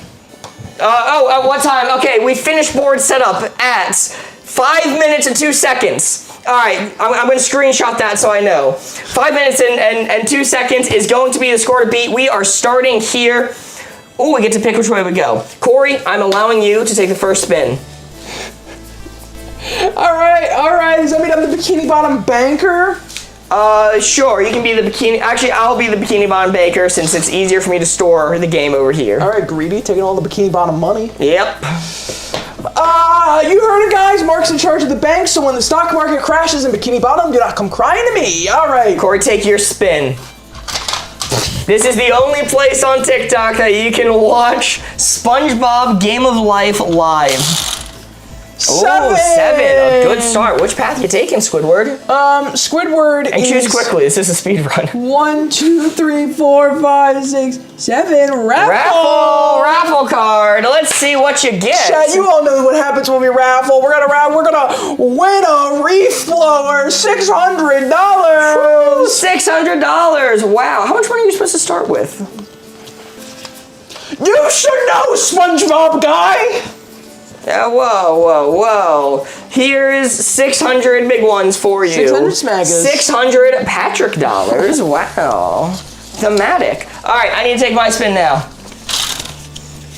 At what time? Okay, we finished board setup at 5 minutes and 2 seconds. All right, I'm going to screenshot that so I know. 5 minutes and 2 seconds is going to be the score to beat. We are starting here. Oh, we get to pick which way we go. Corey, I'm allowing you to take the first spin. All right. Does that mean I'm the Bikini Bottom banker? Sure, you can be the bikini. Actually, I'll be the Bikini Bottom baker since it's easier for me to store the game over here. All right, greedy, taking all the Bikini Bottom money. Yep. You heard it, guys. Mark's in charge of the bank, so when the stock market crashes in Bikini Bottom, do not come crying to me. All right. Corey, take your spin. This is the only place on TikTok that you can watch SpongeBob Game of Life live. Seven. Ooh, 7. A good start. Which path you taking, Squidward? Squidward And choose quickly. This is a speed run. 1, 2, 3, 4, 5, 6, 7. Raffle card. Let's see what you get. Chad, you all know what happens when we raffle. We're gonna win a reef blower. $600. $600. Wow. How much money are you supposed to start with? You should know, SpongeBob guy. Yeah, whoa. Here's 600 big ones for you. 600 smaggas. 600 Patrick dollars. Wow. Thematic. All right, I need to take my spin now.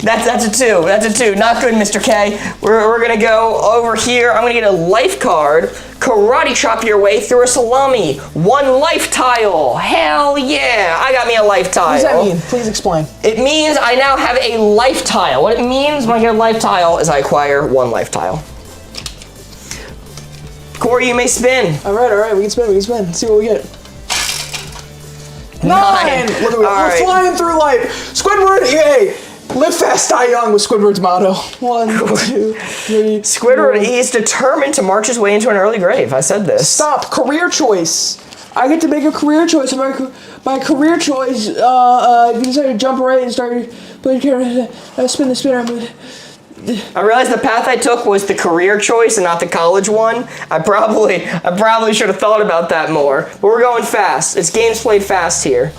That's a 2. That's a 2. Not good, Mr. K. We're gonna go over here. I'm gonna get a life card. Karate chop your way through a salami. 1 life tile. Hell yeah. I got me a life tile. What does that mean? Please explain. It means I now have a life tile. What it means when I get a life tile is I acquire 1 life tile. Corey, you may spin. All right. We can spin. Let's see what we get. 9. Look at me. We're flying through life. Squidward, yay. Live fast, die young was Squidward's motto. 1, 2, 3. Squidward, he's determined to march his way into an early grave. I said this. Stop. Career choice. I get to make a career choice. And my career choice, if you decide to jump right and start playing camera, spin the spinner. I realized the path I took was the career choice and not the college one. I probably should have thought about that more. But we're going fast. It's games played fast here.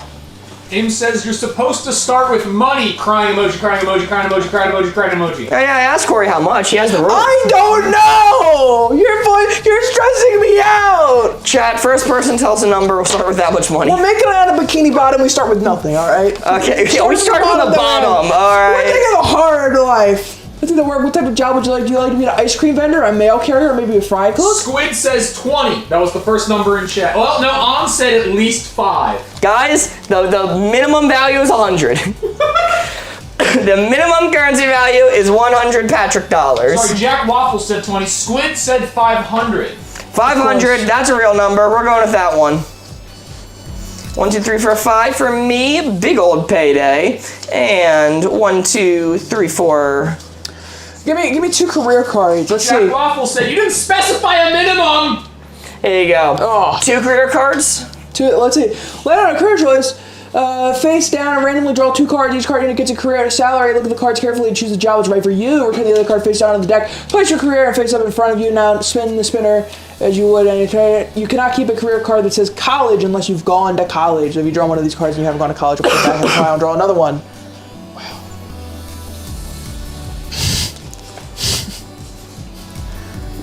Im says you're supposed to start with money. Crying emoji, crying emoji, crying emoji, crying emoji, crying emoji. I asked Corey how much. He has the rules. I don't know! You're stressing me out! Chat, first person tells a number, we'll start with that much money. We're making it out of Bikini Bottom, we start with nothing, alright? Okay, we start from the bottom, alright. We're taking a hard life. What's in the word? What type of job would you like? Do you like to be an ice cream vendor, a mail carrier, or maybe a fry cook? Squid says 20. That was the first number in chat. Well, no, On said at least 5. Guys, the minimum value is 100. The minimum currency value is 100 Patrick dollars. Sorry, Jack Waffle said 20. Squid said 500. 500, that's a real number. We're going with that one. 1, 2, 3, 4, 5 for me. Big old payday. And 1, 2, 3, 4. Give me 2 career cards. Let's see. Jack Waffle said you didn't specify a minimum. Here you go. Oh. 2 career cards. Let's see. Lay out a career choice. Face down and randomly draw 2 cards. Each card indicates a career and a salary. Look at the cards carefully and choose the job that's right for you. Return the other card face down on the deck. Place your career and face up in front of you. Now spin the spinner as you would any trader. You cannot keep a career card that says college unless you've gone to college. If you draw one of these cards and you haven't gone to college, I'll put it back in the pile and draw another one.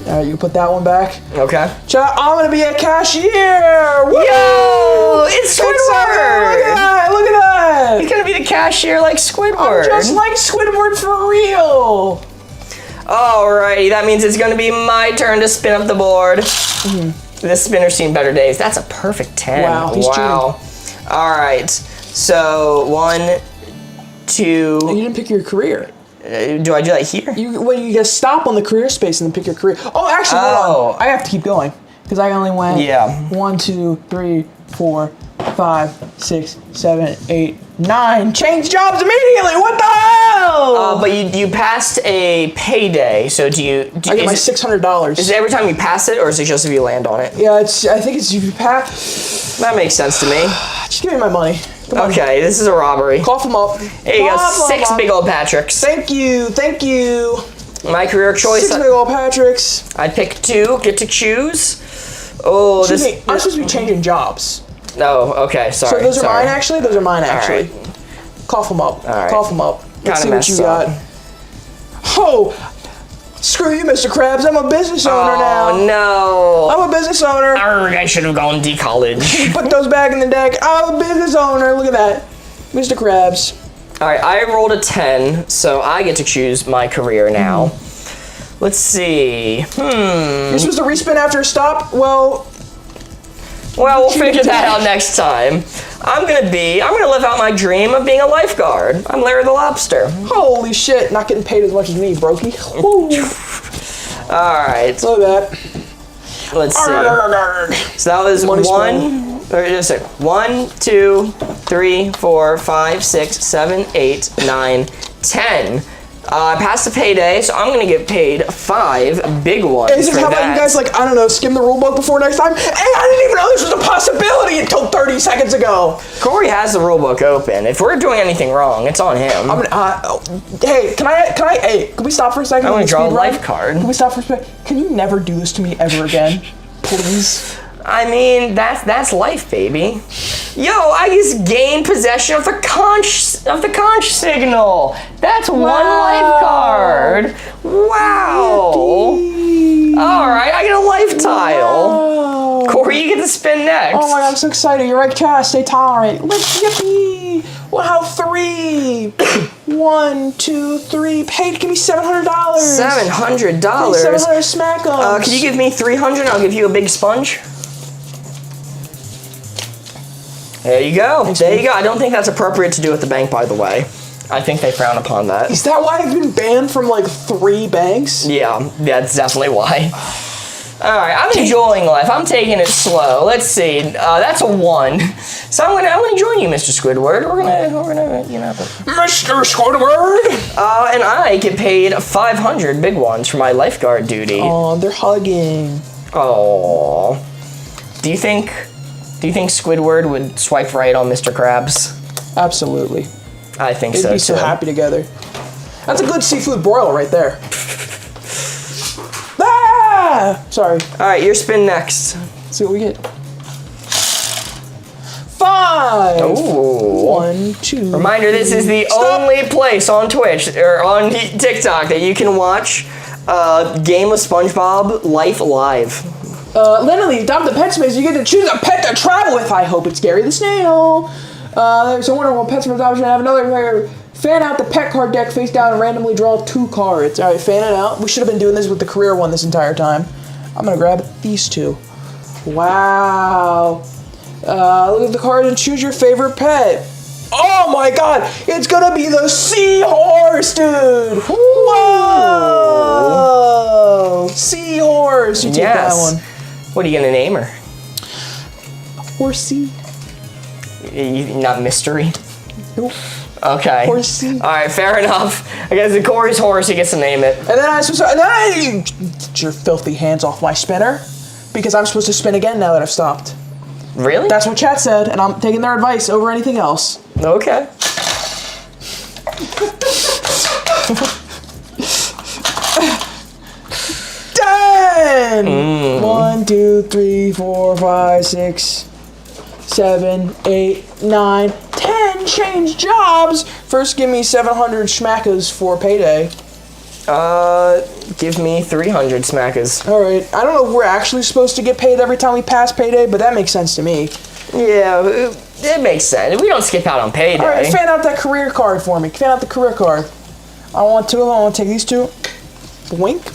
Alright, you can put that one back. Okay. Chat, I'm gonna be a cashier! Woo! Yo! It's Squidward! Look at that! Look at that! He's gonna be the cashier like Squidward. I'm just like Squidward for real! Alrighty, that means it's gonna be my turn to spin up the board. This spinner's seen better days. That's a perfect 10. Wow, he's cheating. Alright, so 1, 2. You didn't pick your career. Do I do that here? You gotta stop on the career space and then pick your career. Oh, actually, hold on. I have to keep going because I only went 1, 2, 3, 4, 5, 6, 7, 8, 9. Change jobs immediately. What the hell? But you passed a payday, so do you? I get my $600. Is it every time you pass it, or is it just if you land on it? Yeah, I think it's if you pass. That makes sense to me. Just give me my money. Okay, this is a robbery. Cough them up. Here you go, 6 big old Patricks. Thank you. My career choice. 6 big old Patricks. I pick 2, get to choose. Oh, Excuse me, I'm supposed to be changing jobs. Oh, okay, sorry. So those are mine actually? Those are mine actually. All right. Cough them up. All right. Cough them up. Let's see what you up. got. Oh! Screw you, Mr. Krabs. I'm a business owner now. Oh, no. I'm a business owner. Arrgh, I should have gone to college. Put those back in the deck. I'm a business owner. Look at that. Mr. Krabs. All right, I rolled a 10, so I get to choose my career now. Let's see. You're supposed to respin after a stop? Well, we'll figure that out next time. I'm gonna live out my dream of being a lifeguard. I'm Larry the Lobster. holy shit. Not getting paid as much as me, brokey. All right. Look at that. Let's see. So that was Money 1, 2, 3, 4, 5, 6, 7, 8, 9, 10. I passed the payday, so I'm gonna get paid 5 big ones. Is this how about you guys, like, I don't know, skim the rule book before next time? Hey, I didn't even know this was a possibility until 30 seconds ago. Corey has the rule book open. If we're doing anything wrong, it's on him. Hey, can we stop for a second? I'm gonna draw a life card. Can we stop for a second? Can you never do this to me ever again? Please. I mean, that's life, baby. Yo, I just gained possession of the conch signal. That's one life card. Wow. All right, I get a life tile. Wow. Corey, you get to spin next. Oh my god, I'm so excited. You're right, Cass. Stay tolerant. Let's yippee. Wow, 3. 1, 2, 3. Paid, give me $700. $700. $700 smack 'em. Can you give me 300? I'll give you a big sponge. There you go. There you go. I don't think that's appropriate to do at the bank, by the way. I think they frown upon that. Is that why I've been banned from like 3 banks? Yeah, that's definitely why. All right, I'm enjoying life. I'm taking it slow. Let's see. That's a 1. So I'm gonna join you, Mr. Squidward. We're gonna, Mr. Squidward. And I get paid 500 big ones for my lifeguard duty. Oh, they're hugging. Oh. Do you think Squidward would swipe right on Mr. Krabs? Absolutely. I think They'd so be so too. happy together. That's a good seafood broil right there. Ah! Sorry. All right, your spin next. Let's see what we get. 5. Ooh. 1, 2. Reminder: this is the only place on Twitch or on TikTok that you can watch game of SpongeBob Live. Literally, adopt the pet space. You get to choose a pet to travel with. I hope it's Gary the Snail. There's a wonderful pets from adoption. I have another player. Fan out the pet card deck face down and randomly draw 2 cards. All right, fan it out. We should have been doing this with the career one this entire time. I'm gonna grab these 2. Wow. Look at the card and choose your favorite pet. Oh my God! It's gonna be the seahorse, dude. Whoa! Seahorse. You take that one. What are you gonna name her? Horsey. Not mystery. Nope. Okay. Horsey. All right, fair enough. I guess the Corey's horse. He gets to name it. And then get your filthy hands off my spinner, because I'm supposed to spin again now that I've stopped. Really? That's what chat said, and I'm taking their advice over anything else. Okay. Done! 1, 2, 3, 4, 5, 6, 7, 8, 9, 10. Change jobs. First, give me 700 schmackers for payday. Give me 300 smackers. All right. I don't know if we're actually supposed to get paid every time we pass payday, but that makes sense to me. Yeah, it makes sense. We don't skip out on payday. All right, fan out that career card for me. Fan out the career card. I want 2 of them. I want to take these 2. Wink.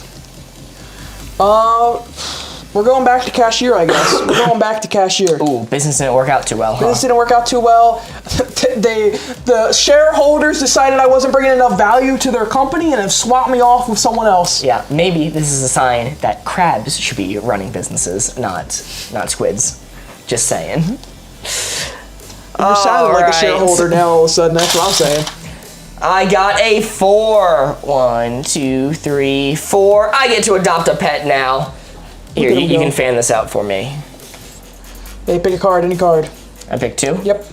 We're going back to cashier, I guess. We're going back to cashier. Ooh, business didn't work out too well, huh? Business didn't work out too well. The shareholders decided I wasn't bringing enough value to their company and have swapped me off with someone else. Yeah, maybe this is a sign that crabs should be running businesses, not squids. Just saying. You sounded like a shareholder now all of a sudden. That's what I'm saying. I got a 4. 1, 2, 3, 4. I get to adopt a pet now. Here, you can fan this out for me. Hey, pick a card, any card. I picked 2? Yep.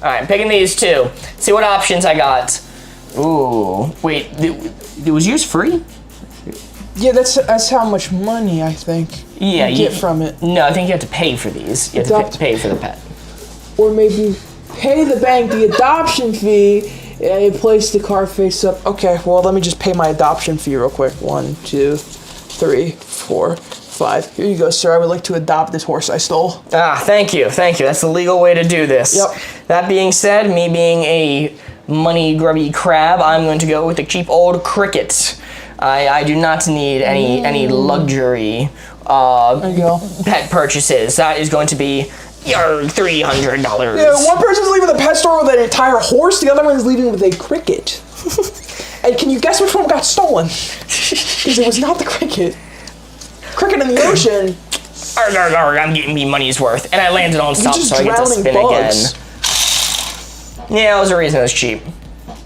All right, I'm picking these 2. See what options I got. Ooh, wait, it was yours free? Yeah, that's how much money I think Yeah, you get from it. No, I think you have to pay for these. You have to pay for the pet. Or maybe pay the bank the adoption fee and place the card face up. Okay, well, let me just pay my adoption fee real quick. 1, 2, 3, 4, 5. Here you go, sir. I would like to adopt this horse I stole. Ah, thank you. That's the legal way to do this. Yep. That being said, me being a money grubby crab, I'm going to go with the cheap old cricket. I do not need any luxury There you go. pet purchases. That is going to be your $300. Yeah, one person's leaving the pet store with an entire horse, the other one's leaving with a cricket. And can you guess which one got stolen? Because it was not the cricket. Cricket in the ocean. I'm getting me money's worth. And I landed on stop, just so I get to drowning spin bugs. again. Yeah, that was the reason it was cheap.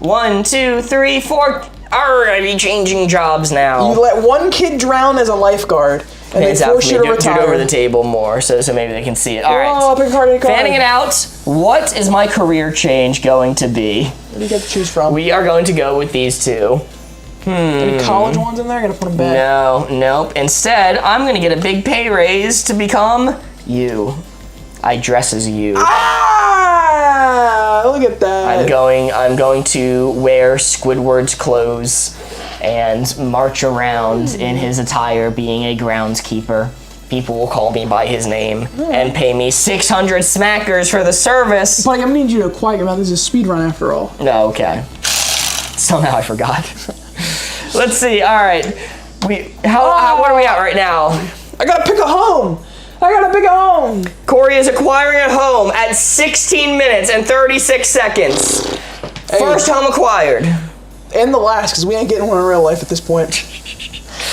1, 2, 3, 4. I be changing jobs now. You let one kid drown as a lifeguard, and they force you to do it retire. over the table more, so maybe they can see it. All right. Oh, pick a card, any card. Fanning it out. What is my career change going to be? What do you get to choose from? We are going to go with these 2. Any college ones in there? Gotta put them back. No, nope. Instead, I'm going to get a big pay raise to become you. I dress as you. Ah! Look at that. I'm going to wear Squidward's clothes and march around in his attire being a groundskeeper. People will call me by his name and pay me 600 smackers for the service. Buddy, I'm gonna need you to quiet your mouth. This is a speed run after all. No, okay. Somehow I forgot. Let's see. All right. What are we at right now? I gotta pick a home. Corey is acquiring a home at 16 minutes and 36 seconds. Hey. First home acquired. And the last, because we ain't getting one in real life at this point.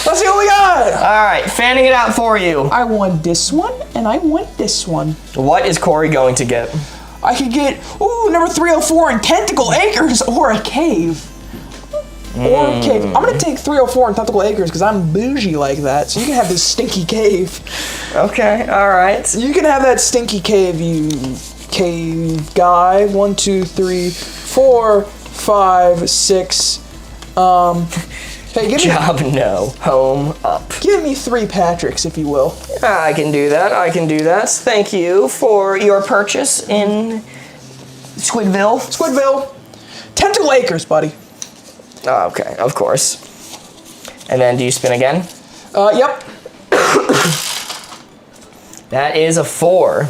Let's see what we got. All right, fanning it out for you. I want this one, and I want this one. What is Corey going to get? I could get, number 304 in Tentacle Acres or a cave. Or a cave. I'm gonna take 304 in Tentacle Acres because I'm bougie like that. So you can have this stinky cave. Okay, all right. You can have that stinky cave, you cave guy. 1, 2, 3, 4, 5, 6, Hey, Job no. Home up. give me 3 Patricks, if you will. I can do that. I can do that. Thank you for your purchase in Squidville. Squidville. 10 to Lakers, buddy. Oh, okay, of course. And then do you spin again? Yep. That is a 4.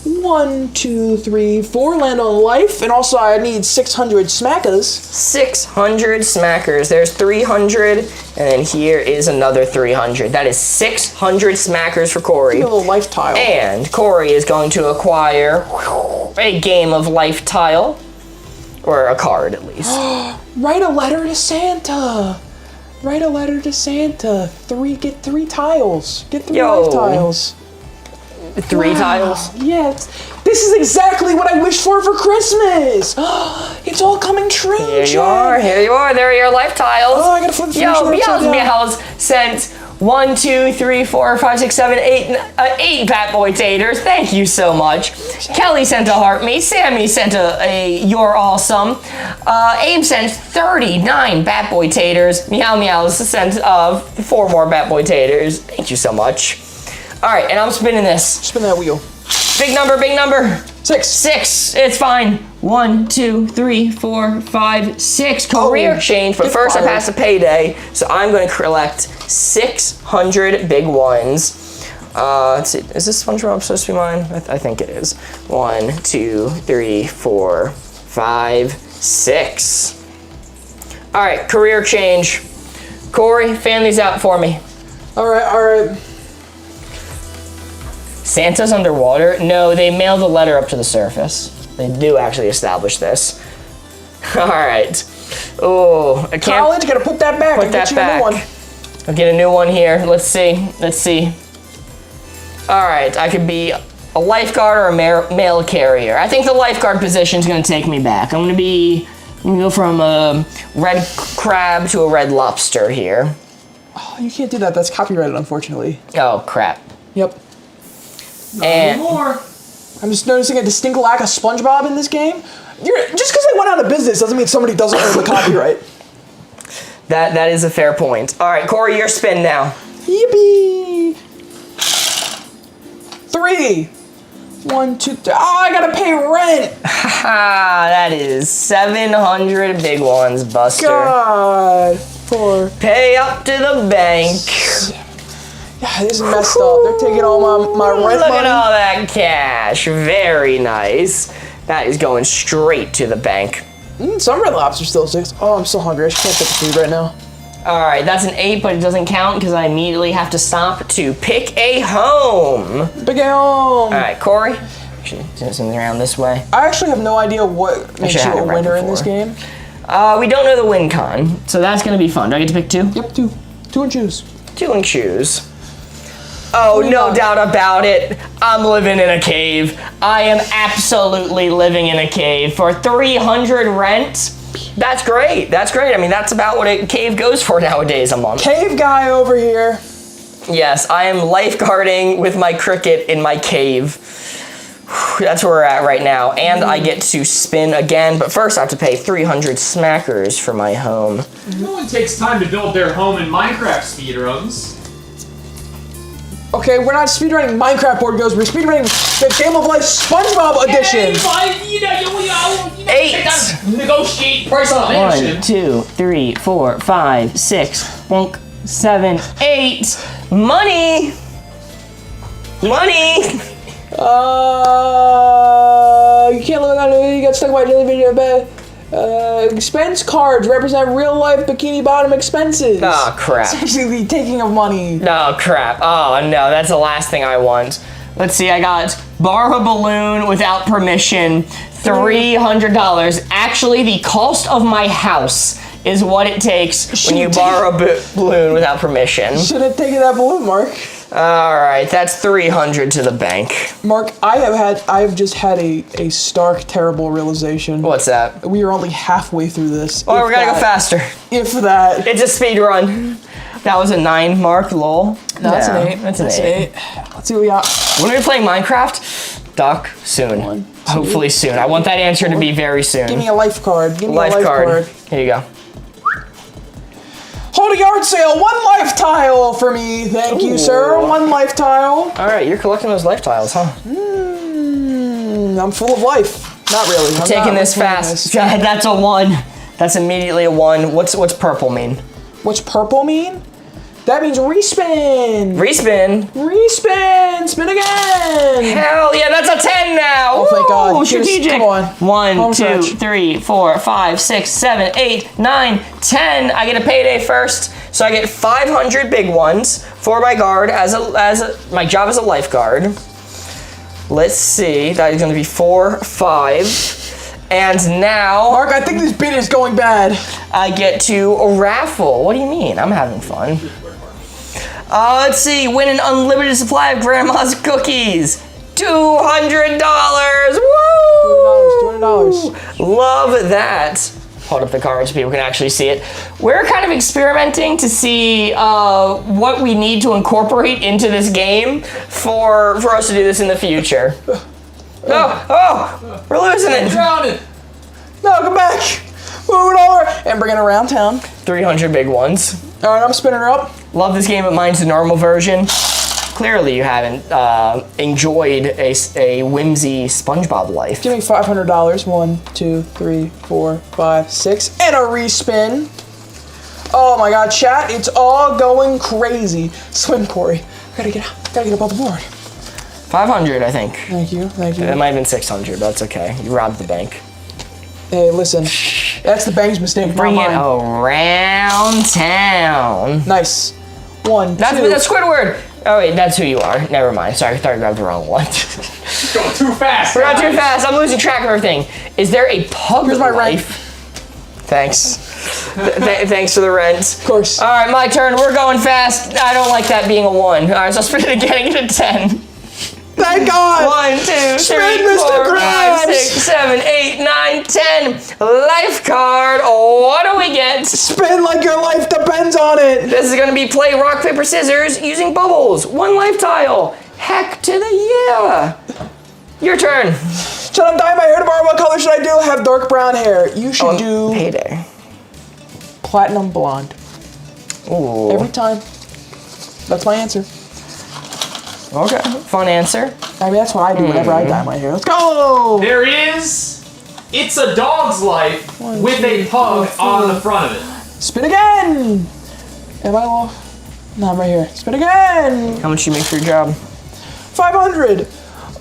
1, 2, 3, 4 land on life, and also I need 600 smackers. 600 smackers. There's 300, and then here is another 300. That is 600 smackers for Corey. Give me a little life tile. And Corey is going to acquire a game of life tile, or a card at least. Write a letter to Santa. Write a letter to Santa. Get 3 tiles. Get 3 Yo. life tiles. 3 tiles. Yes. This is exactly what I wished for Christmas. It's all coming true. Here you Chad. are. Here you are. There are your life tiles. Oh, I gotta flip the Yo, finish upside down. Meows sent 1, 2, 3, 4, 5, 6, 7, 8 Bat Boy Taters. Thank you so much. Kelly sent a heart me. Sammy sent a you're awesome. Abe sent 39 Bat Boy Taters. Meow Meows sent 4 more Bat Boy Taters. Thank you so much. All right, and I'm spinning this. Spin that wheel. Big number, big number. 6. 6. It's fine. 1, 2, 3, 4, 5, 6. Career Oh, change, but get first I fired. pass a payday, so I'm going to collect 600 big ones. Let's see. Is this Spongebob supposed to be mine? I think it is. 1, 2, 3, 4, 5, 6. All right, career change. Corey, fan these out for me. All right. Santa's underwater? No, they mail the letter up to the surface. They do actually establish this. All right. Oh, I can't. College, gotta put that back. Put and that get you a new back. one. I'll get a new one here. Let's see. Let's see. All right, I could be a lifeguard or a mail carrier. I think the lifeguard position is going to take me back. I'm going to go from a red crab to a red lobster here. Oh, you can't do that. That's copyrighted, unfortunately. Oh, crap. Yep. And More. I'm just noticing a distinct lack of SpongeBob in this game. Just because they went out of business doesn't mean somebody doesn't own the copyright. that is a fair point. All right, Corey, your spin now. Yippee! 3. 1, 2, 3. Oh, I gotta pay rent. That is 700 big ones, Buster. God. 4. Pay up to the bank. Yeah, this is messed up. They're taking all my rent Look money. at all that cash. Very nice. That is going straight to the bank. Some Red Lobster still 6. Oh, I'm so hungry. I can't get the food right now. All right, that's an 8, but it doesn't count because I immediately have to stop to pick a home. Big home. All right, Corey. Actually, do something around this way. I actually have no idea what makes you had it a right winner in this before. game. We don't know the win con, so that's going to be fun. Do I get to pick 2? Yep, 2. 2 and choose. 2 and choose. Oh, we no got? doubt about it. I'm living in a cave. I am absolutely living in a cave for 300 rent. That's great. That's great. I mean, that's about what a cave goes for nowadays a month. Cave guy over here. Yes, I am lifeguarding with my cricket in my cave. That's where we're at right now. And I get to spin again, but first I have to pay 300 smackers for my home. No one takes time to build their home in Minecraft speedruns. Okay, we're not speedrunning Minecraft board goes. We're speedrunning the Game of Life SpongeBob edition. You 8. negotiate price on 1, mansion. 2, 3, 4, 5, 6, 7, 8. Money! Money! You can't look on it. You got stuck by jellyfish. Expense cards represent real life bikini bottom expenses. Oh, crap. It's actually the taking of money. Oh, crap. Oh, no, that's the last thing I want. Let's see, I got borrow a balloon without permission, $300. Actually, the cost of my house is what it takes when you borrow a balloon without permission. Should have taken that balloon, Mark. All right, that's 300 to the bank. Mark, I have just had a stark, terrible realization. What's that? We are only halfway through this. Oh, we gotta go that. faster. If that. It's a speed run. That was a 9, Mark, lol. That's Yeah, an 8. That's an 8. Let's see what we got. When are we playing Minecraft? Doc, soon. 1, 2, Hopefully soon. I want that answer to be very soon. Give me a life card. Give me life a life card. card. Here you go. sold a yard sale. 1 life tile for me. Thank you, sir. 1 life tile. All right, you're collecting those life tiles, huh? I'm full of life. Not really. I'm Taking not this really fast. That's a 1. That's immediately a 1. What's purple mean? What's purple mean? That means respin. Respin. Respin. Spin again. Hell yeah, that's a 10 now. Oh, thank God. Ooh, strategic. Come on. 1, Home 2, stretch. 3, 4, 5, 6, 7, 8, 9, 10. I get a payday first, so I get 500 big ones for my guard my job as a lifeguard. Let's see. That is going to be 4, 5. And now Mark, I think this bid is going bad. I get to raffle. What do you mean? I'm having fun. Let's see. Win an unlimited supply of Grandma's cookies. $200. Woo! $200. Love that. Hold up the card so people can actually see it. We're kind of experimenting to see what we need to incorporate into this game for us to do this in the future. Oh, we're losing it. Drowning. No, come back. Move it over. And bring it around town. 300 big ones. All right, I'm spinning her up. Love this game, but mine's the normal version. Clearly you haven't enjoyed a whimsy Spongebob life. Give me $500. 1, 2, 3, 4, 5, 6. And a respin. Oh my God, chat. It's all going crazy. Swim, Corey. Gotta get above the board. 500, I think. Thank you. Thank you. It might have been 600, but that's okay. You robbed the bank. Hey, listen. That's the bank's mistake. Bring not it mine. around town. Nice. 1, 2. That's Squidward. Oh wait, that's who you are. Never mind. Sorry, I thought I grabbed the wrong one. Going too fast. We're not too fast. I'm losing track of everything. Is there a pug Here's my life? Thanks. Thanks for the rent. Of course. All right, my turn. We're going fast. I don't like that being a 1. All right, so I'll spin it again and get a 10. Thank God. 1, 2, 3, Spin, Mr. 4, 5, Krabs. 6, 7, 8, 9, 10. Life card. What do we get? Spin like your life depends on it. This is going to be play rock, paper, scissors using bubbles. 1 life tile. Heck to the yeah. Your turn. Should I dye my hair tomorrow? What color should I do? Have dark brown hair. You should do Payday. platinum blonde. Ooh. Every time. That's my answer. Okay. Fun answer. I mean, that's what I do whenever I dye my hair. Let's go! There is. It's a dog's life with a pug on the front of it. Spin again! Am I low? No, I'm right here. Spin again! How much you make for your job? 500.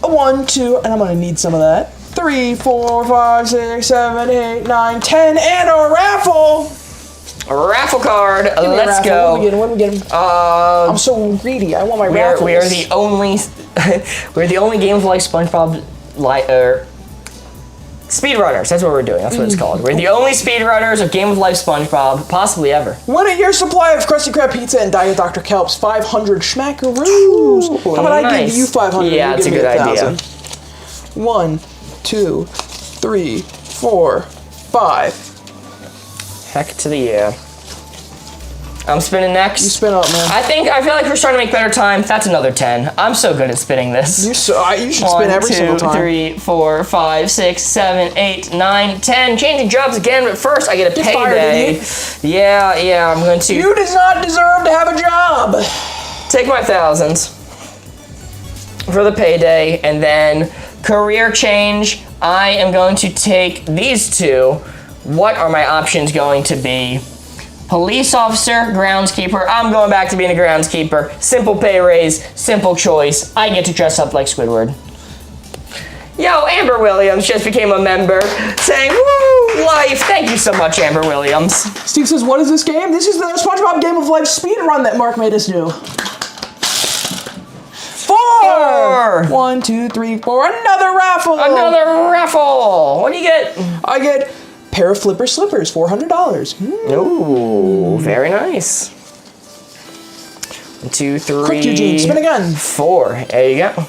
1, 2, and I'm gonna need some of that. 3, 4, 5, 6, 7, 8, 9, 10, and a raffle! A raffle card. Give me a Let's raffle. go. What are we getting? I'm so greedy. I want my raffles. We are the only Game of Life SpongeBob speedrunners. That's what we're doing. That's what it's called. We're the only speedrunners of Game of Life SpongeBob possibly ever. Win a year's supply of Krusty Krab pizza and Diet Dr. Kelp's 500 schmackaroos. How about I give you 500? Yeah, you that's a give me good idea. 1,000. 1, 2, 3, 4, 5. Heck to the yeah. I'm spinning next. You spin up, man. I feel like we're starting to make better time. That's another 10. I'm so good at spinning this. You should spin every single time. 1, 2, 3, 4, 5, 6, 7, 8, 9, 10. Changing jobs again, but first I get a Get fired, payday. idiot. Yeah, I'm going to You does not deserve to have a job. take my thousands for the payday, and then career change. I am going to take these 2. What are my options going to be? Police officer, groundskeeper. I'm going back to being a groundskeeper. Simple pay raise, simple choice. I get to dress up like Squidward. Yo, Amber Williams just became a member, saying, woo, life. Thank you so much, Amber Williams. Steve says, what is this game? This is the SpongeBob Game of Life speedrun that Mark made us do. 4! 1, 2, 3, 4. Another raffle! Another raffle. What do you get? I get pair of flipper slippers, $400. Ooh, very nice. 1, 2, 3. Quick, Eugene, spin again. 4. There you go.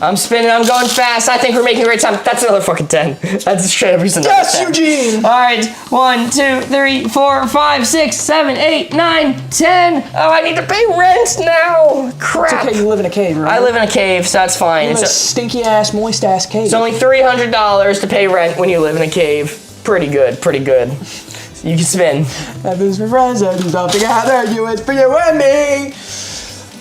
I'm spinning. I'm going fast. I think we're making great time. That's another fucking 10. That's straight up another 10. Yes, Eugene! All right. 1, 2, 3, 4, 5, 6, 7, 8, 9, 10. Oh, I need to pay rent now. Crap. It's okay, you live in a cave, right? I live in a cave, so that's fine. in a stinky ass, moist ass cave. It's only $300 to pay rent when you live in a cave. Pretty good, pretty good. You can spin. Headbands for friends, I do stuff together, you, it's for you and me.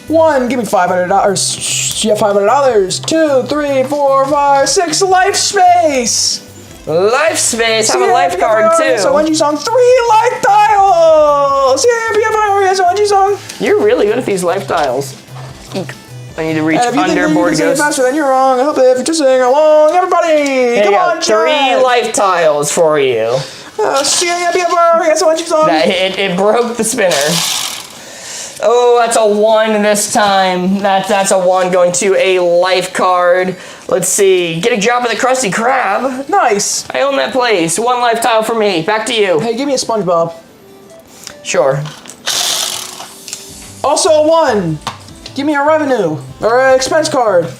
1, give me $500. Yeah, $500. 2, 3, 4, 5, 6, life space. Life space. Have a life card too. So when you song 3 life tiles. Yeah, BFIRS, so when you song. You're really good at these life tiles. Eek. I need to reach If you under think board you can ghost. sing faster than you're wrong, I hope if you're just singing along, everybody, come on, 3 chat. life tiles for you. Yeah, BFIRS, so when you song. It broke the spinner. Oh, that's a 1 this time. That's a 1 going to a life card. Let's see. Get a job at the Krusty Krab. Nice. I own that place. 1 life tile for me. Back to you. Hey, give me a Spongebob. Sure. Also a 1. Give me a revenue or an expense card.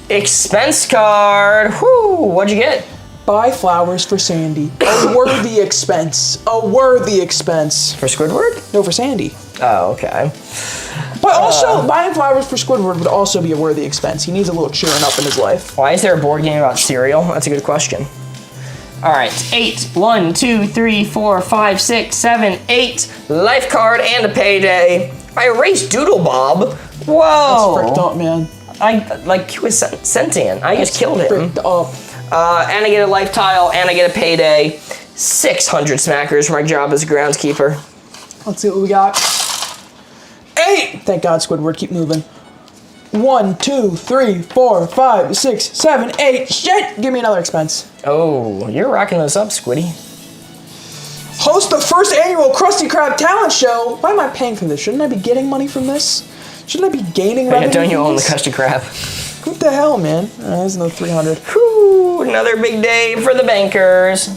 Expense card. Whoo, what'd you get? Buy flowers for Sandy. A worthy expense. A worthy expense. For Squidward? No, for Sandy. Oh, okay. But also, buying flowers for Squidward would also be a worthy expense. He needs a little cheering up in his life. Why is there a board game about cereal? That's a good question. All right, 8. 1, 2, 3, 4, 5, 6, 7, 8. Life card and a payday. I erased Doodle Bob. Whoa. That's fricked up, man. He was sentient. I just killed him. Fricked up. And I get a life tile, and I get a payday. 600 smackers for my job as a groundskeeper. Let's see what we got. 8! Thank God, Squidward, keep moving. 1, 2, 3, 4, 5, 6, 7, 8. Shit! Give me another expense. Oh, you're rocking those up, Squiddy. Host the first annual Krusty Krab talent show. Why am I paying for this? Shouldn't I be getting money from this? Shouldn't I be gaining revenue? Don't you from own the this? Krusty Krab? What the hell, man? There's another 300. Whew, another big day for the bankers.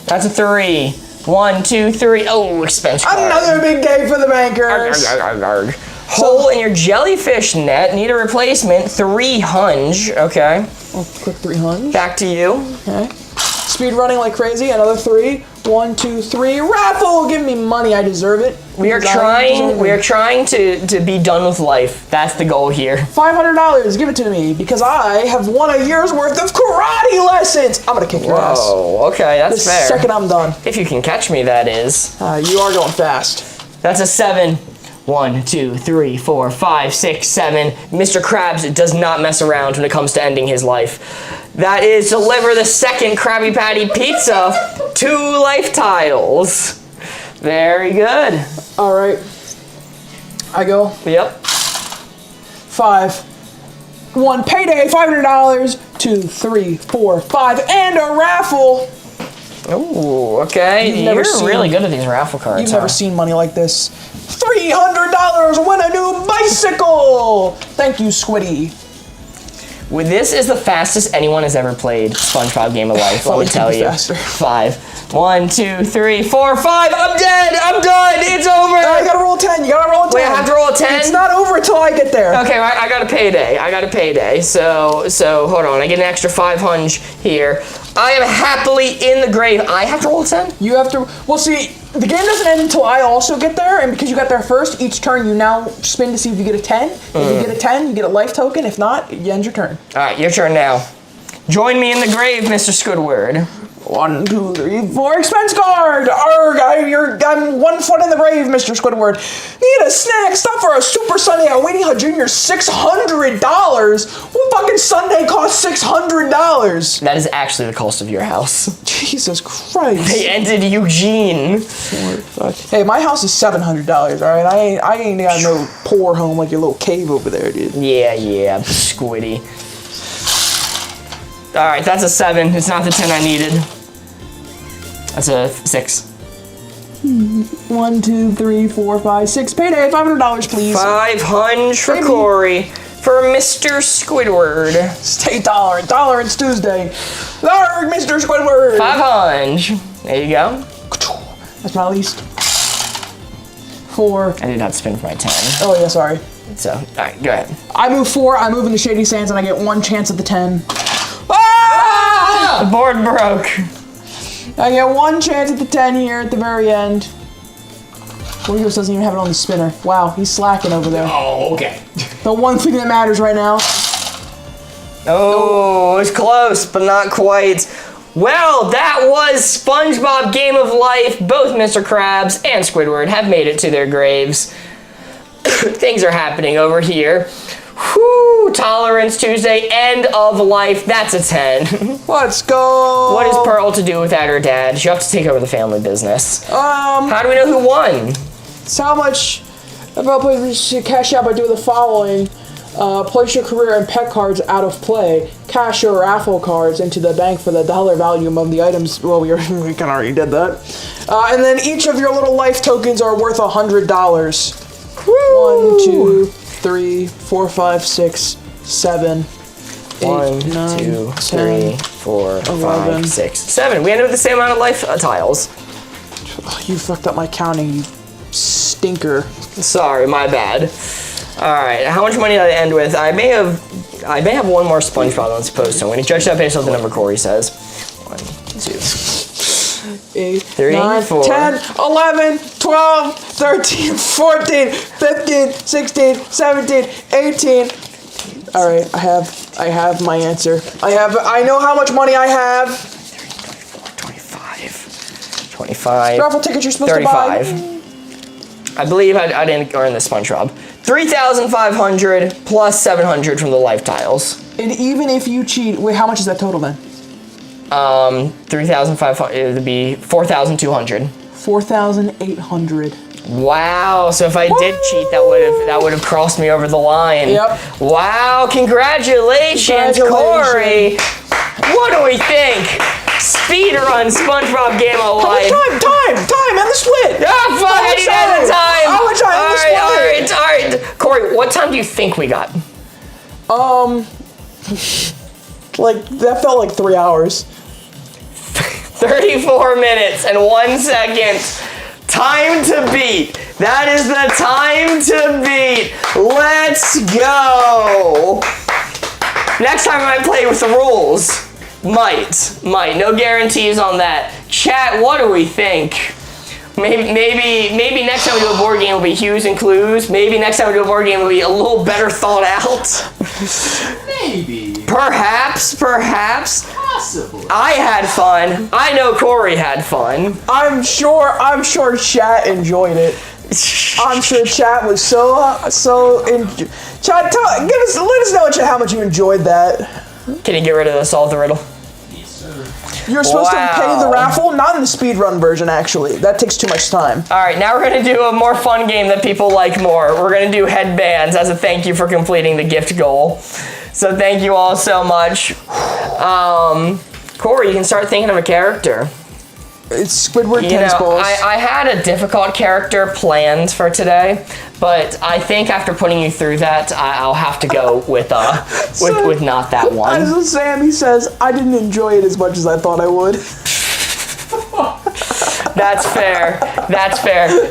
That's a 3. 1, 2, 3. Oh, expense card. Another big day for the bankers. Hole in your jellyfish net. Need a replacement. 3 hunch. Okay. Oh, quick 300. Back to you. Okay. Speed running like crazy. Another 3. 1, 2, 3. Raffle! Give me money. I deserve it. We are trying to be done with life. That's the goal here. $500. Give it to me because I have won a year's worth of karate lessons. I'm gonna kick your ass. Oh, okay, that's The fair. second I'm done. If you can catch me, that is. You are going fast. That's a 7. 1, 2, 3, 4, 5, 6, 7. Mr. Krabs does not mess around when it comes to ending his life. That is deliver the second Krabby Patty pizza. 2 life tiles. Very good. All right. I go. Yep. 5. 1 payday, $500. 2, 3, 4, 5, and a raffle. Ooh, okay. You're really good at these raffle cards. You've never seen money like this. $300. Win a new bicycle. Thank you, Squiddy. Well, this is the fastest anyone has ever played SpongeBob Game of Life, let me tell you. Faster. 5. 1, 2, 3, 4, 5. I'm dead. I'm done. It's over. I gotta roll 10. You gotta roll 10. Wait, I have to roll a 10? It's not over until I get there. Okay, I got a payday. So hold on. I get an extra 500 here. I am happily in the grave. I have to roll a 10? You have to. Well, see, the game doesn't end until I also get there, and because you got there first, each turn you now spin to see if you get a 10. If you get a 10, you get a life token. If not, you end your turn. All right, your turn now. Join me in the grave, Mr. Squidward. 1, 2, 3, 4. Expense card. Arg! I'm 1 foot in the grave, Mr. Squidward. Need a snack. Stop for a Super Sunday at Winnie Hut Jr. $600. What fucking Sunday costs $600? That is actually the cost of your house. Jesus Christ. They ended Eugene. Hey, my house is $700. All right, I ain't got no poor home like your little cave over there, dude. Yeah, Squiddy. All right, that's a 7. It's not the 10 I needed. That's a 6. 1, 2, 3, 4, 5, 6. Payday, $500, please. 500 for Baby. Corey. For Mr. Squidward. Stay dollar. Dollar, it's Tuesday. Larg, Mr. Squidward. 500. There you go. That's my least. 4. I did not spin for my 10. Oh, yeah, sorry. So, all right, go ahead. I move 4, I move into Shady Sands, and I get 1 chance at the 10. The board broke. I get 1 chance at the 10 here at the very end. Boardgamers doesn't even have it on the spinner. Wow, he's slacking over there. Oh, okay. The one thing that matters right now. Oh, it's close, but not quite. Well, that was SpongeBob Game of Life. Both Mr. Krabs and Squidward have made it to their graves. Things are happening over here. Whew, Tolerance Tuesday, end of life. That's a 10. Let's go. What is Pearl to do without her dad? She'll have to take over the family business. How do we know who won? So how much about to cash out by doing the following? Place your career and pet cards out of play. Cash your raffle cards into the bank for the dollar value of the items. Well, we kind of already did that. And then each of your little life tokens are worth $100. 1, 2, 3, 4, 5, 6, 7, 8, 1, 9, 2, 10, 3, 4, 11. 5, 6, 7. We ended with the same amount of life tiles. You fucked up my counting, you stinker. Sorry, my bad. All right, how much money did I end with? I may have one more SpongeBob than supposed to. I'm going to judge that based on the number Corey says. 1, 2, 8, 3, 9, 4, 10, 11, 12, 13, 14, 15, 16, 17, 18. All right, I have my answer. I know how much money I have. 25. Raffle tickets you're supposed 35. to buy. I believe I didn't earn the SpongeBob. 3,500 plus 700 from the life tiles. And even if you cheat, wait, how much is that total then? 3,500. It would be 4,200. 4,800. Wow. So if I did cheat, that would have crossed me over the line. Yep. Wow. Congratulations, Corey. What do we think? Speedrun SpongeBob Game of Life. Time, and the split. Ah, fuck, I need to add the time. How much time? All right. Corey, what time do you think we got? Like, that felt like 3 hours. 34 minutes and 1 second. Time to beat. That is the time to beat. Let's go. Next time I might play with the rules. Might. No guarantees on that. Chat, what do we think? Maybe next time we do a board game will be hues and clues. Maybe next time we do a board game will be a little better thought out. Maybe. Perhaps. Possibly. I had fun. I know Corey had fun. I'm sure chat enjoyed it. I'm sure chat was chat, let us know in chat how much you enjoyed that. Can you get rid of the solve the riddle? You're supposed to pay the raffle, not in the speedrun version, actually. That takes too much time. All right, now we're going to do a more fun game that people like more. We're going to do headbands as a thank you for completing the gift goal. So thank you all so much. Corey, you can start thinking of a character. It's Squidward tennis balls. I had a difficult character planned for today, but I think after putting you through that, I'll have to go with not that one. As Sammy says, I didn't enjoy it as much as I thought I would. That's fair.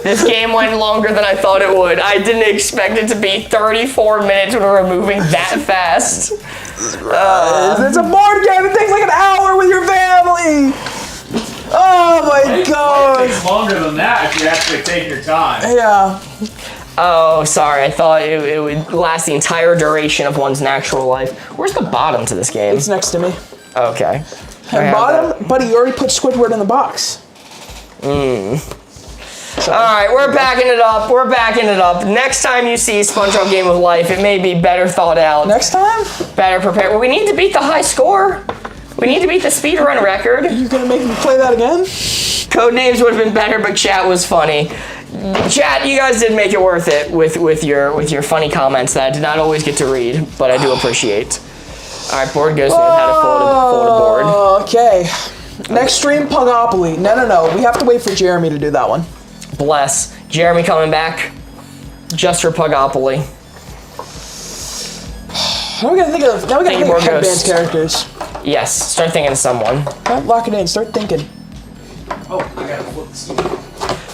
This game went longer than I thought it would. I didn't expect it to be 34 minutes when we were moving that fast. It's a board game. It takes like an hour with your family. Oh my god. It takes longer than that if you actually take your time. Yeah. Oh, sorry. I thought it would last the entire duration of one's natural life. Where's the bottom to this game? It's next to me. Okay. And bottom? Buddy, you already put Squidward in the box. Alright, we're backing it up. Next time you see SpongeBob Game of Life, it may be better thought out. Next time? Better prepared. Well, we need to beat the high score. We need to beat the speedrun record. You gonna make me play that again? Codenames would have been better, but chat was funny. Chat, you guys did make it worth it with your funny comments that I did not always get to read, but I do appreciate. Alright, board goes through how to fold a board. Okay. Next stream, Pugopoly. No. We have to wait for Jeremy to do that one. Bless. Jeremy coming back just for Pugopoly. Now we gotta think of headbands characters. Yes, start thinking of someone. Lock it in, start thinking. Oh, I gotta flip the studio.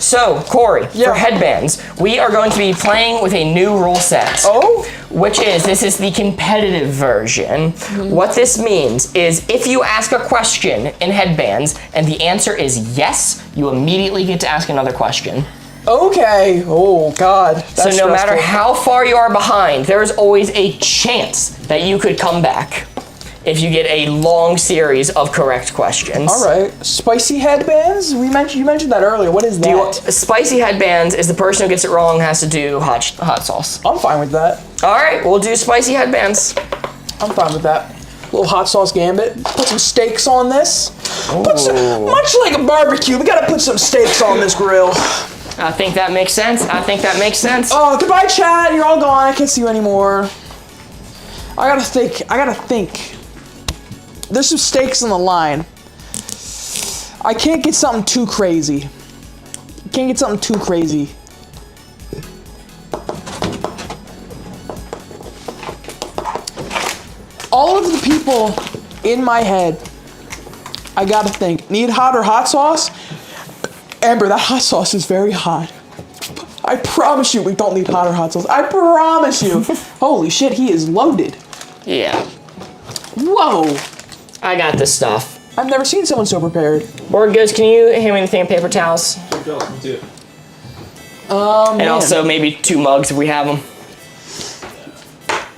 So, Corey, for headbands, we are going to be playing with a new rule set. Oh? This is the competitive version. What this means is if you ask a question in headbands and the answer is yes, you immediately get to ask another question. Okay. Oh, God. So no matter how far you are behind, there is always a chance that you could come back. if you get a long series of correct questions. All right. Spicy headbands? You mentioned that earlier. What is that? Spicy headbands is the person who gets it wrong has to do hot sauce. I'm fine with that. All right, we'll do spicy headbands. I'm fine with that. Little hot sauce gambit. Put some steaks on this. Much like a barbecue, we gotta put some steaks on this grill. I think that makes sense. Oh, goodbye, chat. You're all gone. I can't see you anymore. I gotta think. There's some steaks on the line. I can't get something too crazy. All of the people in my head, I gotta think. Need hot or hot sauce? Amber, that hot sauce is very hot. I promise you we don't need hot or hot sauce. I promise you. Holy shit, he is loaded. Yeah. Whoa. I got this stuff. I've never seen someone so prepared. Board goes, can you hand me anything in paper towels? And also maybe 2 mugs if we have them.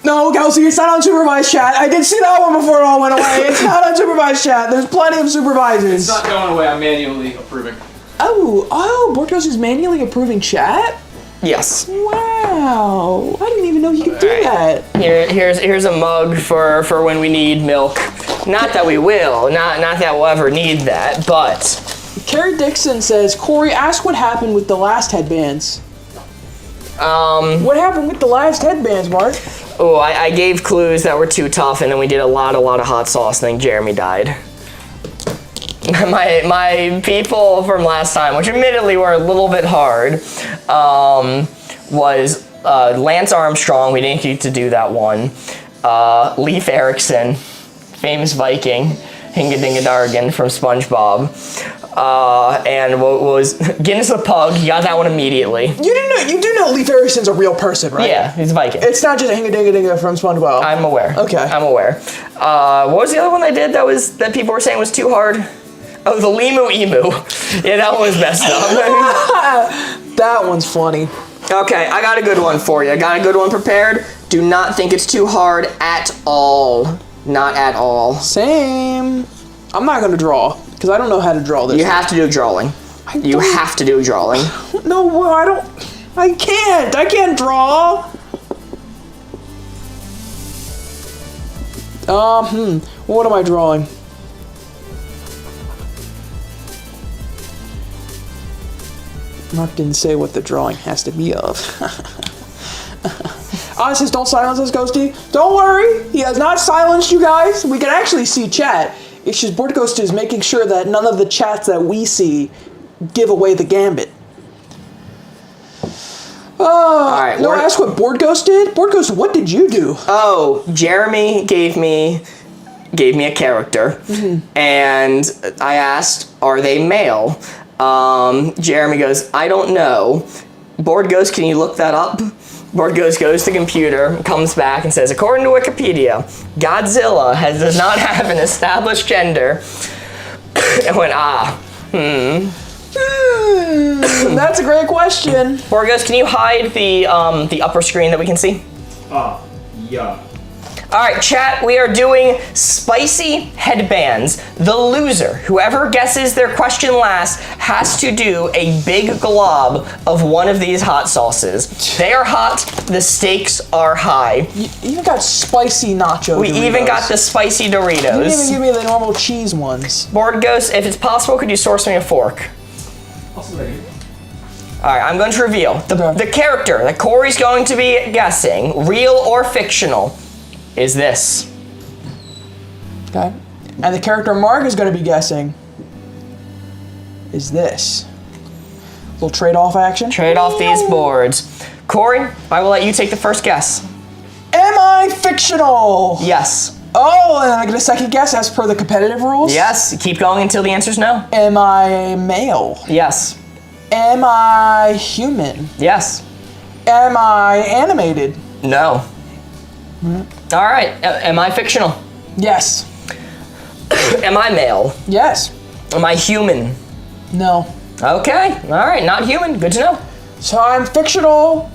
No, Kelsey, it's not unsupervised chat. I did see that one before it all went away. It's not unsupervised chat. There's plenty of supervisors. It's not going away. I'm manually approving. Oh, Boardgos is manually approving chat? Yes. Wow. I didn't even know you could do that. Here's a mug for when we need milk. Not that we will. Not that we'll ever need that, but... Carrie Dixon says, Corey, ask what happened with the last headbands. What happened with the last headbands, Mark? Oh, I gave clues that were too tough, and then we did a lot of hot sauce, and then Jeremy died. My people from last time, which admittedly were a little bit hard, was Lance Armstrong. We didn't get to do that one. Leif Erikson, famous Viking, Hingadingadargan from Spongebob. And what was Guinness the Pug? He got that one immediately. You do know Leif Erikson's a real person, right? Yeah, he's a Viking. It's not just a Hingadingadinga from SpongeBob. I'm aware. Okay. I'm aware. What was the other one I did that people were saying was too hard? Oh, the Limu Emu. Yeah, that one was messed up. That one's funny. Okay, I got a good one for you. I got a good one prepared. Do not think it's too hard at all. Not at all. Same. I'm not gonna draw, because I don't know how to draw this. You have to do drawing. You have to do drawing. No, I don't. I can't. I can't draw. What am I drawing? Mark didn't say what the drawing has to be of. Says, don't silence us, Ghosty. Don't worry, he has not silenced you guys. We can actually see chat. It's just Board Ghost is making sure that none of the chats that we see give away the gambit. Alright, no, ask what Board Ghost did. Board Ghost, what did you do? Oh, Jeremy gave me a character, and I asked, are they male? Jeremy goes, I don't know. Board goes, can you look that up? Board goes to the computer, comes back and says, according to Wikipedia, Godzilla does not have an established gender. I went, That's a great question. Board goes, can you hide the upper screen that we can see? Yeah. All right, chat, we are doing spicy headbands. The loser, whoever guesses their question last, has to do a big glob of one of these hot sauces. They are hot, the stakes are high. You even got spicy nacho We Doritos. even got the spicy You didn't even Doritos. give me the normal cheese ones. Board Ghost, if it's possible, could you source me a fork? All right, I'm going to reveal. The character that Corey's going to be guessing, real or fictional, is this. Okay. And the character Mark is going to be guessing is this. Little trade-off action. Trade off these boards. Corey, I will let you take the first guess. Am I fictional? Yes. Oh, and I get a second guess as per the competitive rules? Yes, keep going until the answer's no. Am I male? Yes. Am I human? Yes. Am I animated? No. All right, am I fictional? Yes. Am I male? Yes. Am I human? No. Okay, all right, not human, good to know. So I'm fictional,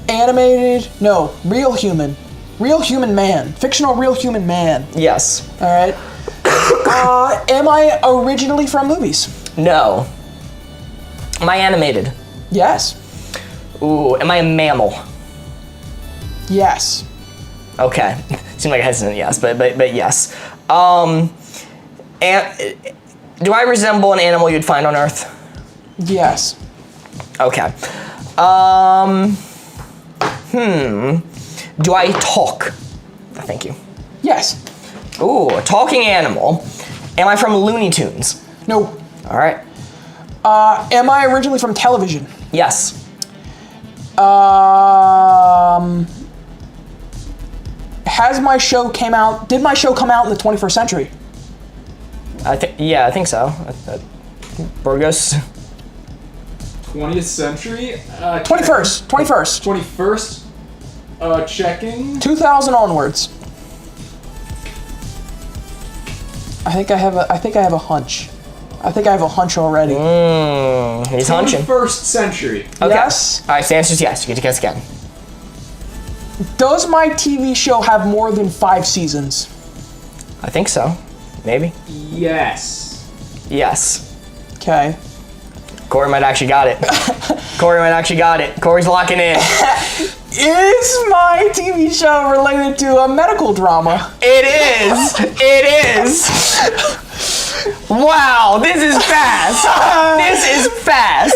animated, no, real human. Real human man. Fictional real human man. Yes. All right. Am I originally from movies? No. Am I animated? Yes. Ooh, am I a mammal? Yes. Okay. Seemed like a hesitant yes, but yes. And do I resemble an animal you'd find on Earth? Yes. Okay. Do I talk? Thank you. Yes. Ooh, a talking animal. Am I from Looney Tunes? No. All right. Am I originally from television? Yes. Has my show came out? Did my show come out in the 21st century? I think so. Burgos. 20th century? 21st. 21st. 21st? Checking. 2000 onwards. I think I have a hunch. I think I have a hunch already. He's hunching. 21st century. Okay. Yes. All right, so the answer is yes. You get to guess again. Does my TV show have more than 5 seasons? I think so. Maybe. Yes. Yes. Okay. Corey might actually got it. Corey's locking in. Is my TV show related to a medical drama? It is. Wow, this is fast.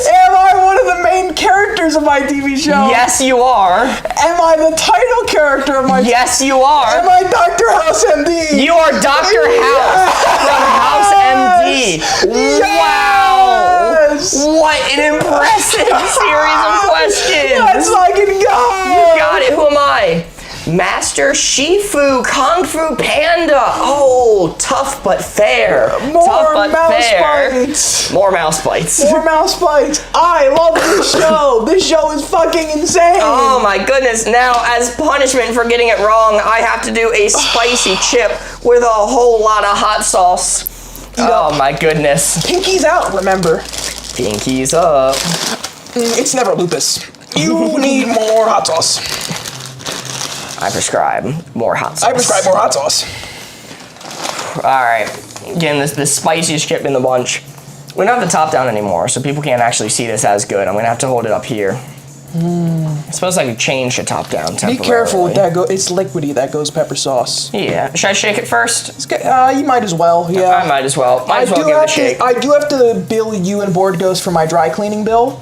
Am I one of the main characters of my TV show? Yes, you are. Am I the title character of my? Yes, you are. Am I Dr. House MD? You are Dr. House from House MD. Wow. Yes. What an impressive series of questions. Let's fucking go. You got it. Who am I? Master Shifu Kung Fu Panda. Oh, tough but fair. More mouse bites. More mouse bites. More mouse bites. I love this show. This show is fucking insane. Oh my goodness. Now, as punishment for getting it wrong, I have to do a spicy chip with a whole lot of hot sauce. Oh my goodness. Pinky's out, remember. Pinky's up. It's never lupus. You need more hot sauce. I prescribe more hot sauce. I prescribe more hot sauce. Alright. Again, this the spiciest chip in the bunch. We don't have the top down anymore, so people can't actually see this as good. I'm gonna have to hold it up here. I suppose I could change the top down temporarily. Be careful with that. It's liquidy. That goes pepper sauce. Yeah. Should I shake it first? It's good. You might as well. Yeah. I might as well. Might as well give it a shake. I do have to bill you and BOARDGAMES for my dry cleaning bill.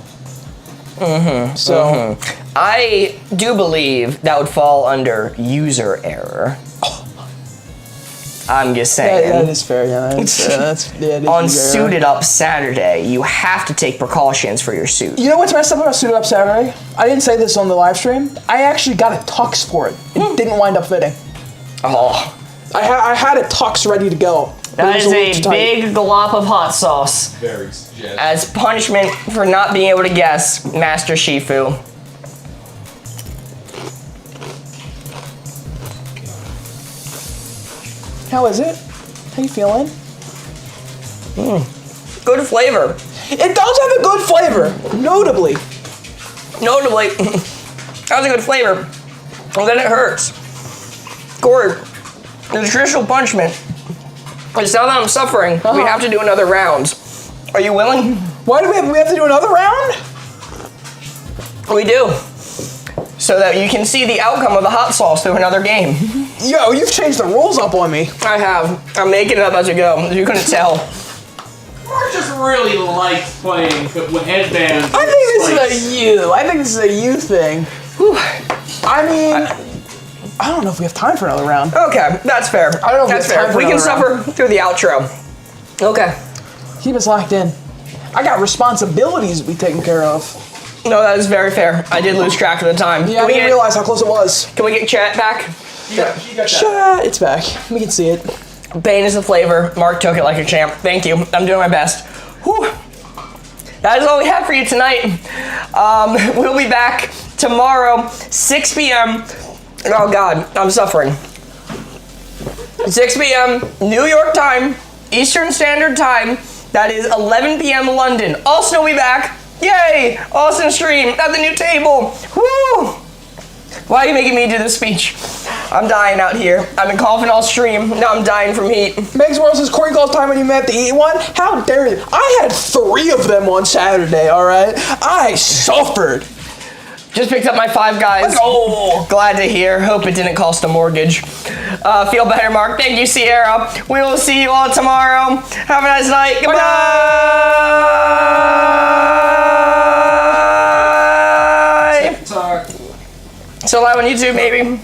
So. I do believe that would fall under user error. I'm just saying. That is fair. Yeah. That's it is On user error. Suited Up Saturday, you have to take precautions for your suit. You know what's messed up about Suited Up Saturday? I didn't say this on the live stream. I actually got a tux for it. It didn't wind up fitting. Oh. I had a tux ready to go. That is a big glop of hot sauce. Very suggestive. As punishment for not being able to guess Master Shifu. How is it? How you feeling? Good flavor. It does have a good flavor, notably. Notably, that was a good flavor. And then it hurts. Corey, the traditional punishment is now that I'm suffering, we have to do another round. Are you willing? Why do we have to do another round? We do. So that you can see the outcome of the hot sauce through another game. Yo, you've changed the rules up on me. I have. I'm making it up as we go. You couldn't tell. Mark just really likes playing with headbands. I think this is a you thing. Whew. I mean, I don't know if we have time for another round. Okay, that's fair. I don't know if That's we have time fair. for We can another suffer through the outro. Okay. Keep us locked in. I got responsibilities to be taken care of. No, that is very fair. I did lose track of the time. Yeah, I didn't realize how close it was. Can we get chat back? You got that. Chat, it's back. We can see it. Bane is the flavor. Mark took it like a champ. Thank you. I'm doing my best. Whew. That is all we have for you tonight. We'll be back tomorrow, 6 p.m. Oh God, I'm suffering. 6 p.m. New York time, Eastern Standard Time. That is 11 p.m. London. Austin will be back. Yay! Austin stream at the new table. Woo! Why are you making me do this speech? I'm dying out here. I've been coughing all stream. Now I'm dying from heat. Megs World says, Corey calls time when you met to eat one. How dare you? I had 3 of them on Saturday, all right? I suffered. Just picked up my 5 guys. Oh, glad to hear. Hope it didn't cost a mortgage. Feel better, Mark. Thank you, Sierra. We will see you all tomorrow. Have a nice night. Goodbye. Talk. So live on YouTube, maybe.